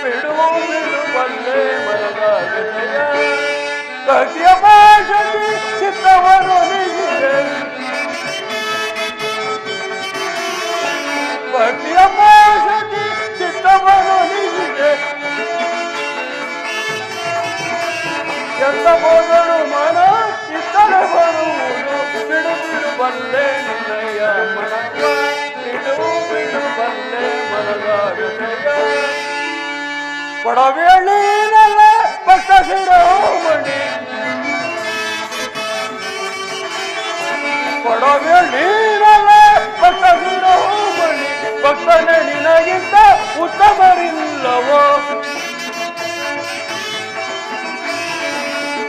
ಬಿಡು ಬಿಡು ಬಲ್ಲೆ ಮನದ ಬೆಲೆಯ, ಭಕ್ತಿಯ ಪಾಶಕ್ಕೆ ಚಿತ್ತವನ್ನು ನಿಲ್ಲಿದೆ, ಭಕ್ತಿಯ ಪಾಶಕ್ಕೆ ಚಿತ್ತವನ್ನು ನಿಲ್ಲಿದೆ, ಎಲ್ಲ ಹೋದರು ಮನ ಇತ್ತಲೆ ಬರುವುದು, ಬಿಡು ಬಿಡು ಬಲ್ಲೆ ನಿನ್ನಯ ಮನವ, ಬಿಡು ಬಿಡು ಬಲ್ಲೆ ಮನದ ಬೆಲೆಯ, ಕೊಡಬೇಡಿ ನನ್ನ ಭಕ್ತ ಶಿರೋಮಣಿ, ಕೊಡಬೇಡಿ ನನ್ನ ಭಕ್ತ ಶಿರೋಮಣಿ, ಭಕ್ತನೇ ನಿನಗಿಂತ ಉತ್ತಮರಿಲ್ಲವೋ,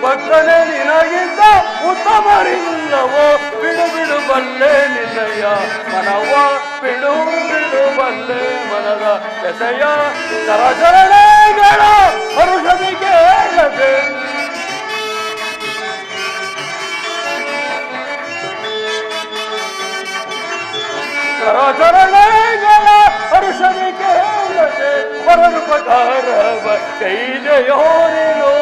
ಭಕ್ತನೇ ನಿನಗಿಂತ ಉತ್ತಮರಿಲ್ಲವೋ, ಬಿಡು ಬಿಡು ಬಲ್ಲೆ ನಿನ್ನಯ ಮನವ, ಬಿಡು ಬಿಡು ಬಲ್ಲೆ ಮನದ ಬೆಸೆಯ, ಚರಚರಣೆಗಳ ಹರುಷದಿಗೆ ಹೇಳದೆ, ಚರಚರಣೆಗಳ ಹರುಷದಿಗೆ ಹೇಳದೆ, ಪರನುಪಕಾರವ ಕೈದೆಯೋರೇನೋ,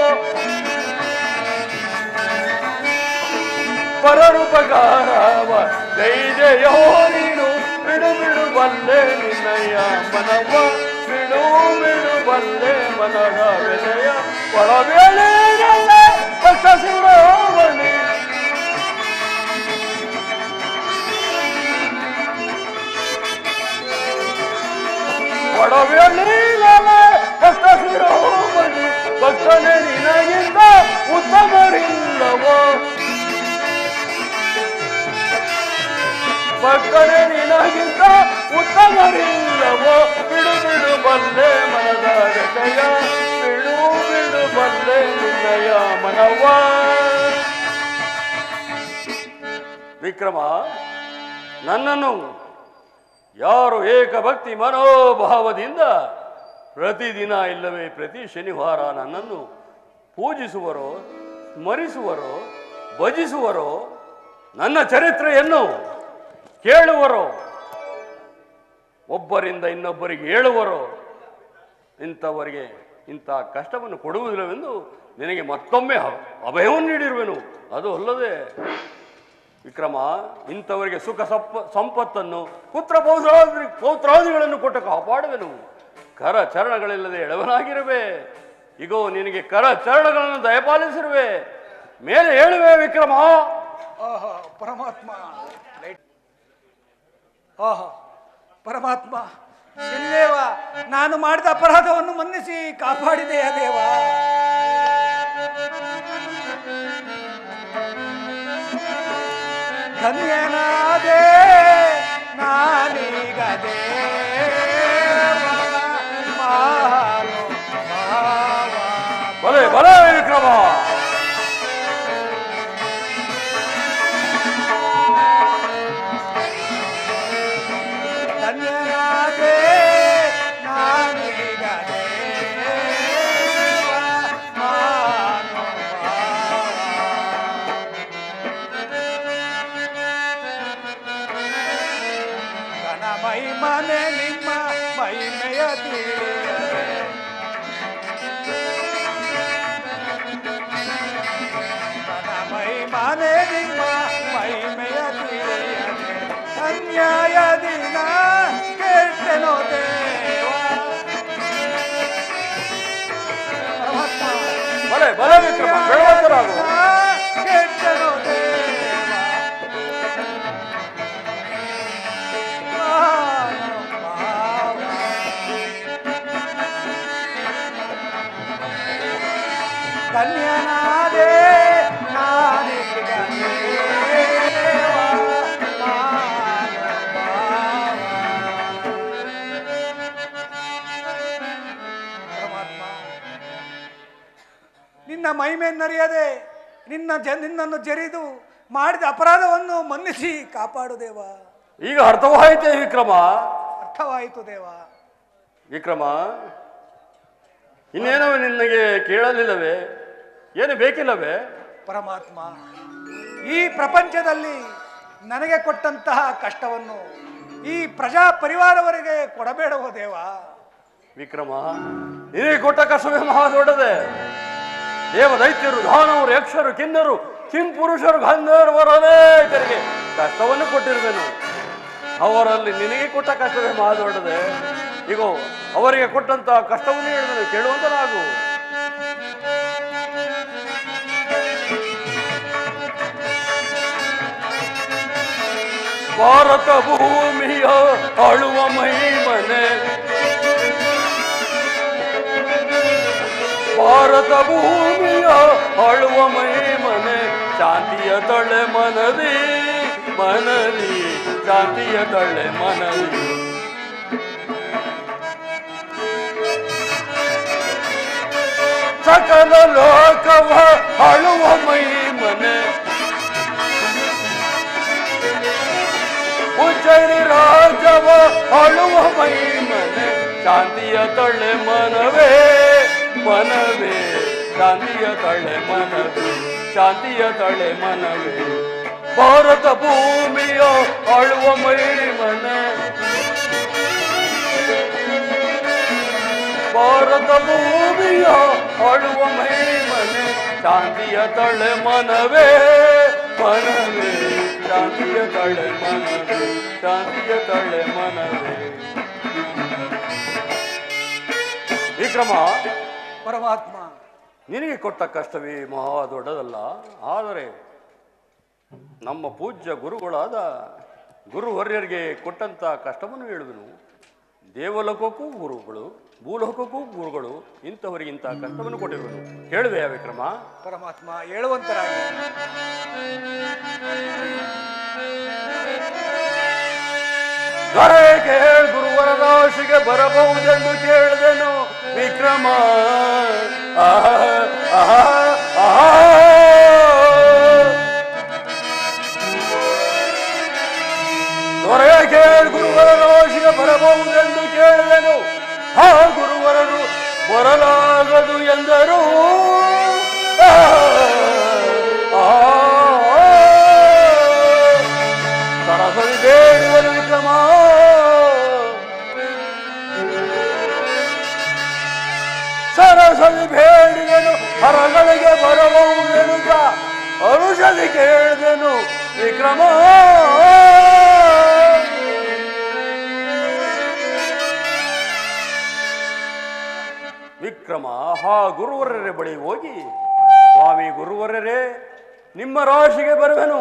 ಪರರುಪಕಾರವ ಕೈದೆಯೋ ನೀನು, ಬಿಡು ಬಿಡು ಬಲ್ಲೆ ನಿನ್ನಯ ಮನವ, ಬಿಡು ಬಿಡು ಬಲ್ಲೆ ಮನದ ಬೆಲೆಯ, ಕೊಡಬೇಡಿ ನನ್ನ ಭಕ್ತ ಶಿರೋಮಣಿ, ಕೊಡಬೇಡಿ ನನ್ನ ಭಕ್ತ ಶಿರೋಮಣಿ, ಭಕ್ತನೇ ನಿನಗಿಂತ ಉತ್ತಮರಿಲ್ಲವೋ, ಭಕ್ತನೇ ನಿನಗಿಂತ ಉತ್ತಮರಿಲ್ಲವೋ, ಬಿಡು ಬಿಡು ಬಲ್ಲೆ ಮನದ ಬೆಲೆಯ, ಬಿಡು ಬಿಡು ಬಲ್ಲೆ ನಿನ್ನಯ ಮನವ. ವಿಕ್ರಮ, ನನ್ನನ್ನು ಯಾರು ಏಕಭಕ್ತಿ ಮನೋಭಾವದಿಂದ ಪ್ರತಿದಿನ ಇಲ್ಲವೇ ಪ್ರತಿ ಶನಿವಾರ ನನ್ನನ್ನು ಪೂಜಿಸುವರೋ, ಸ್ಮರಿಸುವರೋ, ಭಜಿಸುವರೋ, ನನ್ನ ಚರಿತ್ರೆಯನ್ನು ಕೇಳುವರೋ, ಒಬ್ಬರಿಂದ ಇನ್ನೊಬ್ಬರಿಗೆ ಹೇಳುವರೋ, ಇಂಥವರಿಗೆ ಇಂಥ ಕಷ್ಟವನ್ನು ಕೊಡುವುದಿಲ್ಲವೆಂದು ನಿನಗೆ ಮತ್ತೊಮ್ಮೆ ಅಭಯವನ್ನು ನೀಡಿರುವೆನು. ಅದು ಅಲ್ಲದೆ ವಿಕ್ರಮ, ಇಂಥವರಿಗೆ ಸುಖ ಸಂಪತ್ತನ್ನು ಪುತ್ರ ಪೌತ್ರಾದಿಗಳನ್ನು ಕೊಟ್ಟು ಕಾಪಾಡುವೆನು. ಕರ ಚರಣಗಳಿಲ್ಲದೆ ಎಳವನಾಗಿರುವೆ. ಈಗೋ ನಿನಗೆ ಕರ ಚರಣಗಳನ್ನು ದಯಪಾಲಿಸಿರುವೆ. ಮೇಲೆ ಹೇಳುವೆ ವಿಕ್ರಮ. ಆಹಾ ಪರಮಾತ್ಮ, ಆಹಾ ಪರಮಾತ್ಮ, ಎನ್ನೇವ ನಾನು ಮಾಡಿದ ಅಪರಾಧವನ್ನು ಮನ್ನಿಸಿ ಕಾಪಾಡಿದೆಯ ದೇವ. ಧನ್ಯನಾದೆ ನಾನೀಗ ಭಲೆ ಭಲೆ ವಿಕ್ರಮ. ಧನ್ಯನಾದೆ ನಾನೀಗ ಮಹಿಮನೆ ನಿಮ್ಮ ಮಹಿಮೆಯ ತಿಳಿಯದೆ ಮಹಿಮನೆ ನಿಮ್ಮ ಮಹಿಮೆಯ ತಿಳಿಯದೆ ಅನ್ಯಾಯ ದಿನ ಕೆಟ್ಟನೋ ದೇವ. ಭಲೆ ಭಲೆ ವಿಕ್ರಮ, ಬೆಳವಂತರಾಗು. ಕೆಟ್ಟನೋ ದೇವ ಧನ್ಯನಾದೆ ನಾನೀಗ ದೇವ ಪರಮಾತ್ಮ, ನಿನ್ನ ಮಹಿಮೆಯನ್ನರಿಯದೆ ನಿನ್ನನ್ನು ಜರಿದು ಮಾಡಿದ ಅಪರಾಧವನ್ನು ಮನ್ನಿಸಿ ಕಾಪಾಡು ದೇವ. ಈಗ ಅರ್ಥವಾಯಿತೇ ವಿಕ್ರಮ? ಅರ್ಥವಾಯಿತು ದೇವ. ವಿಕ್ರಮ, ಇನ್ನೇನೋ ನಿನಗೆ ಕೇಳಲಿಲ್ಲವೇ? ಏನು ಬೇಕಿಲ್ಲವೇ? ಪರಮಾತ್ಮ, ಈ ಪ್ರಪಂಚದಲ್ಲಿ ನನಗೆ ಕೊಟ್ಟಂತಹ ಕಷ್ಟವನ್ನು ಈ ಪ್ರಜಾ ಪರಿವಾರವರಿಗೆ ಕೊಡಬೇಡವೋ ದೇವ. ವಿಕ್ರಮ, ನಿನಗೆ ಕೊಟ್ಟ ಕಷ್ಟವೇ ಮಹಾ ದೊಡ್ಡದೆ. ದೇವ ದೈತ್ಯರು, ದಾನವರು, ಯಕ್ಷರು, ಕಿನ್ನರು, ಕಿಂಪುರುಷರು, ಗಂಧರ್ವರು ಅನೇಕರಿಗೆ ಕಷ್ಟವನ್ನು ಕೊಟ್ಟಿರುವೆನು. ಅವರಲ್ಲಿ ನಿನಗೆ ಕೊಟ್ಟ ಕಷ್ಟವೇ ಮಹಾ ದೊಡ್ಡದೆ. ಈಗ ಅವರಿಗೆ ಕೊಟ್ಟಂತಹ ಕಷ್ಟವನ್ನು ಹೇಳಿದನು, ಕೇಳುವಂತನಾಗು. ಭಾರತ ಭೂಮಿಯ ಆಳುವ ಮಹಿಮನೆ, ಭಾರತ ಭೂಮಿಯ ಆಳುವ ಮಹಿಮನೆ, ಶಾಂತಿಯ ತಳೆ ಮನದಿ ಮನದಿ, ಶಾಂತಿಯ ತಳೆ ಮನದಿ. ಸಕಲ ಲೋಕವ ಆಳುವ ಮಹಿಮನೆ, ಉಜ್ಜಯಿನಿ ರಾಜವ ಆಳುವ ಮಹಿಮನೆ, ಶಾಂತಿಯ ತಳೆ ಮನವೇ ಮನವೇ, ಶಾಂತಿಯ ತಳೆ ಮನವೇ, ಶಾಂತಿಯ ತಳೆ ಮನವೇ. ಭಾರತ ಭೂಮಿಯ ಆಳುವ ಮಹಿಮನೆ, ಭಾರತ ಭೂಮಿಯ ಆಳುವ ಮಹಿಮನೆ, ಶಾಂತಿಯ ತಳೆ ಮನವೇ ಮನವೇ, ಶಾಂತಿಯ ತಳೆ ಮನವೇ, ಶಾಂತಿಯ ತಳೆ ಮನವೇ. ವಿಕ್ರಮ, ಪರಮಾತ್ಮ, ನಿನಗೆ ಕೊಟ್ಟ ಕಷ್ಟವೇ ಮಹಾ ದೊಡ್ಡದಲ್ಲ. ಆದರೆ ನಮ್ಮ ಪೂಜ್ಯ ಗುರುಗಳಾದ ಗುರುವರ್ಯರಿಗೆ ಕೊಟ್ಟಂಥ ಕಷ್ಟವನ್ನು ಹೇಳುವನು. ದೇವಲೋಕಕ್ಕೂ ಗುರುಗಳು, ಭೂಲೋಕಕ್ಕೂ ಗುರುಗಳು, ಇಂಥವರಿಗೆ ಇಂಥ ಕಷ್ಟವನ್ನು ಕೊಟ್ಟಿರುವನು. ಹೇಳುವೆಯಾ ವಿಕ್ರಮ? ಪರಮಾತ್ಮ, ಹೇಳುವಂತರಾಗಿ. ದೊರೆಗೆ ಗುರುವರ ರಾಶಿಗೆ ಬರಬಹುದೆಂದು ಕೇಳಿದೆನು ವಿಕ್ರಮ. ದೊರೆಗೆ ಗುರುವರ ರಾಶಿಗೆ ಬರಬಹುದೆಂದು ಕೇಳಿದೆನು. ಆ ಗುರುವರರು ಬರಲಾಗದು ಎಂದರು. ಸರಸರಿ ಬೇಡಿದರು ವಿಕ್ರಮ. ಸರಸರಿ ಬೇಡಿದನು, ಹರಗಳಿಗೆ ಬರಬಹುದೆನುತ ಅರುಷದಿ ಕೇಳಿದೆನು ವಿಕ್ರಮ. ವಿಕ್ರಮ ಆ ಗುರುವರರೇ ಬಳಿ ಹೋಗಿ, ಸ್ವಾಮಿ ಗುರುವರರೇ, ನಿಮ್ಮ ರಾಶಿಗೆ ಬರುವೆನು,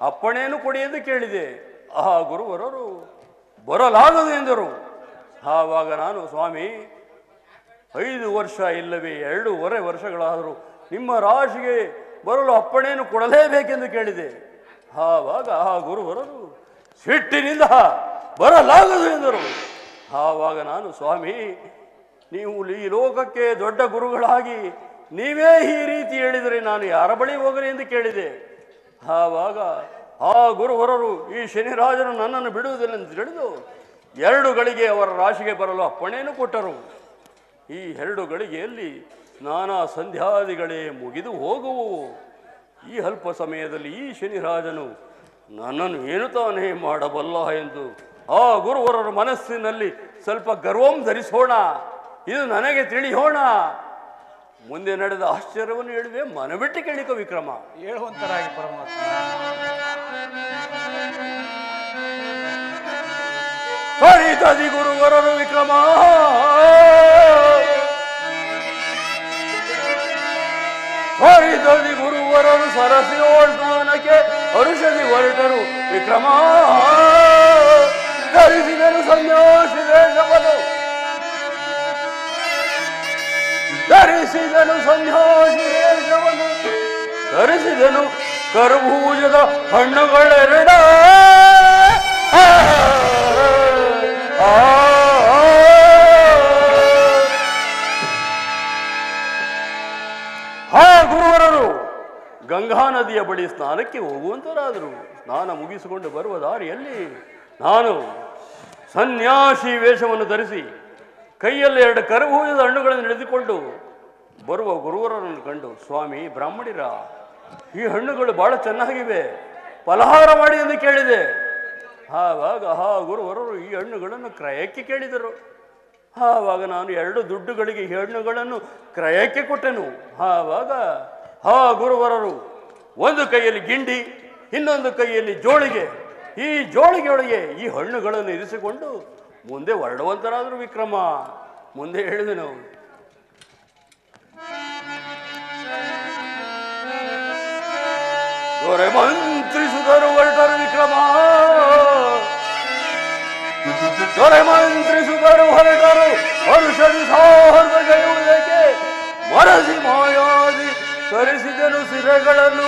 ಅಪ್ಪಣೆಯನ್ನು ಕೊಡಿ ಎಂದು ಕೇಳಿದೆ. ಆ ಗುರುವರರು ಬರಲಾಗದು ಎಂದರು. ಆವಾಗ ನಾನು, ಸ್ವಾಮಿ 5 ವರ್ಷ ಇಲ್ಲವೇ 2.5 ವರ್ಷಗಳಾದರೂ ನಿಮ್ಮ ರಾಶಿಗೆ ಬರಲು ಅಪ್ಪಣೆಯನ್ನು ಕೊಡಲೇಬೇಕೆಂದು ಕೇಳಿದೆ. ಆವಾಗ ಆ ಗುರುವರರು ಸಿಟ್ಟಿನಿಂದ ಬರಲಾಗದು ಎಂದರು. ಆವಾಗ ನಾನು, ಸ್ವಾಮಿ ನೀವು ಈ ಲೋಕಕ್ಕೆ ದೊಡ್ಡ ಗುರುಗಳಾಗಿ ನೀವೇ ಈ ರೀತಿ ಹೇಳಿದರೆ ನಾನು ಯಾರ ಬಳಿ ಹೋಗಲಿ ಎಂದು ಕೇಳಿದೆ. ಆವಾಗ ಆ ಗುರುವರರು ಈ ಶನಿರಾಜನು ನನ್ನನ್ನು ಬಿಡುವುದಿಲ್ಲ ಎಂದು ತಿಳಿದು 2 ಗಳಿಗೆ ಅವರ ರಾಶಿಗೆ ಬರಲು ಅಪ್ಪಣೆಯನ್ನು ಕೊಟ್ಟರು. ಈ 2 ಗಳಿಗೆಯಲ್ಲಿ ನಾನಾ ಸಂಧ್ಯಾದಿಗಳೇ ಮುಗಿದು ಹೋಗುವವು. ಈ ಅಲ್ಪ ಸಮಯದಲ್ಲಿ ಈ ಶನಿರಾಜನು ನನ್ನನ್ನು ಏನು ತಾನೇ ಮಾಡಬಲ್ಲ ಎಂದು ಆ ಗುರುವರರ ಮನಸ್ಸಿನಲ್ಲಿ ಸ್ವಲ್ಪ ಗರ್ವಂ ಧರಿಸೋಣ, ಇದು ನನಗೆ ತಿಳಿಯೋಣ. ಮುಂದೆ ನಡೆದ ಆಶ್ಚರ್ಯವನ್ನು ಹೇಳುವೆ, ಮನಬಿಟ್ಟು ಕೇಳಿಕೋ ವಿಕ್ರಮ. ಹೇಳುವಂತರಾಗಿ ಪರಮಾತ್ಮ. ಹರಿತದಿ ಗುರುವರರು ವಿಕ್ರಮ. ಹರಿತದಿ ಗುರುವರರು ಸರಸಿಯೋಳ್ದಾನಕ್ಕೆ ಅರುಷದಿ ಹೊರಟರು ವಿಕ್ರಮ. ಧರಿಸಿದರು ಸನ್ಯಾಸಿ ವೇಷವನ್ನು, ಧರಿಸಿದರು ಧರಿಸಿದನು ಸನ್ಯಾಸಿ ವೇಷವನ್ನು ಧರಿಸಿದನು ಕರ್ಬೂಜದ ಹಣ್ಣುಗಳೆರಡ ಹಾ ಗುರುವರರು ಗಂಗಾ ನದಿಯ ಬಳಿ ಸ್ನಾನಕ್ಕೆ ಹೋಗುವಂತರಾದರು. ಸ್ನಾನ ಮುಗಿಸಿಕೊಂಡು ಬರುವ ದಾರಿಯಲ್ಲಿ ನಾನು ಸನ್ಯಾಸಿ ವೇಷವನ್ನು ಧರಿಸಿ ಕೈಯಲ್ಲಿ 2 ಕರಭೂಜದ ಹಣ್ಣುಗಳನ್ನು ಹಿಡಿದುಕೊಂಡು ಬರುವ ಗುರುವರನ್ನು ಕಂಡು, ಸ್ವಾಮಿ ಬ್ರಾಹ್ಮಣಿರ, ಈ ಹಣ್ಣುಗಳು ಬಹಳ ಚೆನ್ನಾಗಿವೆ, ಫಲಹಾರ ಮಾಡಿ ಎಂದು ಕೇಳಿದೆ. ಆವಾಗ ಗುರುವರರು ಈ ಹಣ್ಣುಗಳನ್ನು ಕ್ರಯಕ್ಕೆ ಕೇಳಿದರು. ಆವಾಗ ನಾನು 2 ದುಡ್ಡುಗಳಿಗೆ ಈ ಹಣ್ಣುಗಳನ್ನು ಕ್ರಯಕ್ಕೆ ಕೊಟ್ಟೆನು. ಆವಾಗ ಗುರುವರರು ಒಂದು ಕೈಯಲ್ಲಿ ಗಿಂಡಿ, ಇನ್ನೊಂದು ಕೈಯಲ್ಲಿ ಜೋಳಿಗೆ, ಈ ಜೋಳಿಗೆಯೊಳಗೆ ಈ ಹಣ್ಣುಗಳನ್ನು ಇರಿಸಿಕೊಂಡು ಮುಂದೆ ಹೊರಡುವಂತರಾದರು. ವಿಕ್ರಮ ಮುಂದೆ ಹೇಳಿದೆನು, ದೊರೆ ಮಂತ್ರಿಸುದರು ಹೊರಟರು. ವಿಕ್ರಮ ದೊರೆ ಮಂತ್ರಿಸುದರು ಹೊರಟರು. ಹರುಷದಿ ಸೌಹೃದ ಗೈಯುವುದಕ್ಕೆ ಮರಸಿ ಮಾಯಾದಿ ತರಿಸಿದನು ಸಿರೆಗಳನ್ನು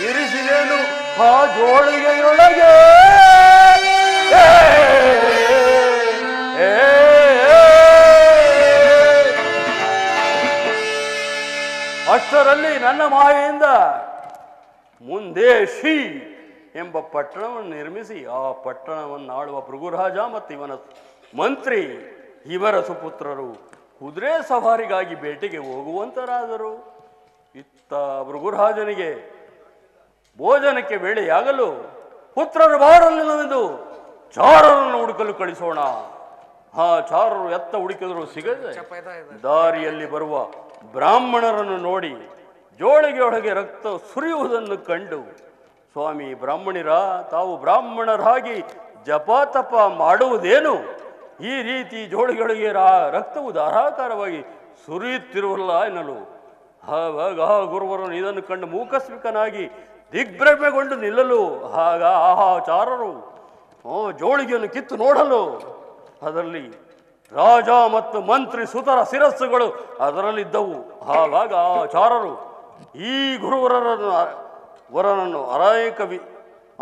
ಇರಿಸಿದನು ಆ ಜೋಳಿಗೆಯೊಳಗೆ. ಅಷ್ಟರಲ್ಲಿ ನನ್ನ ಮಾಯೆಯಿಂದ ಮುಂದೇಶಿ ಎಂಬ ಪಟ್ಟಣವನ್ನು ನಿರ್ಮಿಸಿ ಆ ಪಟ್ಟಣವನ್ನು ಆಳುವ ಭೃಗುರಾಜ ಮತ್ತು ಇವನ ಮಂತ್ರಿ ಇವರ ಸುಪುತ್ರರು ಕುದುರೆ ಸವಾರಿಗಾಗಿ ಬೇಟೆಗೆ ಹೋಗುವಂತರಾದರು. ಇತ್ತ ಭೃಗುರಾಜನಿಗೆ ಭೋಜನಕ್ಕೆ ವೇಳೆಯಾಗಲು ಪುತ್ರರು ಬಾರಲಿಲ್ಲವೆಂದು ಚಾರರನ್ನು ಹುಡುಕಲು ಕಳಿಸೋಣ. ಚಾರರು ಎತ್ತ ಹುಡುಕಿದ್ರು ಸಿಗದೆ ದಾರಿಯಲ್ಲಿ ಬರುವ ಬ್ರಾಹ್ಮಣರನ್ನು ನೋಡಿ ಜೋಳಿಗೆಯೊಳಗೆ ರಕ್ತ ಸುರಿಯುವುದನ್ನು ಕಂಡು, ಸ್ವಾಮಿ ಬ್ರಾಹ್ಮಣಿರ, ತಾವು ಬ್ರಾಹ್ಮಣರಾಗಿ ಜಪತಪ ಮಾಡುವುದೇನು? ಈ ರೀತಿ ಜೋಳಿಗೆಯೊಳಗೆ ರಕ್ತವು ಧಾರಾಕಾರವಾಗಿ ಸುರಿಯುತ್ತಿರುವಲ್ಲ ಎನ್ನಲು. ಆವಾಗ ಗುರುವರನು ಇದನ್ನು ಕಂಡು ಮೂಕಸ್ಮಿಕನಾಗಿ ದಿಗ್ಭ್ರಮೆಗೊಂಡು ನಿಲ್ಲಲು, ಚಾರರು ಜೋಳಿಗೆಯನ್ನು ಕಿತ್ತು ನೋಡಲು ಅದರಲ್ಲಿ ರಾಜ ಮತ್ತು ಮಂತ್ರಿ ಸುತರ ಶಿರಸ್ಸುಗಳು ಅದರಲ್ಲಿದ್ದವು. ಆವಾಗ ಚಾರರು ಈ ಗುರುವರನನ್ನು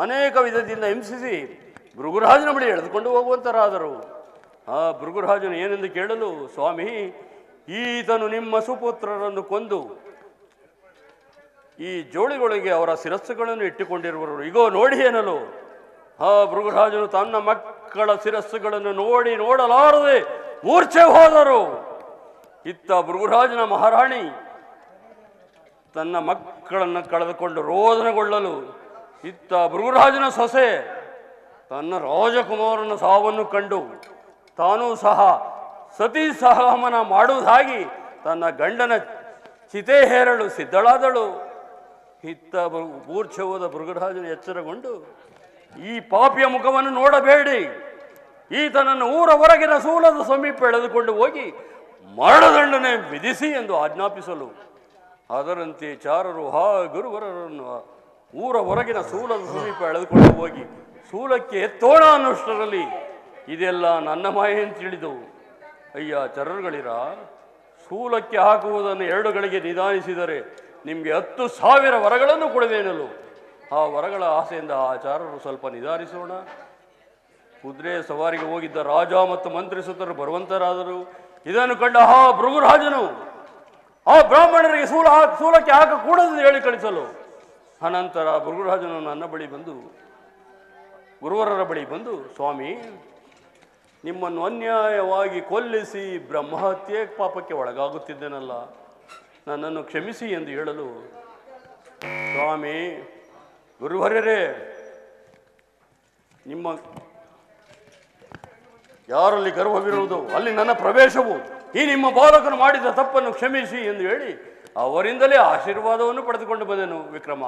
ಅನೇಕ ವಿಧದಿಂದ ಹಿಂಸಿಸಿ ಭೃಗುರಾಜನ ಬಳಿ ಎಳೆದುಕೊಂಡು ಹೋಗುವಂತರಾದರು. ಭೃಗುರಾಜನು ಏನೆಂದು ಕೇಳಲು, ಸ್ವಾಮಿ, ಈತನು ನಿಮ್ಮ ಸುಪುತ್ರರನ್ನು ಕೊಂದು ಈ ಜೋಳಿಗೊಳಗೆ ಅವರ ಶಿರಸ್ಸುಗಳನ್ನು ಇಟ್ಟುಕೊಂಡಿರುವರು, ಇಗೋ ನೋಡಿ ಎನ್ನಲು. ಭೃಗುರಾಜನು ತನ್ನ ಮಕ್ಕಳ ಶಿರಸ್ಸುಗಳನ್ನು ನೋಡಲಾರದೆ ಮೂರ್ಛೆ ಹೋದರು. ಇತ್ತ ಭೃಗುರಾಜನ ಮಹಾರಾಣಿ ತನ್ನ ಮಕ್ಕಳನ್ನು ಕಳೆದುಕೊಂಡು ರೋದನಗೊಳ್ಳಲು, ಇತ್ತ ಭೃಗುರಾಜನ ಸೊಸೆ ತನ್ನ ರಾಜಕುಮಾರನ ಸಾವನ್ನು ಕಂಡು ತಾನೂ ಸಹ ಸತಿ ಸಹಗಮನ ಮಾಡುವುದಾಗಿ ತನ್ನ ಗಂಡನ ಚಿತೆ ಹೇರಲು ಸಿದ್ಧಳಾದಳು. ಇತ್ತ ಮೂರ್ಛೆ ಹೋದ ಭೃಗುರಾಜನು ಎಚ್ಚರಗೊಂಡು, ಈ ಪಾಪಿಯ ಮುಖವನ್ನು ನೋಡಬೇಡಿ, ಈತನನ್ನು ಊರ ಹೊರಗಿನ ಸೂಲದ ಸಮೀಪ ಎಳೆದುಕೊಂಡು ಹೋಗಿ ಮರಣದಂಡನೆ ವಿಧಿಸಿ ಎಂದು ಆಜ್ಞಾಪಿಸಲು, ಅದರಂತೆ ಚಾರರು ಗುರುವರರನ್ನು ಊರ ಹೊರಗಿನ ಸೂಲದ ಸಮೀಪ ಎಳೆದುಕೊಂಡು ಹೋಗಿ ಸೂಲಕ್ಕೆ ಎತ್ತೋಣ ಅನ್ನೋಷ್ಟರಲ್ಲಿ ಇದೆಲ್ಲ ನನ್ನ ಮಾಯೆ ಅಂತ ತಿಳಿದವು. ಅಯ್ಯ ಚರರುಗಳಿರ, ಸೂಲಕ್ಕೆ ಹಾಕುವುದನ್ನು 2 ಗಳಿಗೆ ನಿಧಾನಿಸಿದರೆ ನಿಮಗೆ 10,000 ವರಗಳನ್ನು ಕೊಡುವೇನಲು. ಆ ವರಗಳ ಆಸೆಯಿಂದ ಚಾರರು ಸ್ವಲ್ಪ ನಿಧಾನಿಸೋಣ. ಕುದುರೆ ಸವಾರಿಗೆ ಹೋಗಿದ್ದ ರಾಜ ಮತ್ತು ಮಂತ್ರಿ ಸುತರು ಬರುವಂತರಾದರು. ಇದನ್ನು ಕಂಡ ಭೃಗುರಾಜನು ಬ್ರಾಹ್ಮಣರಿಗೆ ಸೂಲಕ್ಕೆ ಹಾಕಕೂಡದು ಹೇಳಿ ಕಳಿಸಲು, ಅನಂತರ ಭೃಗುರಾಜನು ನನ್ನ ಬಳಿ ಬಂದು ಗುರುವರರ ಬಳಿ ಬಂದು, ಸ್ವಾಮಿ, ನಿಮ್ಮನ್ನು ಅನ್ಯಾಯವಾಗಿ ಕೊಲ್ಲಿಸಿ ಬ್ರಹ್ಮಹತ್ಯೆ ಪಾಪಕ್ಕೆ ಒಳಗಾಗುತ್ತಿದ್ದೇನಲ್ಲ, ನನ್ನನ್ನು ಕ್ಷಮಿಸಿ ಎಂದು ಹೇಳಲು, ಸ್ವಾಮಿ ಗುರುವರರೇ, ನಿಮ್ಮ ಯಾರಲ್ಲಿ ಗರ್ವವಿರುವುದು ಅಲ್ಲಿ ನನ್ನ ಪ್ರವೇಶವು, ಈ ನಿಮ್ಮ ಬಾಲಕನು ಮಾಡಿದ ತಪ್ಪನ್ನು ಕ್ಷಮಿಸಿ ಎಂದು ಹೇಳಿ ಅವರಿಂದಲೇ ಆಶೀರ್ವಾದವನ್ನು ಪಡೆದುಕೊಂಡು ಬಂದೆನು. ವಿಕ್ರಮ,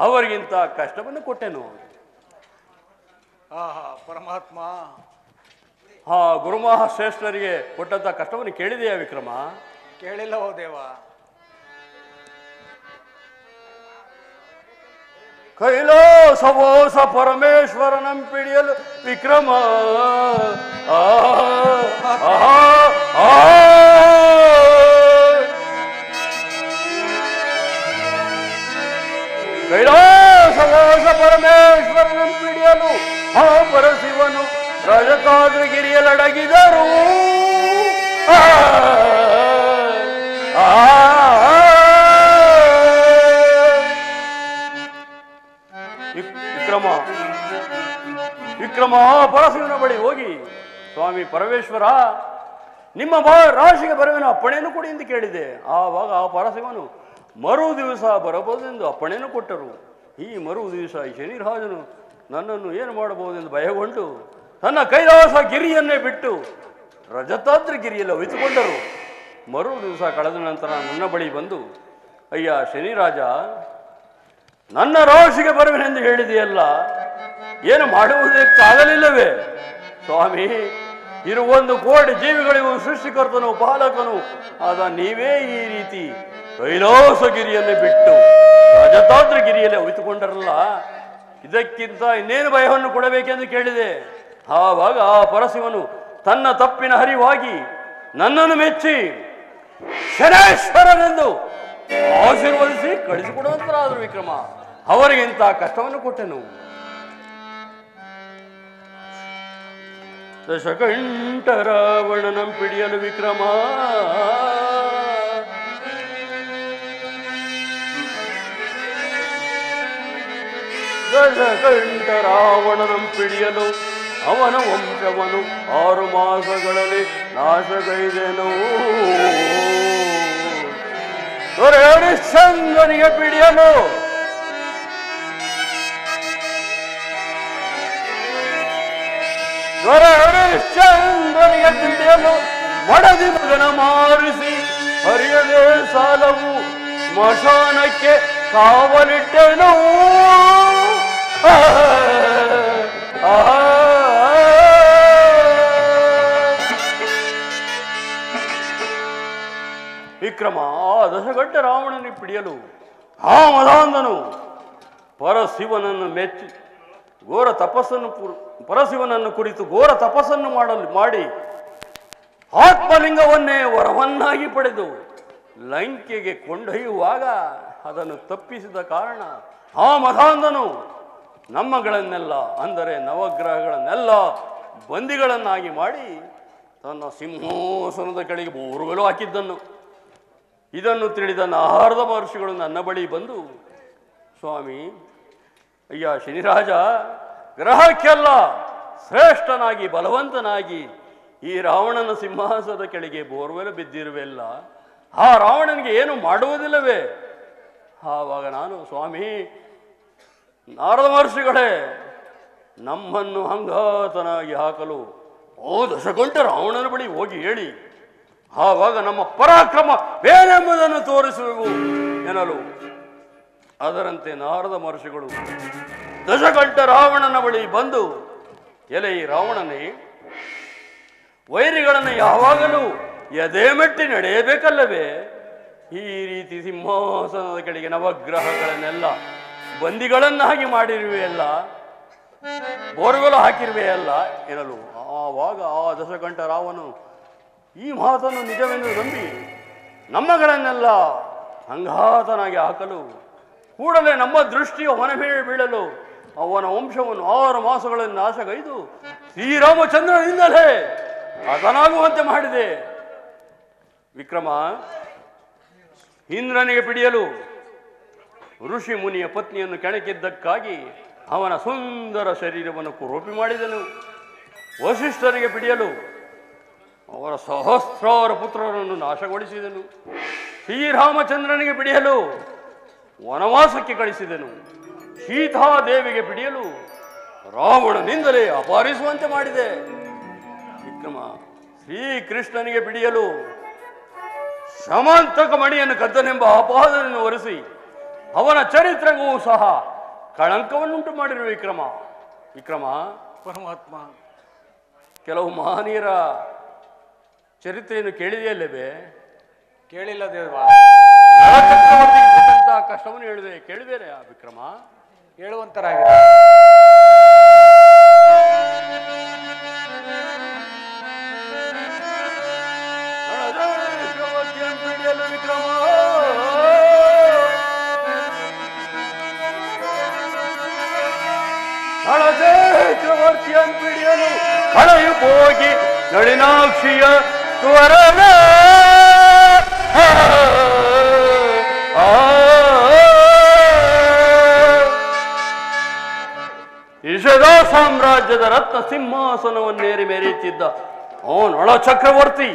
ಅವರಿಗಿಂತ ಕಷ್ಟವನ್ನು ಕೊಟ್ಟೆನು. ಪರಮಾತ್ಮ, ಗುರುಮಹಾಶ್ರೇಷ್ಠರಿಗೆ ಕೊಟ್ಟಂತ ಕಷ್ಟವನ್ನು ಕೇಳಿದೆಯಾ ವಿಕ್ರಮ? ಕೇಳಿಲ್ಲವೋ ದೇವ? ಕೈಲಾಸವಾಸ ಪರಮೇಶ್ವರನಂಪಿಡಿಯಲು ವಿಕ್ರಮ ರಜತಾದ್ರಿಗಿರಿಯಲಡಗಿದರು. ವಿಕ್ರಮ ಪರಶಿವನ ಬಳಿ ಹೋಗಿ, ಸ್ವಾಮಿ ಪರಮೇಶ್ವರ, ನಿಮ್ಮ ರಾಶಿಗೆ ಬರುವೆನು, ಅಪ್ಪಣೆಯನ್ನು ಕೊಡಿ ಎಂದು ಕೇಳಿದೆ. ಆವಾಗ ಆ ಪರಶಿವನು ಮರು ದಿವಸ ಬರಬಹುದೆಂದು ಅಪ್ಪಣೆಯನ್ನು ಕೊಟ್ಟರು. ಈ ಮರು ದಿವಸ ಈ ಶನಿರಾಜನು ನನ್ನನ್ನು ಏನು ಮಾಡಬಹುದೆಂದು ಭಯಗೊಂಡು ತನ್ನ ಕೈಲಾಸ ಗಿರಿಯನ್ನೇ ಬಿಟ್ಟು ರಜತಾದ್ರಿ ಗಿರಿಯಲ್ಲಿ ಅವಿತುಕೊಂಡರು. ಮರು ದಿವಸ ಕಳೆದ ನಂತರ ನನ್ನ ಬಳಿ ಬಂದು, ಅಯ್ಯ ಶನಿರಾಜ, ನನ್ನ ರಾಶಿಗೆ ಬರುವೆನೆಂದು ಹೇಳಿದೆಯಲ್ಲ, ಏನು ಮಾಡುವುದಕ್ಕಾಗಲಿಲ್ಲವೇ? ಸ್ವಾಮಿ, ಇರುವೊಂದು ಕೋಟಿ ಜೀವಿಗಳಿಗೂ ಸೃಷ್ಟಿಕರ್ತನು ಪಾಲಕನು ಆದ ನೀವೇ ಈ ರೀತಿ ಕೈಲಾಸಗಿರಿಯನ್ನು ಬಿಟ್ಟು ರಜತಾದ್ರಿ ಗಿರಿಯಲ್ಲಿ ಅವಿತುಕೊಂಡರಲ್ಲ, ಇದಕ್ಕಿಂತ ಇನ್ನೇನು ಭಯವನ್ನು ಕೊಡಬೇಕೆಂದು ಕೇಳಿದೆ. ಆವಾಗ ಆ ಪರಶಿವನು ತನ್ನ ತಪ್ಪಿನ ಹರಿವಾಗಿ ನನ್ನನ್ನು ಮೆಚ್ಚಿ ಶನೇಶ್ವರನೆಂದು ಆಶೀರ್ವದಿಸಿ ಕಳಿಸಿಕೊಡುವಂತರಾದರು. ವಿಕ್ರಮ, ಅವರಿಗೆ ಇಂಥ ಕಷ್ಟವನ್ನು ಕೊಟ್ಟೆನು. ದಶಕಂಠ ರಾವಣನಂ ಪಿಡಿಯಲು ವಿಕ್ರಮ, ದಶಕಂಠ ರಾವಣನಂ ಪಿಡಿಯಲು ಅವನ ವಂಶವನು 6 ಮಾಸಗಳಲ್ಲಿ ನಾಶಗೈದೆನು. ಹರಿಶ್ಚಂದ್ರನಿಗೆ ಪಿಡಿಯಲು ಹರಿಶ್ಚಂದ್ರನಿಗೆ ಪಿಡಿಯಲು ಮಡದಿ ಮಗನ ಮಾರಿಸಿ ಹರಿಯದೇ ಸಾಲವು ಸ್ಮಶಾನಕ್ಕೆ ಕಾವಲಿಟ್ಟೆನು. ವಿಕ್ರಮ, ಆ ದಶಗಂಟ ರಾವಣನಿಗೆ ಪಿಡಿಯಲು ಆ ಮದಾಂಧನು ಪರಶಿವನನ್ನು ಮೆಚ್ಚಿ ಘೋರ ತಪಸ್ಸನ್ನು ಪರಶಿವನನ್ನು ಕುರಿತು ಘೋರ ತಪಸ್ಸನ್ನು ಮಾಡಿ ಆತ್ಮಲಿಂಗವನ್ನೇ ವರವನ್ನಾಗಿ ಪಡೆದು ಲಂಕೆಗೆ ಕೊಂಡೊಯ್ಯುವಾಗ ಅದನ್ನು ತಪ್ಪಿಸಿದ ಕಾರಣ ಆ ಮದಾಂಧನು ನಮ್ಮಗಳನ್ನೆಲ್ಲ, ಅಂದರೆ ನವಗ್ರಹಗಳನ್ನೆಲ್ಲ ಬಂದಿಗಳನ್ನಾಗಿ ಮಾಡಿ ತನ್ನ ಸಿಂಹಾಸನದ ಕೆಳಗೆ ಬೋರುಗಳು ಹಾಕಿದ್ದನ್ನು. ಇದನ್ನು ತಿಳಿದ ನಾರದ ಮಹರ್ಷಿಗಳು ನನ್ನ ಬಳಿ ಬಂದು, ಸ್ವಾಮಿ, ಅಯ್ಯ ಶನಿರಾಜ, ಗ್ರಹಕ್ಕೆಲ್ಲ ಶ್ರೇಷ್ಠನಾಗಿ ಬಲವಂತನಾಗಿ ಈ ರಾವಣನ ಸಿಂಹಾಸನದ ಕೆಳಗೆ ಬೋರ್ವೆಲು ಬಿದ್ದಿರುವೆಲ್ಲ, ಆ ರಾವಣನಿಗೆ ಏನು ಮಾಡುವುದಿಲ್ಲವೇ? ಆವಾಗ ನಾನು, ಸ್ವಾಮಿ ನಾರದ ಮಹರ್ಷಿಗಳೇ, ನಮ್ಮನ್ನು ಹಂಗಾತನಾಗಿ ಹಾಕಲು ಓ ದಶಗಂಟ ರಾವಣನ ಬಳಿ ಹೋಗಿ ಹೇಳಿ, ಆವಾಗ ನಮ್ಮ ಪರಾಕ್ರಮ ಬೇರೆಂಬುದನ್ನು ತೋರಿಸುವೆವು ಎನ್ನಲು, ಅದರಂತೆ ನಾರದ ಮಹರ್ಷಿಗಳು ದಶಗಂಟ ರಾವಣನ ಬಳಿ ಬಂದು, ಎಲೆ ರಾವಣನೇ, ವೈರಿಗಳನ್ನು ಯಾವಾಗಲೂ ಎದೆ ಮೆಟ್ಟಿ ನಡೆಯಬೇಕಲ್ಲವೇ? ಈ ರೀತಿ ಸಿಂಹಾಸನದ ಕೆಳಗೆ ನವಗ್ರಹಗಳನ್ನೆಲ್ಲ ಬಂದಿಗಳನ್ನಾಗಿ ಮಾಡಿರುವೆಯಲ್ಲ, ಬೋರ್ವೆಲು ಹಾಕಿರುವೆಯಲ್ಲ ಎನ್ನಲು, ಆವಾಗ ಆ ದಶಗಂಟ ರಾವನು ಈ ಮಾತನ್ನು ನಿಜವೆಂದು ನಂಬಿ ನಮ್ಮಗಳನ್ನೆಲ್ಲ ಸಂಘಾತನಾಗಿ ಹಾಕಲು ಕೂಡಲೇ ನಮ್ಮ ದೃಷ್ಟಿಯ ಅವನ ಮೇಲೆ ಬೀಳಲು ಅವನ ವಂಶವನ್ನು 6 ಮಾಸಗಳನ್ನು ನಾಶಗೈದು ಶ್ರೀರಾಮಚಂದ್ರನಿಂದಲೇ ಹತನಾಗುವಂತೆ ಮಾಡಿದೆ. ವಿಕ್ರಮ, ಇಂದ್ರನಿಗೆ ಪಿಡಿಯಲು ಋಷಿ ಮುನಿಯ ಪತ್ನಿಯನ್ನು ಕೆಣಕಿದ್ದಕ್ಕಾಗಿ ಅವನ ಸುಂದರ ಶರೀರವನ್ನು ಕುರೂಪಿ ಮಾಡಿದನು. ವಸಿಷ್ಠರಿಗೆ ಪಿಡಿಯಲು ಅವರ ಸಹಸ್ರಾರು ಪುತ್ರರನ್ನು ನಾಶಗೊಳಿಸಿದನು. ಶ್ರೀರಾಮಚಂದ್ರನಿಗೆ ಪಿಡಿಯಲು ವನವಾಸಕ್ಕೆ ಕಳಿಸಿದನು. ಸೀತಾದೇವಿಗೆ ಪಿಡಿಯಲು ರಾವಣನಿಂದಲೇ ಅಪಹರಿಸುವಂತೆ ಮಾಡಿದೆ. ವಿಕ್ರಮ, ಶ್ರೀಕೃಷ್ಣನಿಗೆ ಪಿಡಿಯಲು ಶಮಾಂತಕ ಮಣಿಯನ್ನು ಕದ್ದನೆಂಬ ಅಪವಾದವನ್ನು ಹೊರಿಸಿ ಅವನ ಚರಿತ್ರೆಗೂ ಸಹ ಕಳಂಕವನ್ನುಂಟು ಮಾಡಿರುವ ವಿಕ್ರಮ ಪರಮಾತ್ಮ, ಕೆಲವು ಮಹನೀಯರ ಚರಿತ್ರೆಯನ್ನು ಕೇಳಿದೆಯಲ್ಲವೇ? ಕೇಳಿಲ್ಲ ದೇವ. ಚಕ್ರವರ್ತಿಗೆ ಕೊಟ್ಟಂತಹ ಕಷ್ಟವನ್ನು ಹೇಳಿದೆ, ಕೇಳಿದ್ದೇನೆ ಆ ವಿಕ್ರಮ? ಹೇಳುವಂತರಾಗಿದೆ. ವಿಕ್ರಮ, ಚಕ್ರವರ್ತಿಯನ್ನು ಪಿಡಿಯಲು ನಳಿನಾಕ್ಷಿಯ ತ್ವರನ ಇಷದ ಸಾಮ್ರಾಜ್ಯದ ರತ್ನ ಸಿಂಹಾಸನವನ್ನೇರಿ ಮೆರೆಯುತ್ತಿದ್ದ ನಳ ಚಕ್ರವರ್ತಿ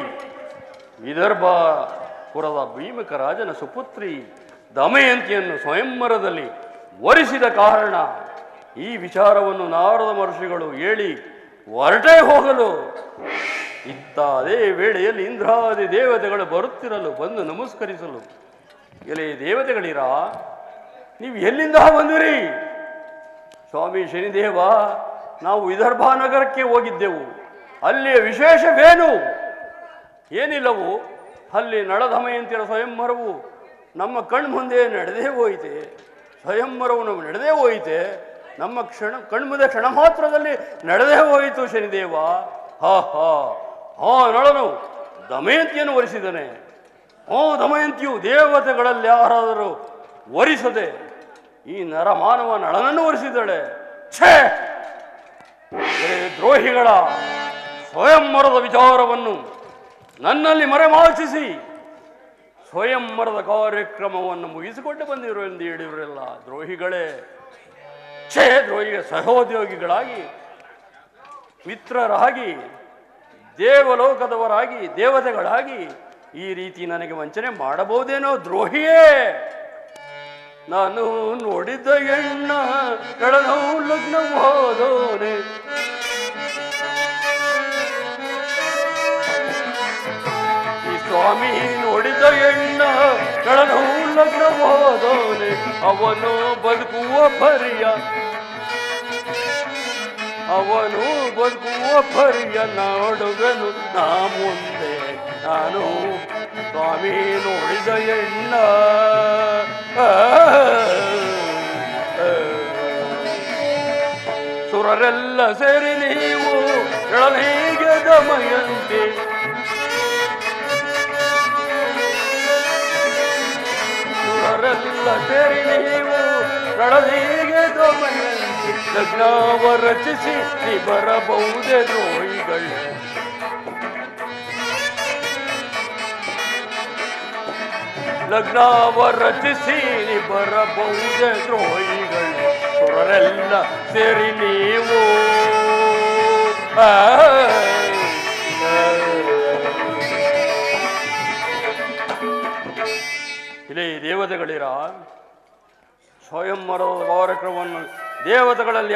ವಿದರ್ಭಪುರದ ಭೀಮಕ ರಾಜನ ಸುಪುತ್ರಿ ದಮಯಂತಿಯನ್ನು ಸ್ವಯಂವರದಲ್ಲಿ ವರಿಸಿದ ಕಾರಣ ಈ ವಿಚಾರವನ್ನು ನಾರದ ಮಹರ್ಷಿಗಳು ಹೇಳಿ ಹೊರಟೇ ಹೋಗಲು ಇತ್ತ ಅದೇ ವೇಳೆಯಲ್ಲಿ ಇಂದ್ರಾದಿ ದೇವತೆಗಳು ಬರುತ್ತಿರಲು ಬಂದು ನಮಸ್ಕರಿಸಲು, ಎಲೆ ದೇವತೆಗಳಿರ, ನೀವು ಎಲ್ಲಿಂದ ಬಂದಿರಿ? ಸ್ವಾಮಿ ಶನಿದೇವ, ನಾವು ವಿದರ್ಭ ನಗರಕ್ಕೆ ಹೋಗಿದ್ದೆವು. ಅಲ್ಲಿಯ ವಿಶೇಷವೇನು? ಏನಿಲ್ಲವು, ಅಲ್ಲಿ ನಳದಮಯಂತಿರ ಸ್ವಯಂವರವು ನಮ್ಮ ಕಣ್ಮುಂದೆ ನಡೆದೇ ಹೋಯಿತೆ. ಸ್ವಯಂವರವು ನಮ್ಮ ನಡೆದೇ ಹೋಯಿತೆ. ನಮ್ಮ ಕಣ್ಮುಂದೆ ಕ್ಷಣ ಮಾತ್ರದಲ್ಲಿ ನಡೆದೇ ಹೋಯಿತು ಶನಿದೇವ. ನಳನು ದಮಯಂತಿಯನ್ನು ವರಿಸಿದನೆ. ದಮಯಂತಿಯು ದೇವತೆಗಳಲ್ಲಿ ಯಾರಾದರೂ ವರಿಸದೆ ಈ ನರಮಾನವ ನಳನನ್ನು ವರಿಸಿದಳೆ. ಛೇ, ದ್ರೋಹಿಗಳ ಸ್ವಯಂವರದ ವಿಚಾರವನ್ನು ನನ್ನಲ್ಲಿ ಮರೆಮಾಚಿಸಿ ಸ್ವಯಂವರದ ಕಾರ್ಯಕ್ರಮವನ್ನು ಮುಗಿಸಿಕೊಂಡು ಬಂದಿರು ಎಂದು ಹೇಳಿವರೆಲ್ಲ ದ್ರೋಹಿಗಳೇ. ಛೇ, ದ್ರೋಹಿಗಳ ಸಹೋದ್ಯೋಗಿಗಳಾಗಿ, ಮಿತ್ರರಾಗಿ, ದೇವಲೋಕದವರಾಗಿ, ದೇವತೆಗಳಾಗಿ ಈ ರೀತಿ ನನಗೆ ವಂಚನೆ ಮಾಡಬಹುದೇನೋ ದ್ರೋಹಿಯೇ. ನಾನು ನೋಡಿದ್ದ ಎಣ್ಣ ಕಳನೋ ಲಗ್ನವಾದೋನೆ, ಈ ಸ್ವಾಮಿ ನೋಡಿದ ಎಣ್ಣ ಕಳನೋ ಲಗ್ನವಾದೋನೆ, ಅವನು ಬದುಕುವ ಪರಿಯ, ಅವನು ಬದುಕುವ ಪರಿಯ ನಾಡುಗನು ನಾ ಮುಂದೆ. ನಾನು ಸ್ವಾಮಿ ನೋಡಿದ ಎಣ್ಣ ಸುರರೆಲ್ಲ ಸೇರಿ ನೀವು ಎಳನೀಗೆ ದಮಯಂತಿ, ಸುರರೆಲ್ಲ ಸೇರಿ ನೀವು ಎಳನೀಗೆ ದಮಯಂತಿ, ಲಗ್ನವ ರಚಿಸಿ ನೀ ಬರಬಹುದೇ ದ್ರೋಹಿಗಳು. ಲಗ್ನವ ರಚಿಸಿ ನೀ ಬರಬಹುದೇ ದ್ರೋಹಿಗಳು. ಸುರರೆಲ್ಲ ಸೇರಿ ನೀವು ಇಲ್ಲೇ ದೇವತೆಗಳಿರ, ಸ್ವಯಂವರದ ಕಾರ್ಯಕ್ರಮವನ್ನು ದೇವತೆಗಳಲ್ಲಿ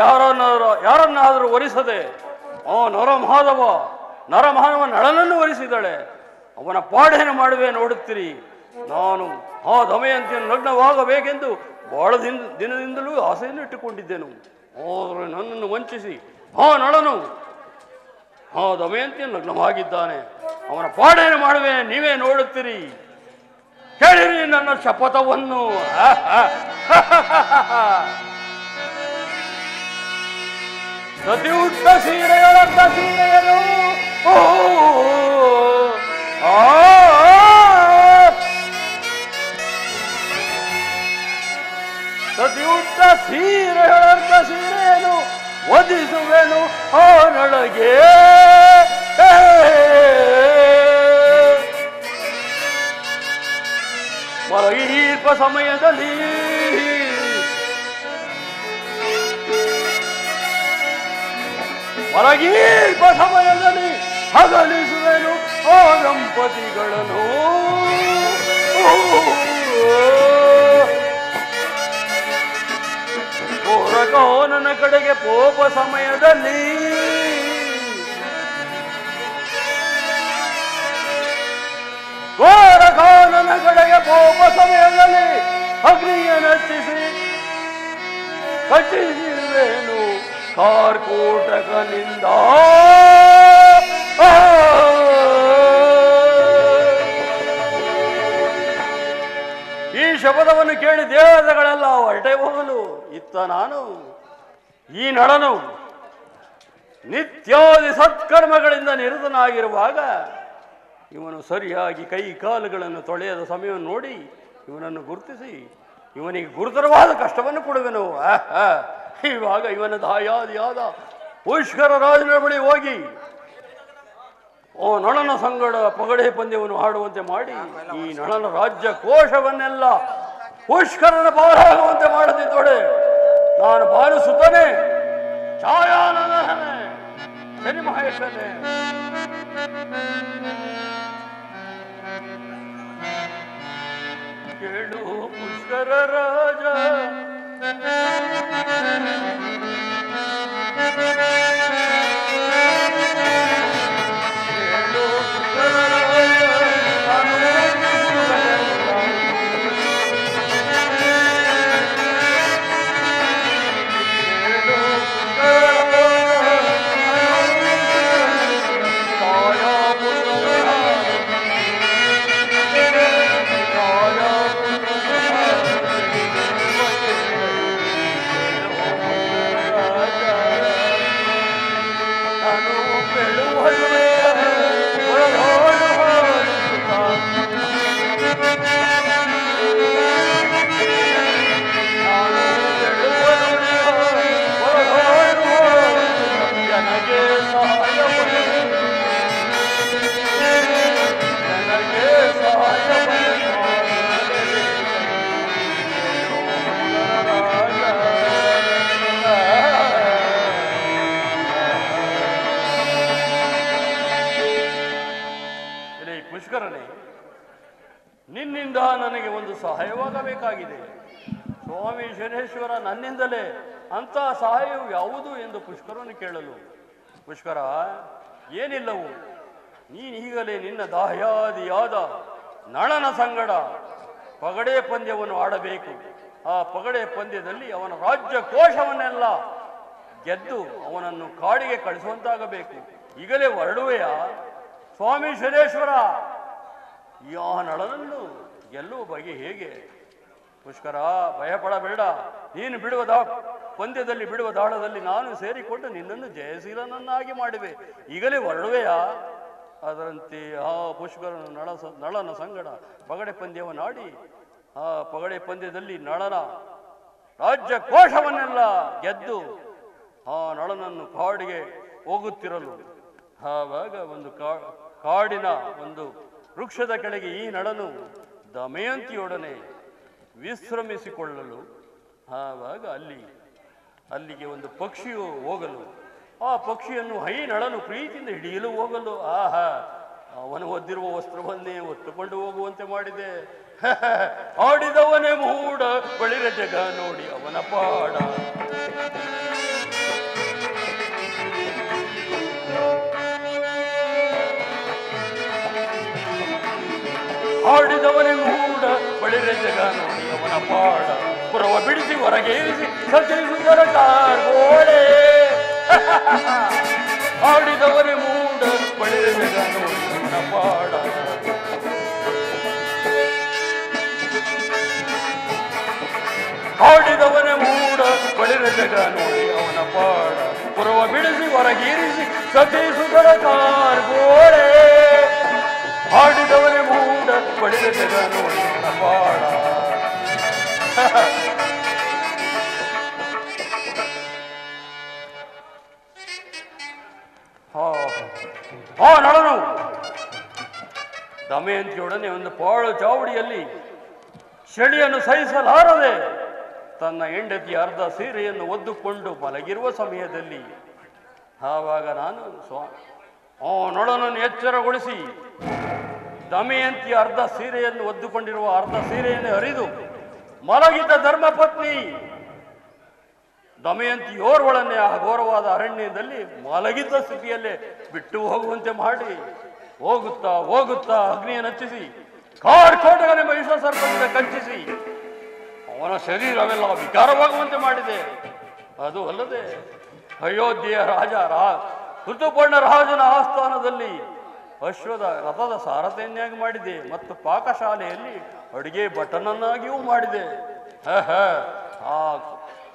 ಯಾರನ್ನಾದರೂ ವರಿಸದೆ ನರಮಾನವ ನಳನನ್ನು ವರಿಸಿದಳೆ. ಅವನ ಪಾಡೇನು ಮಾಡುವೆ ನೋಡುತ್ತೀರಿ. ನಾನು ದಮಯಂತಿಯನ್ನು ಲಗ್ನವಾಗಬೇಕೆಂದು ಬಹಳ ದಿನದಿಂದಲೂ ಆಸೆಯನ್ನು ಇಟ್ಟುಕೊಂಡಿದ್ದೆನು. ಆದರೆ ನನ್ನನ್ನು ವಂಚಿಸಿ ನಳನು ದಮಯಂತಿಯನ್ನು ಲಗ್ನವಾಗಿದ್ದಾನೆ. ಅವನ ಪಾಡೇನು ಮಾಡುವೆ ನೀವೇ ನೋಡುತ್ತೀರಿ. ಕೇಳಿರಿ ನನ್ನ ಶಪಥವನ್ನು. ಸತಿ ಉಟ್ಟ ಸೀರೆಯೊಳಗ್ಗ ಸೀರೆಯನು ಸತಿ ಉಟ್ಟ ಸೀರೆಯೊಳಗ್ಗ ಸೀರೆಯನು ಒದಿಸುವೆನು ನೊಳಗೆ. ಮಲಗೀರ್ಪ ಸಮಯದಲ್ಲಿ ಹಗಲಿಸುವೆನು ದಂಪತಿಗಳನ್ನು. ಘೋರಕಾನನ ಕಡೆಗೆ ಪೋಪ ಸಮಯದಲ್ಲಿ ಅಗ್ನಿಯ ನಚ್ಚಿಸಿ ಕಟ್ಟಿಸಿರುವೆನು ಕಾರ್ಕೋಟಕನಿಂದ. ಈ ಶಬ್ದವನ್ನು ಕೇಳಿ ದೇವತೆಗಳೆಲ್ಲ ಹೊರಟೆ ಹೋಗಲು ಇತ್ತ ನಾನು ಈ ನಳನು ನಿತ್ಯಾದಿ ಸತ್ಕರ್ಮಗಳಿಂದ ನಿರತನಾಗಿರುವಾಗ ಇವನು ಸರಿಯಾಗಿ ಕೈ ಕಾಲುಗಳನ್ನು ತೊಳೆಯದ ಸಮಯವನ್ನು ನೋಡಿ ಇವನನ್ನು ಗುರುತಿಸಿ ಇವನಿಗೆ ಗುರುತರವಾದ ಕಷ್ಟವನ್ನು ಕೊಡುವೆನು. ಇವಾಗ ಇವನ ದಾಯಾದಿಯಾದ ಪುಷ್ಕರ ರಾಜನ ಬಳಿ ಹೋಗಿ ನಳನ ಸಂಗಡ ಪಗಡೆ ಪಂದ್ಯವನ್ನು ಆಡುವಂತೆ ಮಾಡಿ ಈ ನಳನ ರಾಜ್ಯ ಕೋಶವನ್ನೆಲ್ಲ ಪುಷ್ಕರನ ಪಾಲಾಗುವಂತೆ ಮಾಡದಿದ್ದೊಡೆ ನಾನು ಭಾನುಸುತ್ತನೆ ಛಾಯಾನಂದನೆ ಶನಿ ಮಹೇಶನೇ. ಕೇಳು ಪುಷ್ಕರ ರಾಜ ಪುಷ್ಕರನೇ, ನಿನ್ನಿಂದ ನನಗೆ ಒಂದು ಸಹಾಯವಾಗಬೇಕಾಗಿದೆ. ಸ್ವಾಮಿ ಶನೇಶ್ವರ ನನ್ನಿಂದಲೇ ಅಂತ ಸಹಾಯವು ಯಾವುದು ಎಂದು ಪುಷ್ಕರನು ಕೇಳಲು, ಪುಷ್ಕರ ಏನಿಲ್ಲವು, ನೀನೀಗಲೇ ನಿನ್ನ ದಾಹ್ಯಾದಿಯಾದ ನಳನ ಸಂಗಡ ಪಗಡೆ ಪಂದ್ಯವನ್ನು ಆಡಬೇಕು. ಆ ಪಗಡೆ ಪಂದ್ಯದಲ್ಲಿ ಅವನ ರಾಜ್ಯ ಕೋಶವನ್ನೆಲ್ಲ ಗೆದ್ದು ಅವನನ್ನು ಕಾಡಿಗೆ ಕಳಿಸುವಂತಾಗಬೇಕು. ಈಗಲೇ ಹೊರಡುವೆಯ ಸ್ವಾಮಿ ಶನೇಶ್ವರ? ಯಾ ನಳನನ್ನು ಗೆಲ್ಲುವ ಬಗೆ ಹೇಗೆ? ಪುಷ್ಕರ ಭಯಪಡಬೇಡ. ನೀನು ಪಂದ್ಯದಲ್ಲಿ ಬಿಡುವ ದಾಳದಲ್ಲಿ ನಾನು ಸೇರಿಕೊಂಡು ನಿನ್ನನ್ನು ಜಯಶೀಲನನ್ನಾಗಿ ಮಾಡುವೆ. ಈಗಲೇ ಹೊರಡುವೆಯಾ? ಅದರಂತೆ ಆ ಪುಷ್ಕರನು ನಳನ ಸಂಗಡ ಪಗಡೆ ಪಂದ್ಯವನ್ನಾಡಿ ಆ ಪಗಡೆ ಪಂದ್ಯದಲ್ಲಿ ನಳನ ರಾಜ್ಯ ಕೋಶವನ್ನೆಲ್ಲ ಗೆದ್ದು ಆ ನಳನನ್ನು ಕಾಡಿಗೆ ಹೋಗುತ್ತಿರಲು, ಆವಾಗ ಒಂದು ಕಾಡಿನ ಒಂದು ವೃಕ್ಷದ ಕೆಳಗೆ ಈ ನಳನು ದಮಯಂತಿಯೊಡನೆ ವಿಶ್ರಮಿಸಿಕೊಳ್ಳಲು, ಆವಾಗ ಅಲ್ಲಿಗೆ ಒಂದು ಪಕ್ಷಿಯು ಹೋಗಲು, ಆ ಪಕ್ಷಿಯನ್ನು ನಳನು ಪ್ರೀತಿಯಿಂದ ಹಿಡಿಯಲು ಹೋಗಲು, ಆಹಾ ಅವನು ಒದ್ದಿರುವ ವಸ್ತ್ರವನ್ನೇ ಹೊತ್ತುಕೊಂಡು ಹೋಗುವಂತೆ ಮಾಡಿದೆ. ಆಡಿದವನೇ ಮೂಡ ಬಳಿರ ಜಗ ನೋಡಿ ಅವನ ಪಾಡ. ಆಡಿದವನೇ ಮೂಡ ಬಳಿರ ಜಗ ನೋಡಿ ಅವನ ಪಾಡ. ಪುರವ ಬಿಡಿಸಿ ಹೊರಗೇರಿಸಿ ಸತಿಸುವುದರ ಕಾರ್ಗೋಳೆ. ಆಡಿದವನೇ ಮೂಡ ಬಳಿರ ಜಗ ನೋಡಿ ಅವನ ಪಾಡ. ಆಡಿದವನೇ ಮೂಡ ಬಳಿರ ಜಗ ನೋಡಿ ಅವನ ಪಾಡ. ಪುರವ ಬಿಡಿಸಿ ಹೊರಗೇರಿಸಿ ಸತಿಸುವುದರ ಕಾರ್ಗೋಳೆ. ಆಡಿದವನೇ ಮೂಡ ಬಳಿರ ಜಗ ನೋಡಿ ಅವನ ಪಾಡ. ನಳನು ದಮಯಂತಿಯೊಡನೆ ಒಂದು ಪಾಳು ಚಾವಡಿಯಲ್ಲಿ ಚಳಿಯನ್ನು ಸಹಿಸಲಾರದೆ ತನ್ನ ಹೆಂಡತಿಯ ಅರ್ಧ ಸೀರೆಯನ್ನು ಒದ್ದುಕೊಂಡು ಮಲಗಿರುವ ಸಮಯದಲ್ಲಿ, ಆವಾಗ ನಾನು ನಳನನ್ನು ಎಚ್ಚರಗೊಳಿಸಿ ದಮಯಂತಿಯ ಅರ್ಧ ಸೀರೆಯನ್ನು ಒದ್ದುಕೊಂಡಿರುವ ಅರ್ಧ ಸೀರೆಯನ್ನು ಹರಿದು ಮಲಗಿದ್ದ ಧರ್ಮಪತ್ನಿ ದಮಯಂತಿಯೋರ್ವಳನ್ನೇ ಆ ಘೋರವಾದ ಅರಣ್ಯದಲ್ಲಿ ಮಲಗಿದ್ದ ಸ್ಥಿತಿಯಲ್ಲೇ ಬಿಟ್ಟು ಹೋಗುವಂತೆ ಮಾಡಿ ಹೋಗುತ್ತಾ ಹೋಗುತ್ತಾ ಅಗ್ನಿಯನ್ನು ಹಚ್ಚಿಸಿ ಕಾರ್ಕೋಟಗನೆ ಮಹಿಷ ಸರ್ಪದಿಂದ ಕಂಚಿಸಿ ಅವನ ಶರೀರವೆಲ್ಲ ವಿಕಾರವಾಗುವಂತೆ ಮಾಡಿದೆ. ಅದು ಅಲ್ಲದೆ ಅಯೋಧ್ಯೆಯ ಋತುಪರ್ಣ ರಾಜನ ಆಸ್ಥಾನದಲ್ಲಿ ಅಶ್ವದ ರಥದ ಸಾರಥಿಯನ್ನಾಗಿ ಮಾಡಿದೆ ಮತ್ತು ಪಾಕಶಾಲೆಯಲ್ಲಿ ಅಡುಗೆ ಭಟನನ್ನಾಗಿಯೂ ಮಾಡಿದೆ. ಆ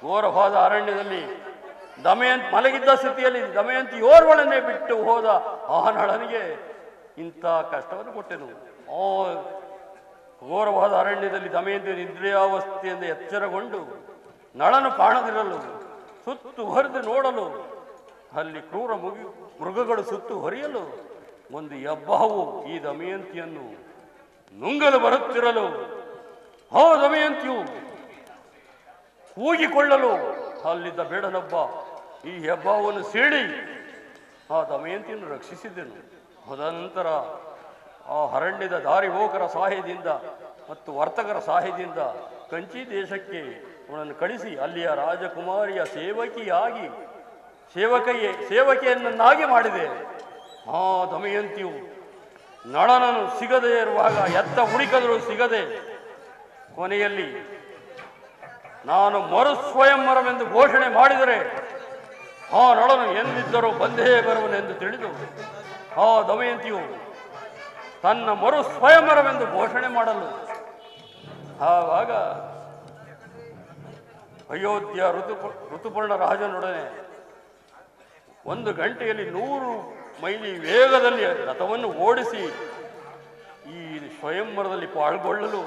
ಘೋರವಾದ ಅರಣ್ಯದಲ್ಲಿ ಮಲಗಿದ್ದ ಸ್ಥಿತಿಯಲ್ಲಿ ದಮಯಂತಿಯೋರ್ವಳನ್ನೇ ಬಿಟ್ಟು ಹೋದ ಆ ನಳನಿಗೆ ಇಂಥ ಕಷ್ಟವನ್ನು ಕೊಟ್ಟೆನು. ಆ ಘೋರವಾದ ಅರಣ್ಯದಲ್ಲಿ ದಮಯಂತಿ ನಿದ್ರೆಯಾವಸ್ಥೆಯಿಂದ ಎಚ್ಚರಗೊಂಡು ನಳನು ಕಾಣದಿರಲು ಸುತ್ತು ಹರಿದು ನೋಡಲು, ಅಲ್ಲಿ ಕ್ರೂರ ಮೃಗಗಳು ಸುತ್ತು ಹೊರಿಯಲು ಒಂದು ಹೆಬ್ಬಾವು ಈ ದಮಯಂತಿಯನ್ನು ನುಂಗಲು ಬರುತ್ತಿರಲು ಆ ದಮಯಂತಿಯು ಕೂಗಿಕೊಳ್ಳಲು ಅಲ್ಲಿದ್ದ ಬೇಡನೊಬ್ಬ ಈ ಹೆಬ್ಬಾವನ್ನು ಸೀಳಿ ಆ ದಮಯಂತಿಯನ್ನು ರಕ್ಷಿಸಿದ್ದೆನು. ಅದನಂತರ ಆ ಅರಣ್ಯದ ದಾರಿ ಹೋಕರ ಸಹಾಯದಿಂದ ಮತ್ತು ವರ್ತಕರ ಸಹಾಯದಿಂದ ಕಂಚಿ ದೇಶಕ್ಕೆ ಅವನನ್ನು ಕಳಿಸಿ ಅಲ್ಲಿಯ ರಾಜಕುಮಾರಿಯ ಸೇವಕಿಯನ್ನಾಗಿ ಮಾಡಿದೆ. ಆ ದಮಯಂತಿಯು ನಳನನ್ನು ಸಿಗದೇ ಇರುವಾಗ ಎತ್ತ ಹುಡುಕದರೂ ಸಿಗದೆ ಕೊನೆಯಲ್ಲಿ ನಾನು ಮರು ಸ್ವಯಂವರವೆಂದು ಘೋಷಣೆ ಮಾಡಿದರೆ ಆ ನಳನು ಎಂದಿದ್ದರೂ ಬಂದೇ ಬರುವನೆಂದು ತಿಳಿದು ಆ ದಮಯಂತಿಯು ತನ್ನ ಮರು ಸ್ವಯಂವರವೆಂದು ಘೋಷಣೆ ಮಾಡಲು ಆವಾಗ ಅಯೋಧ್ಯ ಋತುಪರ್ಣ ರಾಜನೊಡನೆ 1 ಗಂಟೆಯಲ್ಲಿ 100 ಮೈಲಿ ವೇಗದಲ್ಲಿ ರಥವನ್ನು ಓಡಿಸಿ ಈ ಸ್ವಯಂವರದಲ್ಲಿ ಪಾಲ್ಗೊಳ್ಳಲು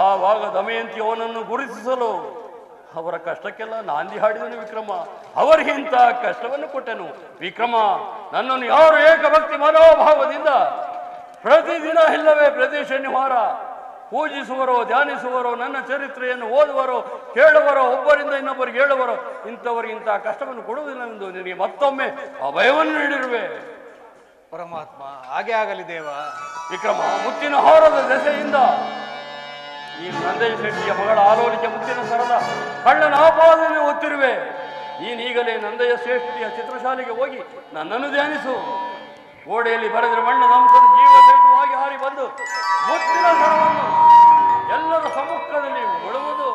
ಆವಾಗ ದಮಯಂತಿ ಅವನನ್ನು ಗುರುತಿಸಲು ಅವರ ಕಷ್ಟಕ್ಕೆಲ್ಲ ನಾಂದಿ ಹಾಡಿದನು ವಿಕ್ರಮ. ಅವರಿಗೆ ಇಂಥ ಕಷ್ಟವನ್ನು ಕೊಟ್ಟೆನು ವಿಕ್ರಮ. ನನ್ನನ್ನು ಯಾರು ಏಕಭಕ್ತಿ ಮನೋಭಾವದಿಂದ ಪ್ರತಿದಿನ ಇಲ್ಲವೇ ಪ್ರತಿ ಶನಿವಾರ ಪೂಜಿಸುವರೋ ಧ್ಯಾನಿಸುವರೋ ನನ್ನ ಚರಿತ್ರೆಯನ್ನು ಓದುವರೋ ಕೇಳುವರೋ ಒಬ್ಬರಿಂದ ಇನ್ನೊಬ್ಬರಿಗೆ ಹೇಳುವರೋ ಇಂಥವರಿಗೆ ಇಂತಹ ಕಷ್ಟವನ್ನು ಕೊಡುವುದಿಲ್ಲವೆಂದು ನಿನಗೆ ಮತ್ತೊಮ್ಮೆ ಅಭಯವನ್ನು ನೀಡಿರುವೆ. ಪರಮಾತ್ಮ ಹಾಗೆ ಆಗಲಿ ದೇವ. ವಿಕ್ರಮ, ಮುತ್ತಿನ ಹಾರದ ದೆಸೆಯಿಂದ ಈ ನಂದಯ್ಯ ಶೆಟ್ಟಿಯ ಮಗಳ ಆಲೋಲಿಕೆ ಮುತ್ತಿನ ಸರದ ಕಳ್ಳನ ಆಪಾದನೆ ಒತ್ತಿರುವೆ. ನೀನೀಗಲೇ ನಂದಯ್ಯ ಶ್ರೇಷ್ಠಿಯ ಚಿತ್ರಶಾಲೆಗೆ ಹೋಗಿ ನನ್ನನ್ನು ಧ್ಯಾನಿಸು. ಗೋಡೆಯಲ್ಲಿ ಬರೆದಿರುವ ಬಣ್ಣದ ಅಂಶನು ಜೀವಸಹಿತವಾಗಿ ಹಾರಿ ಬಂದು ಮುತ್ತಿನ ಸರವನ್ನು ಎಲ್ಲರ ಸಮ್ಮುಖದಲ್ಲಿ ಉಳುವುದು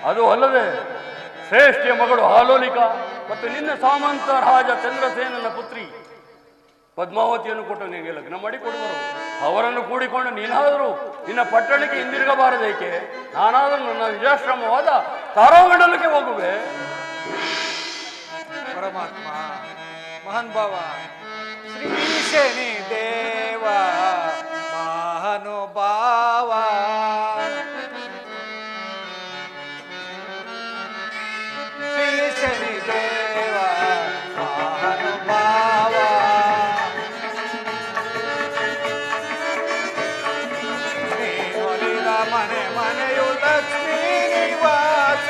ಅದು ಅಲ್ಲದೆ ಶ್ರೇಷ್ಠಿಯ ಮಗಳು ಆಲೋಲಿಕ ಮತ್ತು ನಿನ್ನ ಸಾಮಂತ ರಾಜ ಚಂದ್ರಸೇನನ ಪುತ್ರಿ ಪದ್ಮಾವತಿಯನ್ನು ಕೊಟ್ಟು ನಿನಗೆ ಲಗ್ನ ಮಾಡಿ ಕೊಡುವರು. ಅವರನ್ನು ಕೂಡಿಕೊಂಡು ನೀನಾದರೂ ನಿನ್ನ ಪಟ್ಟಣಕ್ಕೆ ಹಿಂದಿರುಗಬಾರದೇಕೆ? ನಾನಾದರೂ ನನ್ನ ವಿಜಯಾಶ್ರಮವಾದ ತಾರಾಮಂಡಲಕ್ಕೆ ಹೋಗುವೆ. ಪರಮಾತ್ಮ ಮಹಾನ್ ಭಾವ ಶ್ರೀ ಶನಿ ದೇವ ಮಹಾನುಭಾವ ಶ್ರೀ ಶನಿ ದೇವ ಮಹಾನುಭಾವ ನೀನೊಲಿದ ಮನೆ ಮನೆಯು ಲಕ್ಷ್ಮೀ ನಿವಾಸ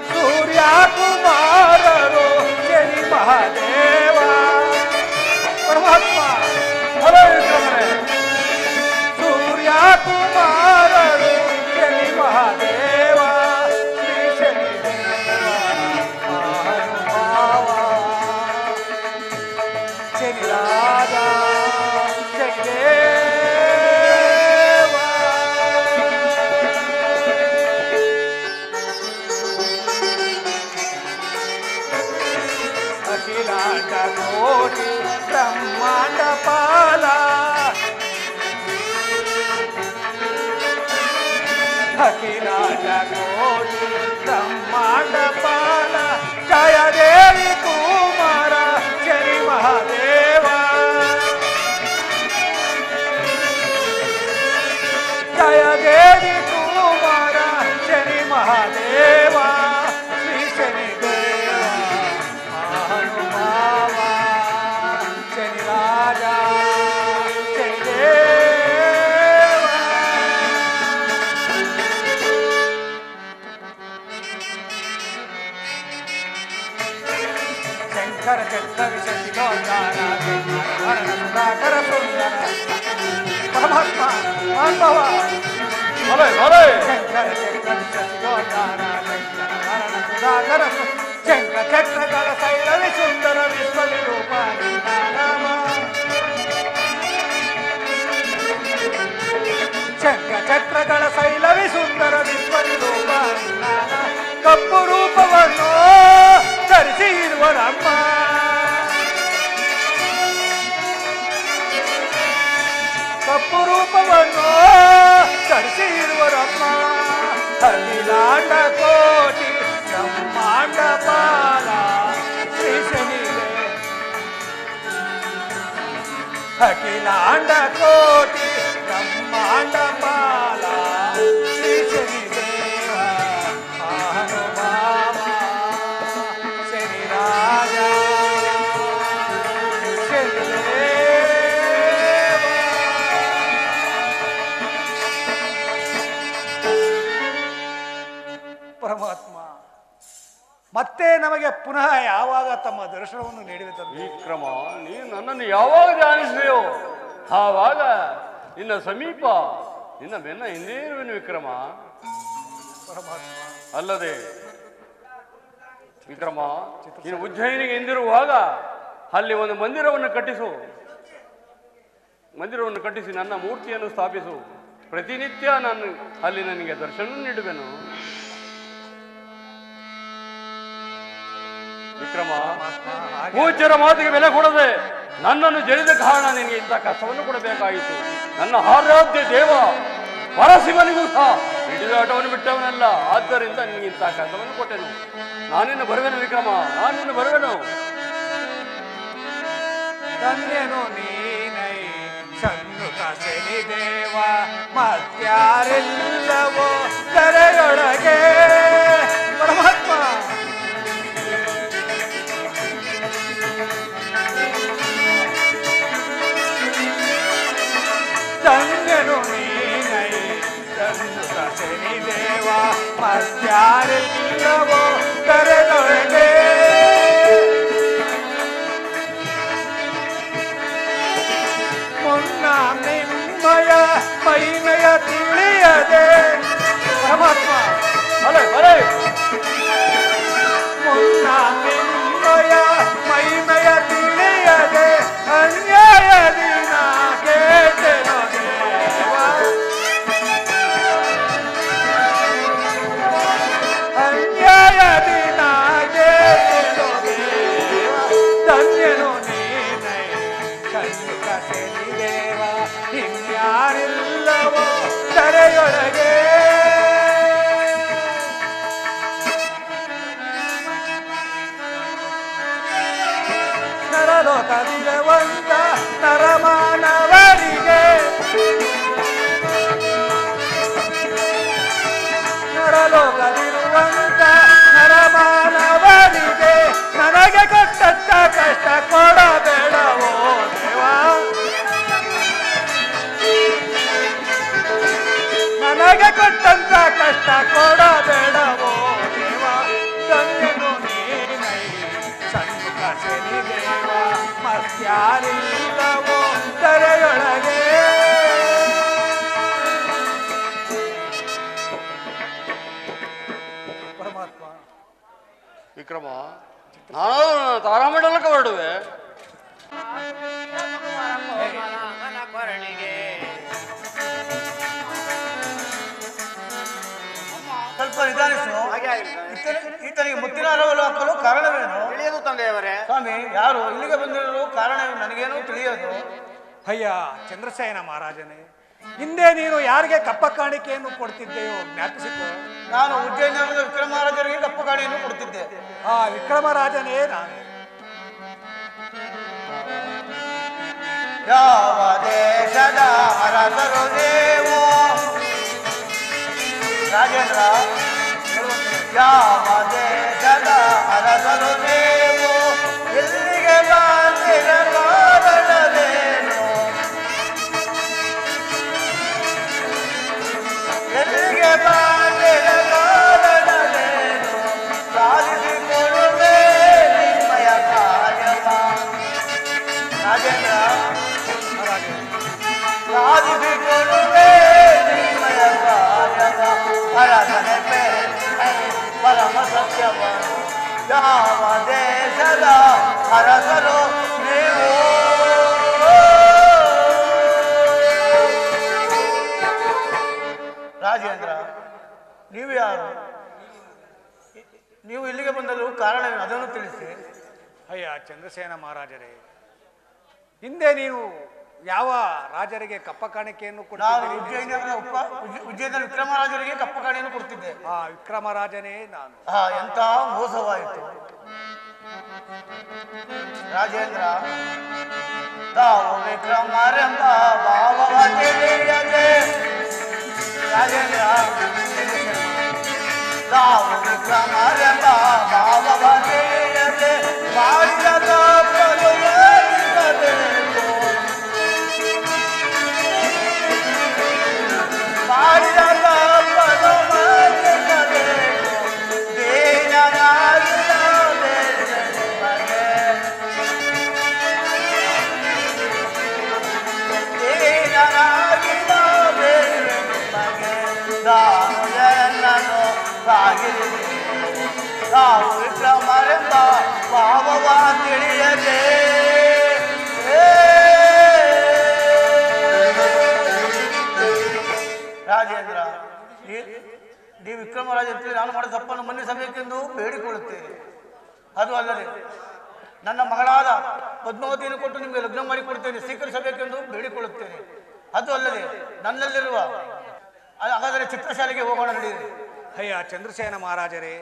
ಸೂರ್ಯ ಕುಮಾರರು ಶನಿ ಮಹಾದೇವ ಪರಮಾತ್ಮ ಸೂರ್ಯ ಕುಮಾರರು ಶನಿ ಮಹಾದೇವ ಶ್ರೀ ಶನಿ ಮಹಾನುಭಾವ ಶನಿ ರಾಜ ಶನಿ ಕೋಟಿ ಬ್ರಹ್ಮಾಂಡ ಪಾಲ ಅಖಿಲಾಂಡ ಕೋಟಿ ಬ್ರಹ್ಮಾಂಡ ಪಾಲ ಜಯ ದೇವಿ ಕುಮಾರ ಶನಿ ಮಹಾದೇವ ಜಯ ದೇವಿ ಕುಮಾರ ಶನಿ ಮಹಾದೇವ ಶ್ರೀ ಶನಿ ದೇವ ಮಹಾನುಭಾವ ಶನಿ ರಾಜ ಶನಿ ದೇವ ಶಂಕರ ಚಕ್ರವಿ ಶಶಿ ಗೋಚಾರ ಹರಣ ಸುಧಾಕರ ಸುಂದರ ಪರಮಾತ್ಮ ಅನುಭವ ಶಂಕರ ಚಕ್ರವಿ ಶಶಿ ಗೋಚಾರ ಹರಣ ಸುಧಾಕರ ಶಂಖ ಚಕ್ರಗಳ ಸೈರವಿ ಸುಂದರ ವಿಶ್ವವಿರೂಪ ನಿನ್ನ ನಾಮ. ಶಂಖ ಚಕ್ರಗಳ ಶೈಲವಿ ಸುಂದರ ವಿಶ್ವವಿರೂಪ ನಿನ್ನ ನಾಮ. ಕಪ್ಪು ರೂಪವನ್ನು ಧರಿಸಿ ಇರುವರಮ್ಮ. ಕಪ್ಪು ರೂಪವನ್ನು ಧರಿಸಿ ಇರುವರಮ್ಮ. ಅಖಿಲಾಂಡ ಕೋಟಿ ಬ್ರಹ್ಮಾಂಡ ಪಾಲ ಶ್ರೀ ಶನಿಗೆ. ಅಖಿಲಾಂಡ ಕೋಟಿ ಬ್ರಹ್ಮಾಂಡ ಪಾಲ ಶ್ರೀ ಶನಿದೇವ ಮಹಾನುಭಾವ ಶನಿ ರಾಜ ಪರಮಾತ್ಮ ಮತ್ತೆ ನಮಗೆ ಪುನಃ ಯಾವಾಗ ತಮ್ಮ ದರ್ಶನವನ್ನು ನೀಡಿದೆ ತಂದೆ? ವಿಕ್ರಮ, ನೀನು ನನ್ನನ್ನು ಯಾವಾಗ ಧ್ಯಾನಿಸಿದೆಯೋ ಆವಾಗ ನಿನ್ನ ಸಮೀಪ ನಿನ್ನ ಬೆನ್ನ ಹಿಂದೇ ಇರುವೆನು ವಿಕ್ರಮ. ಪರಮಾತ್ಮ ಅಲ್ಲದೆ ವಿಕ್ರಮ, ನೀನು ಉಜ್ಜಯಿನಿಗೆ ಎಂದಿರುವಾಗ ಅಲ್ಲಿ ಒಂದು ಮಂದಿರವನ್ನು ಕಟ್ಟಿಸಿ ನನ್ನ ಮೂರ್ತಿಯನ್ನು ಸ್ಥಾಪಿಸು. ಪ್ರತಿನಿತ್ಯ ನಾನು ಅಲ್ಲಿ ನನಗೆ ದರ್ಶನ ನೀಡುವೆನು ವಿಕ್ರಮ. ಪೂಜ್ಯರ ಮಾತಿಗೆ ಬೆಲೆ ಕೊಡದೆ ನನ್ನನ್ನು ಜಡಿದ ಕಾರಣ ನಿನಗೆ ಇಂಥ ಕಷ್ಟವನ್ನು ಕೊಡಬೇಕಾಯಿತು. ನನ್ನ ಆರಾಧ್ಯ ದೇವ ಪರಶಿವನಿಗೂ ಸಹ ಹಿಡಿದಾಟವನ್ನು ಬಿಟ್ಟವನಲ್ಲ. ಆದ್ದರಿಂದ ನಿನಗೆ ಇಂಥ ಕಷ್ಟವನ್ನು ಕೊಟ್ಟೆನು. ನಾನಿನ್ನು ಬರುವೆನು ವಿಕ್ರಮ, ನಾನಿನ್ನು ಬರುವೆನು. ಧನ್ಯನು ನೀನೈ ಸನ್ನುತ ಶನಿ ದೇವ ಮತ್ಯಾರೆಲ್ಲವೋ ಕರೆಯೊಳಗೆ. ಪರಮಾತ್ಮ ಧನ್ಯನು ನೀನೈ ಸನ್ನುತ ಶನಿ ದೇವ ಮತ್ಯಾರೆಲ್ಲವೋ ಕರೆಯೊಳಗೆ. ಮುನ್ನ ನಿಮ್ಮಯ ಮಹಿಮೆಯ ತಿಳಿಯದೆ. ಪರಮಾತ್ಮ ಮುನ್ನ ನಿಮ್ಮಯ ಮಹಿಮೆಯ ತಿಳಿಯದೆ ಅನ್ಯಾಯದಿ ನಾ ಕೇಳ್ತೆನೋ ದೇವ. ಅನ್ಯಾಯದಿ ನಾ ಕೇಳ್ತೆನೋ ದೇವ. ಧನ್ಯನು ನೀನೈ ಸನ್ನುತ ಶನಿ ದೇವ ಇನ್ಯಾರಿಲ್ಲವೋ ಕರೆಯೊಳಗೆ. ನರಲೋಕದಿರುವಂತ ನರಮಾನವರಿಗೆ ನರಲೋಕದಿರುವಂತ ನರಮಾನವರಿಗೆ ನನಗೆ ಕೊಟ್ಟಂತ ಕಷ್ಟ ಕೊಡಬೇಡವೋ ದೇವ. ನನಗೆ ಕೊಟ್ಟಂತ ಕಷ್ಟ ಕೊಡಬೇಡವೋ ದೇವ. ಧನ್ಯನು ನೀನೈ ಸನ್ನುತ ಶನಿ ದೇವ ಮತ್ಯಾರಿಲ್ಲವೋ ಕರೆಯೊಳಗೆ. ಪರಮಾತ್ಮ ವಿಕ್ರಮ, ನಾನು ತಾರಾಮಂಡಲಕ್ಕೆ ಹೊರಡುವೆ. ಸ್ವಲ್ಪ ನಿಧಾನಿಸು. ಈತನಿಗೆ ಮುತ್ತಿನ ಹಾರವನ್ನು ಹಾಕಲು ಕಾರಣವೇನು? ತಿಳಿಯದು ತಂದೆಯವರೇ. ಸ್ವಾಮಿ, ಯಾರು ಇಲ್ಲಿಗೆ ಬಂದಿರಲು ಕಾರಣವೇನು? ನನಗೇನು ತಿಳಿಯೋದು. ಅಯ್ಯ ಚಂದ್ರಸೇನ ಮಹಾರಾಜನೇ, ಹಿಂದೆ ನೀನು ಯಾರಿಗೆ ಕಪ್ಪ ಕಾಣಿಕೆಯನ್ನು ಕೊಡ್ತಿದ್ದೆಯೋ ಜ್ಞಾಪಿಸಿಕೊ. ನಾನು ಉಜ್ಜಯಿನಿ ನಗರದ ವಿಕ್ರಮರಾಜರಿಗೆ ಕಪ್ಪ ಕಾಣಿಕೆಯನ್ನು ಕೊಡುತ್ತಿದ್ದೆ. ಆ ವಿಕ್ರಮರಾಜನೇ ನಾನೇ. ಯಾವ ದೇಶದ ಅರಸರು ನೀವು ರಾಜೇಂದ್ರ? ಯಾವ ದೇಶದ ಅರಸರು ನೀವು? ಎಲ್ಲಿಗೆ ಬಂದಿರ ಕಾರಣವೇನು? ಎಲ್ಲಿಗೆ ಬಂದಿರ ಕಾರಣವೇನು? ಸಾಧಿಸಿಕೊಡುವೆ ನಿಮ್ಮಯ ಕಾರ್ಯವ ರಾಜೇಂದ್ರ. ಸಾಧಿಸಿಕೊಡುವೆ ನಿಮ್ಮಯ ಕಾರ್ಯವ. ಅರಸನೆ ಪರಮ ಸತ್ಯವ ಯಾವ ದೇಶದ ಅರಸರು ನೀವು ರಾಜೇಂದ್ರ ನೀವು ಯಾರು ನೀವು ಇಲ್ಲಿಗೆ ಬಂದಲು ಕಾರಣವೇನು ಅದನ್ನು ತಿಳಿಸಿ ಅಯ್ಯ ಚಂದ್ರಸೇನ ಮಹಾರಾಜರೇ, ಹಿಂದೆ ನೀವು ಯಾವ ರಾಜರಿಗೆ ಕಪ್ಪ ಕಾಣಿಕೆಯನ್ನು ನಾನು ಕೊಟ್ಟಿದ್ದೀರಿ? ಉಜ್ಜಯಿನ ವಿಕ್ರಮರಾಜರಿಗೆ ಕಪ್ಪ ಕಾಣಿಕೆಯನ್ನು ಕೊಡ್ತಿದ್ದೆ. ಆ ವಿಕ್ರಮರಾಜನೇ ನಾನು. ಎಂತ ಮೋಸವಾಯಿತು ರಾಜೇಂದ್ರ. ತಾವು ವಿಕ್ರಮರೆಂಬ ಭಾವವ ತಿಳಿಯದೆ ರಾಜೇಂದ್ರ, ತಾವು ವಿಕ್ರಮರೆಂಬ ಭಾವವ ತಿಳಿಯದೆ ಮಾಡಿದ ತಪ್ಪನ್ನು ಮಾಡಿಸಬೇಕು. ಮಾಡಿದ ತಪ್ಪನ್ನು ಮಾಡಿಸಬೇಕು. ದೀನನಾಗಿರದೆ ನಿಮಗೆ ದೀನನಾಗಿರದೆ ನಿಮಗೆ ದಾನವನ್ನು ಸಾಗಿರಿ. ತಾವು ವಿಕ್ರಮರೆಂಬ ಭಾವವ ತಿಳಿಯದೆ ರಾಜೇಂದ್ರ, ನೀವು ವಿಕ್ರಮರಾಜ ಅಂತೇಳಿ ನಾನು ಮಾಡಿದ ತಪ್ಪನ್ನು ಮನ್ನಿಸಬೇಕೆಂದು ಬೇಡಿಕೊಳ್ಳುತ್ತೇನೆ. ಅದು ಅಲ್ಲದೆ ನನ್ನ ಮಗಳಾದ ಪದ್ಮಾವತಿಯನ್ನು ಕೊಟ್ಟು ನಿಮಗೆ ಲಗ್ನ ಮಾಡಿಕೊಡ್ತೇನೆ, ಸ್ವೀಕರಿಸಬೇಕೆಂದು ಬೇಡಿಕೊಳ್ಳುತ್ತೇನೆ. ಅದು ಅಲ್ಲದೆ ನನ್ನಲ್ಲಿರುವ ಹಾಗಾದರೆ ಚಿತ್ರಶಾಲೆಗೆ ಹೋಗೋಣ ನಡೆಯಿರಿ. ಅಯ್ಯ ಚಂದ್ರಸೇನ ಮಹಾರಾಜರೇ,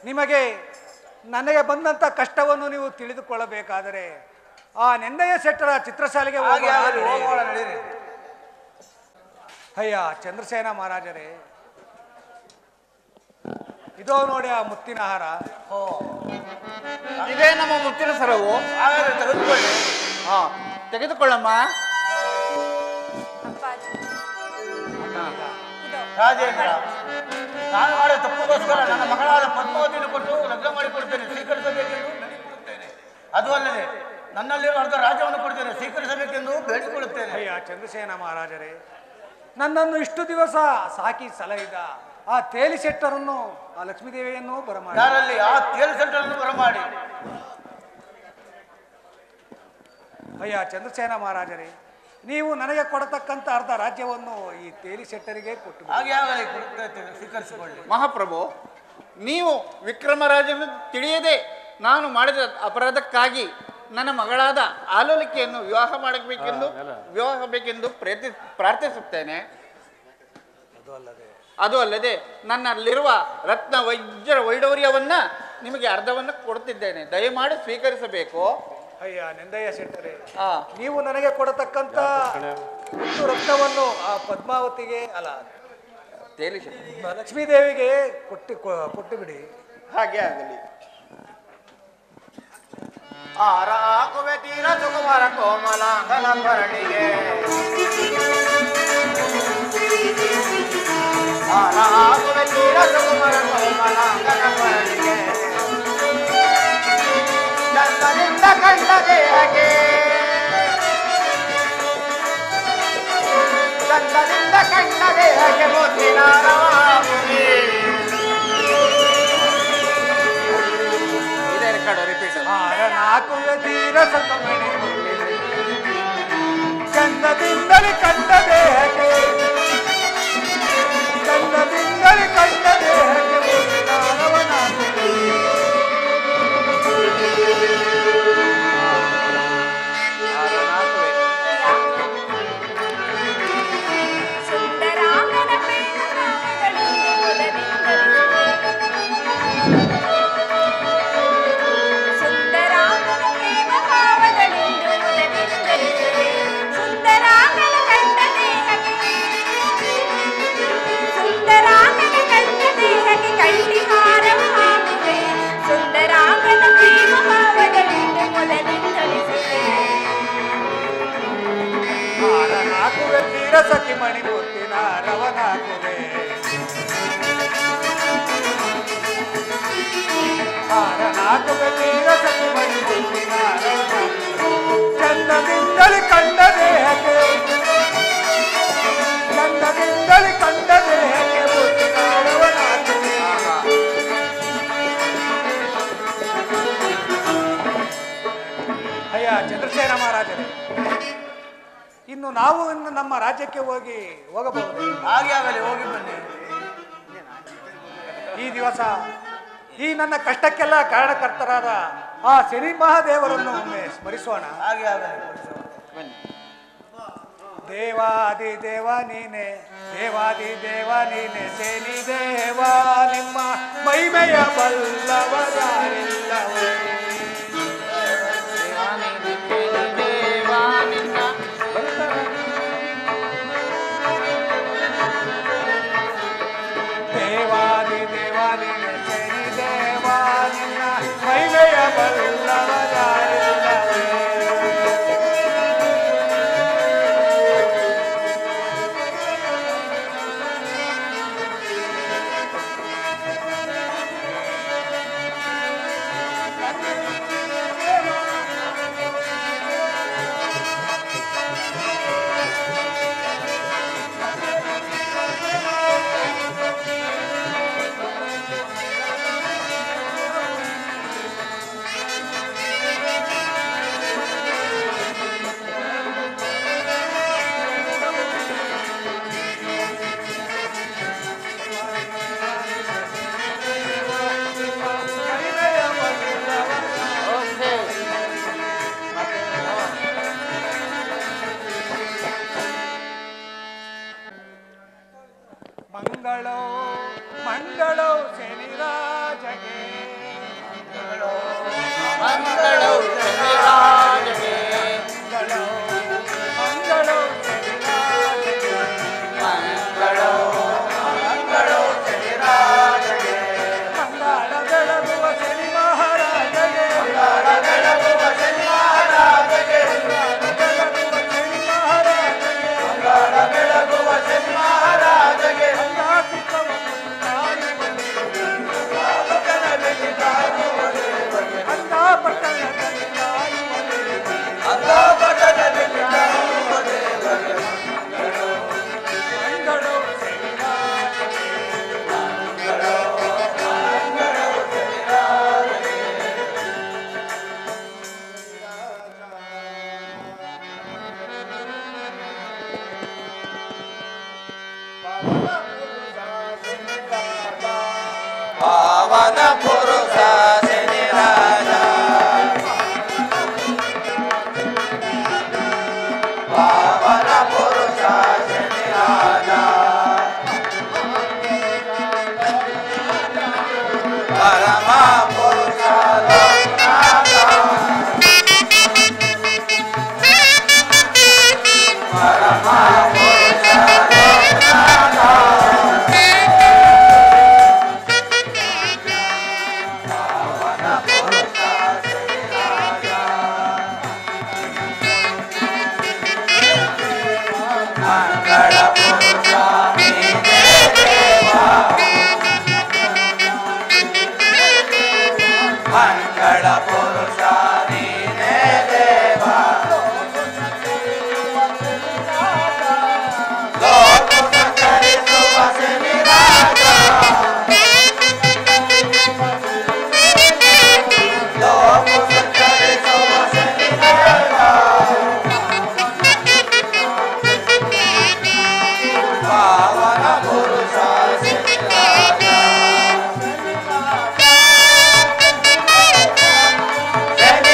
ನಿಮಗೆ ನನಗೆ ಬಂದಂಥ ಕಷ್ಟವನ್ನು ನೀವು ತಿಳಿದುಕೊಳ್ಳಬೇಕಾದರೆ ಆ ನೆಂದಯ್ಯ ಶೆಟ್ಟರ ಚಿತ್ರಶಾಲೆಗೆ ಹೋಗೋಣ ನಡೆಯಿರಿ. ಅಯ್ಯ ಚಂದ್ರಸೇನ ಮಹಾರಾಜರೇ, ಇದೋ ನೋಡಿ ಆ ಮುತ್ತಿನ ಹಾರ. ಇದೇ ನಮ್ಮ ಮುತ್ತಿನ ಸರವು. ಹಾಗಾದ್ರೆ ತೆಗೆದುಕೊಳ್ಳಿ. ತೆಗೆದುಕೊಳ್ಳಮ್ಮ. ರಾಜೇಂದ್ರ, ನಾನು ಮಾಡಿದ ತಪ್ಪಿಗೋಸ್ಕರ ನನ್ನ ಮಗಳಾದ ಪದ್ಮಾವತಿಯನ್ನು ಕೊಟ್ಟು ಲಗ್ನ ಮಾಡಿಕೊಡ್ತೇನೆ, ಸ್ವೀಕರಿಸಬೇಕೆಂದು ಬೇಡಿಕೊಳ್ಳುತ್ತೇನೆ. ಅದು ಅಲ್ಲದೆ ನನ್ನಲ್ಲಿರುವ ಅರ್ಧ ರಾಜ್ಯವನ್ನು ಕೊಡ್ತೇನೆ, ಸ್ವೀಕರಿಸಬೇಕೆಂದು ಬೇಡಿಕೊಳ್ಳುತ್ತೇನೆ. ಅಯ್ಯ ಚಂದ್ರಸೇನ ಮಹಾರಾಜರೇ, ನನ್ನನ್ನು ಇಷ್ಟು ದಿವಸ ಸಾಕಿ ಸಲಹಿದ ಆ ತೇಲಿ ಶೆಟ್ಟರನ್ನು ಆ ಲಕ್ಷ್ಮೀದೇವಿಯನ್ನು ಬರಮಾಡಿ. ಯಾರಲ್ಲಿ? ಆ ತೇಲಿ ಶೆಟ್ಟರನ್ನು ಬರಮಾಡಿ. ಅಯ್ಯ ಚಂದ್ರಸೇನ ಮಹಾರಾಜರೇ, ನೀವು ನನಗೆ ಕೊಡತಕ್ಕಂಥ ಅರ್ಧ ರಾಜ್ಯವನ್ನು ಈ ತೇಲಿ ಶೆಟ್ಟರಿಗೆ ಕೊಟ್ಟು. ಹಾಗೆ ಆಗಲಿ, ಸ್ವೀಕರಿಸಿಕೊಳ್ಳಿ. ಮಹಾಪ್ರಭು, ನೀವು ವಿಕ್ರಮರಾಜನು ತಿಳಿಯದೆ ನಾನು ಮಾಡಿದ ಅಪರಾಧಕ್ಕಾಗಿ ನನ್ನ ಮಗಳಾದ ಆಲೋಲಿಕೆಯನ್ನು ವಿವಾಹ ಬೇಕೆಂದು ಪ್ರಾರ್ಥಿಸುತ್ತೇನೆ. ಅದು ಅಲ್ಲದೆ ನನ್ನಲ್ಲಿರುವ ರತ್ನ ವಜ್ರ ವೈಡೂರ್ಯವನ್ನ ನಿಮಗೆ ಅರ್ಧವನ್ನು ಕೊಡುತ್ತಿದ್ದೇನೆ, ದಯಮಾಡಿ ಸ್ವೀಕರಿಸಬೇಕು. ಅಯ್ಯ ನೆಂದಯ್ಯ ಶೆಟ್ಟರೆ, ನೀವು ನನಗೆ ಕೊಡತಕ್ಕಂಥ ರತ್ನವನ್ನು ಆ ಪದ್ಮಾವತಿಗೆ ಅಲ್ಲ ಲಕ್ಷ್ಮೀದೇವಿಗೆ ಕೊಟ್ಟು ಬಿಡಿ. ಹಾಗೆ ಆಗಲಿ. ಆರಾಕುವೆ ತೀರ ಸುಕುಮಾರ ಕೋಮಲಾಂಗನ ಭರಣಿಗೆ, ಆರಾಕುವೆ ತೀರ ಸುಕುಮಾರ ಕೋಮಲಾಂಗನ ಭರಣಿಗೆ, ಚಂದದಿಂದ ಕಂಡ ದೇಹಕ್ಕೆ, ಚಂದದಿಂದ ಕಂಡ ದೇಹಕ್ಕೆ ಮುತ್ತಿನ ರವಾಮುನಿ. ಇದೇ ಕಡೆ ರಿಪೀಟ್. ನಾಲ್ಕು ತೀರ ಸಕಮಣಿ ಚಂದದಿಂದಲೇ ಕಂಡ ದೇಹಕ್ಕೆ, ಚಂದದಿಂದಲೇ ಕಂಡ ದೇಹಕ್ಕೆ ಸಖಿ ಮಣಿ ಮುತ್ತಿನ ರವನಾಗುವೆ, ನಾಗುವೆ ತೀರ ಸಖಿ ಮಣಿ ಮುತ್ತಿನ ರವನಾಗುವೆ, ಚಂದದಿಂದಲೇ ಕಂಡ ದೇಹಕ್ಕೆ, ಚಂದದಿಂದಲೇ ಕಂಡ ದೇಹಕ್ಕೆ ಮುತ್ತಿನ ರವನಾಗುವೆ. ಅಯ್ಯ ಚಂದ್ರಸೇನ ಮಹಾರಾಜರೇ, ಇನ್ನು ನಾವು ನಮ್ಮ ರಾಜ್ಯಕ್ಕೆ ಹೋಗಬಹುದು. ಹಾಗೆ ಆಗಲಿ, ಹೋಗಿ ಬನ್ನಿ. ಈ ದಿವಸ ಈ ನನ್ನ ಕಷ್ಟಕ್ಕೆಲ್ಲ ಕಾರಣಕರ್ತರಾದ ಆ ಶನಿ ಮಹಾದೇವರನ್ನು ಒಮ್ಮೆ ಸ್ಮರಿಸೋಣ. ಹಾಗೆ ಆಗಲಿ, ಬನ್ನಿ. ದೇವಾದಿ ದೇವ ನೀನೆ, ದೇವಾದಿ ದೇವ ನೀನೆ, ಶನಿ ದೇವ ನಿಮ್ಮ ಮಹಿಮೆಯ ಬಲ್ಲವರಾರಿಲ್ಲವೇ. ದೇವಾದಿ ದೇವ ನೀನೆ, ಶನಿ ದೇವ ನಿನ್ನ ಮಹಿಮೆಯ ಬಲ್ಲವರಾರಿಲ್ಲವೇ. ಮಂಗಳೋ ಮಂಗಳೋ ಶನಿರಾಜಗೆ, ಮಂಗಳೋ ಮಂಗಳೋ ಶನಿರಾಜಗೆ, ಮಂಗಳೋ ಮಂಗಳೋ ಶನಿರಾಜಗೆ, ಮಂಗಳೋ ಮಂಗಳೋ ಶನಿರಾಜಗೆ, ಮಂಗಳ ಬೆಳಗುವ ಶನಿ ಮಹಾರಾಜಗೆ, ಮಂಗಳ ಬೆಳಗುವ ಶನಿ ಮಹಾರಾಜಗೆ, ಮಂಗಳ ಬೆಳಗುವ ಶನಿ ಮಹಾರಾಜಗೆ, ಮಂಗಳ ಬೆಳಗುವ ಶನಿ ಮಹಾರಾಜಗೆ, ಪಾವನ ಪುರುಷ ಶನಿ ರಾಜ, ಪಾವನ ಪುರುಷ ಶನಿ ರಾಜ, ಪರಮ ಪುರುಷ ಲೋಕನಾಥ, ಪರಮ ಪುರುಷ ಲೋಕನಾಥ, ಮಂಗಳ ಪುರುಷ ನೀನೇ ದೇವ, ಮಂಗಳ ಪುರುಷ ನೀನೇ ದೇವ, ಲೋಕ ಸಂಚರಿಸುವ ಶನಿ ರಾಜ, ಲೋಕ ಸಂಚರಿಸುವ ಶನಿ ದೇವ, ಪಾವನ ಪುರುಷ ಶನಿ ರಾಜ, ಶನಿ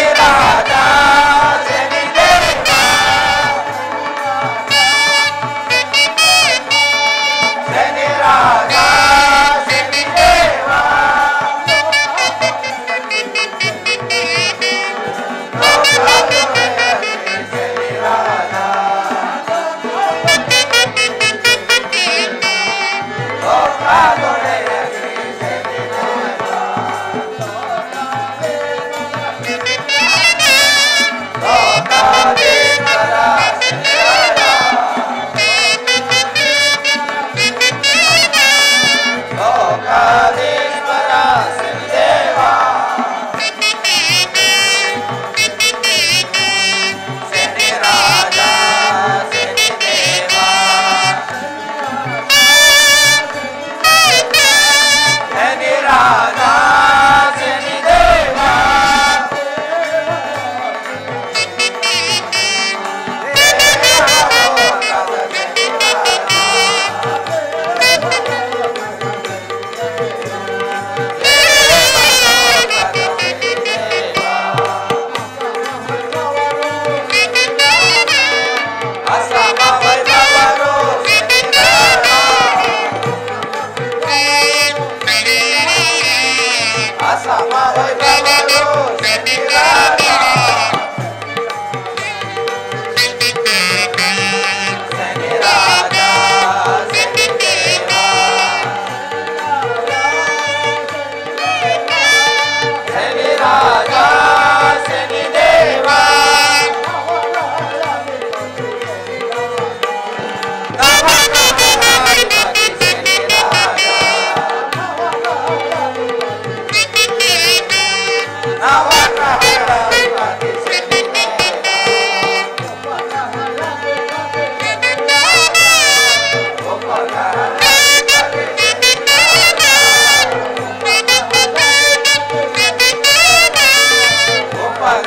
ನವಗ್ರಹಗಳಧಿಪತಿ ಶನಿದೇವ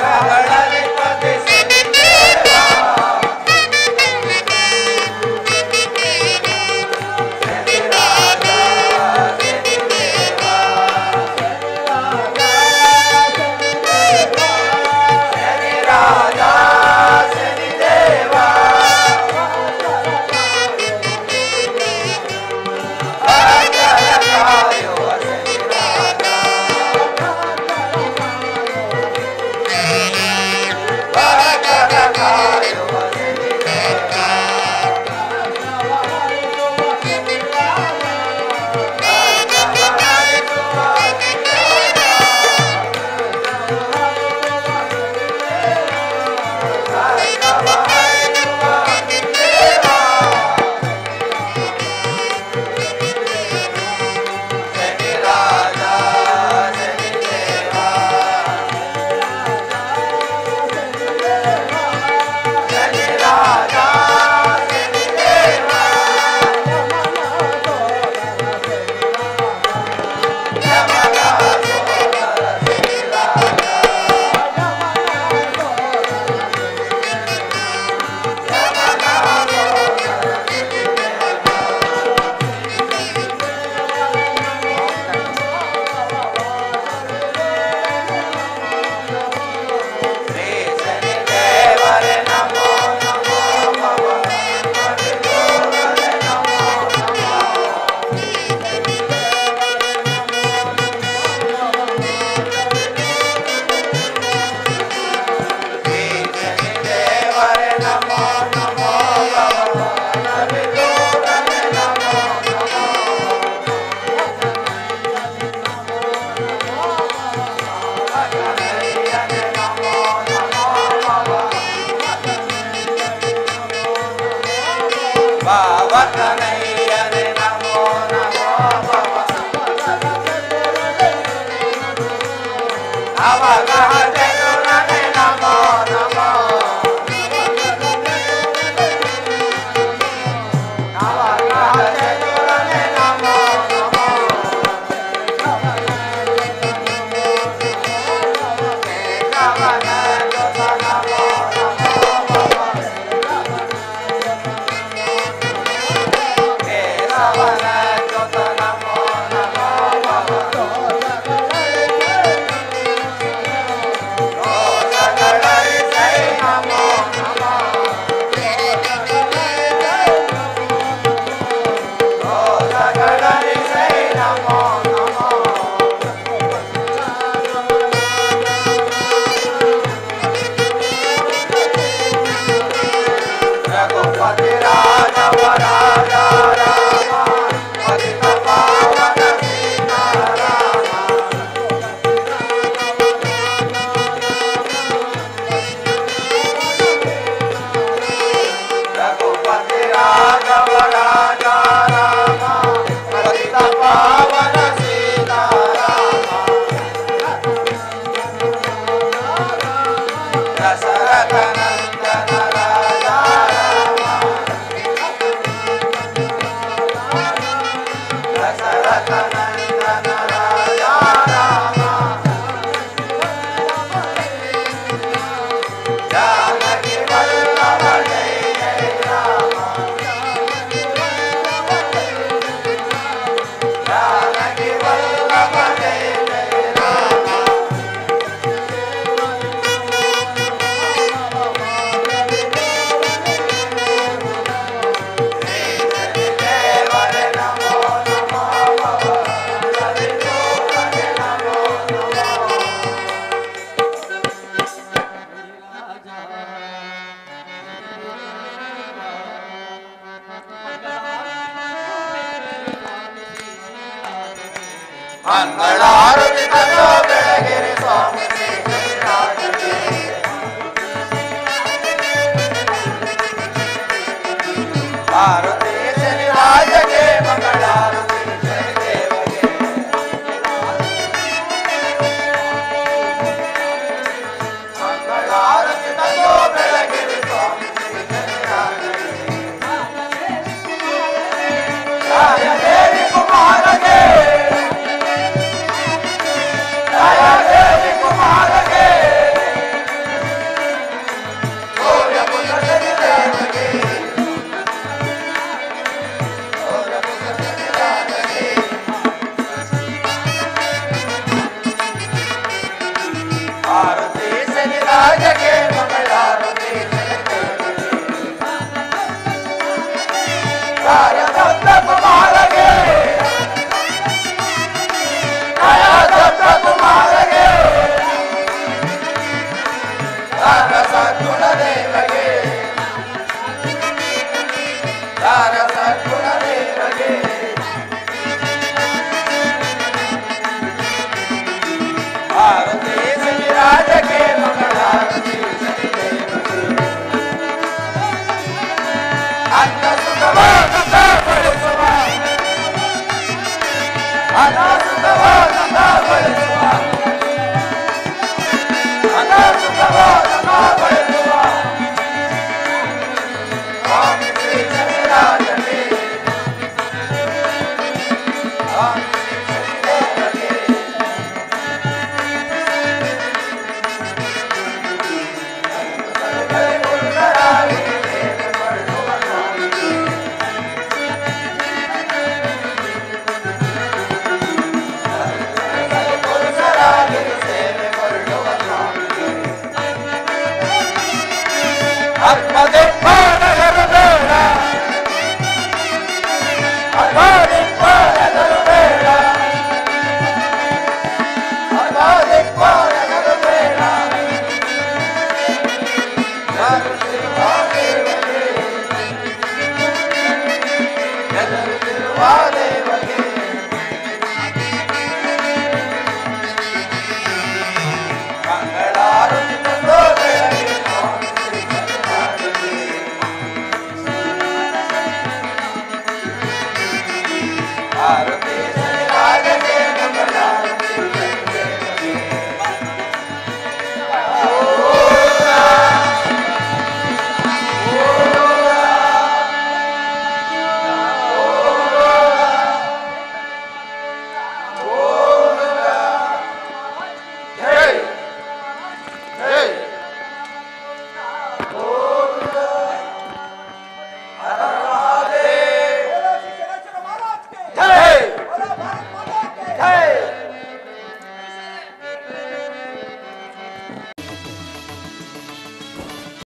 ಉಪಗ್ರಹಗಳಧಿಪತಿ ಶನಿದೇವ ಶನಿರಾಜ ಶನಿದೇವ ಶನಿರಾಜ ಶನಿದೇವ ಭಕ್ತರ ಕಾಯುವ ಶನಿರಾಜ ಭಕ್ತರ ಕಾಯುವ ಶನಿದೇವ ಶನಿರಾಜ ಶನಿದೇವ ಶನಿರಾಜ ಶನಿದೇವ ಯಮನ ಸೋದರ ಶನಿರಾಜ ಯಮನ ಸೋದರ ಶ್ರೀ ಶನಿದೇವರೇ ನಮೋ ನಮೋ ಭವ ಹರಿದೋರೇ ನಮೋ ನಮೋ ಶ್ರೀ ಶನಿದೇವರೇ ನಮೋ ನಮೋ ಭವ ಹರಿದೋರೇ ನಮೋ ನಮೋ ಭವಕನಯ್ಯನೇ ನಮೋ ನಮೋ ಭವ ಭಾವಕನಯ್ಯನೇ ನಮೋ ನಮೋ ಭವ ನವಗ್ರಹ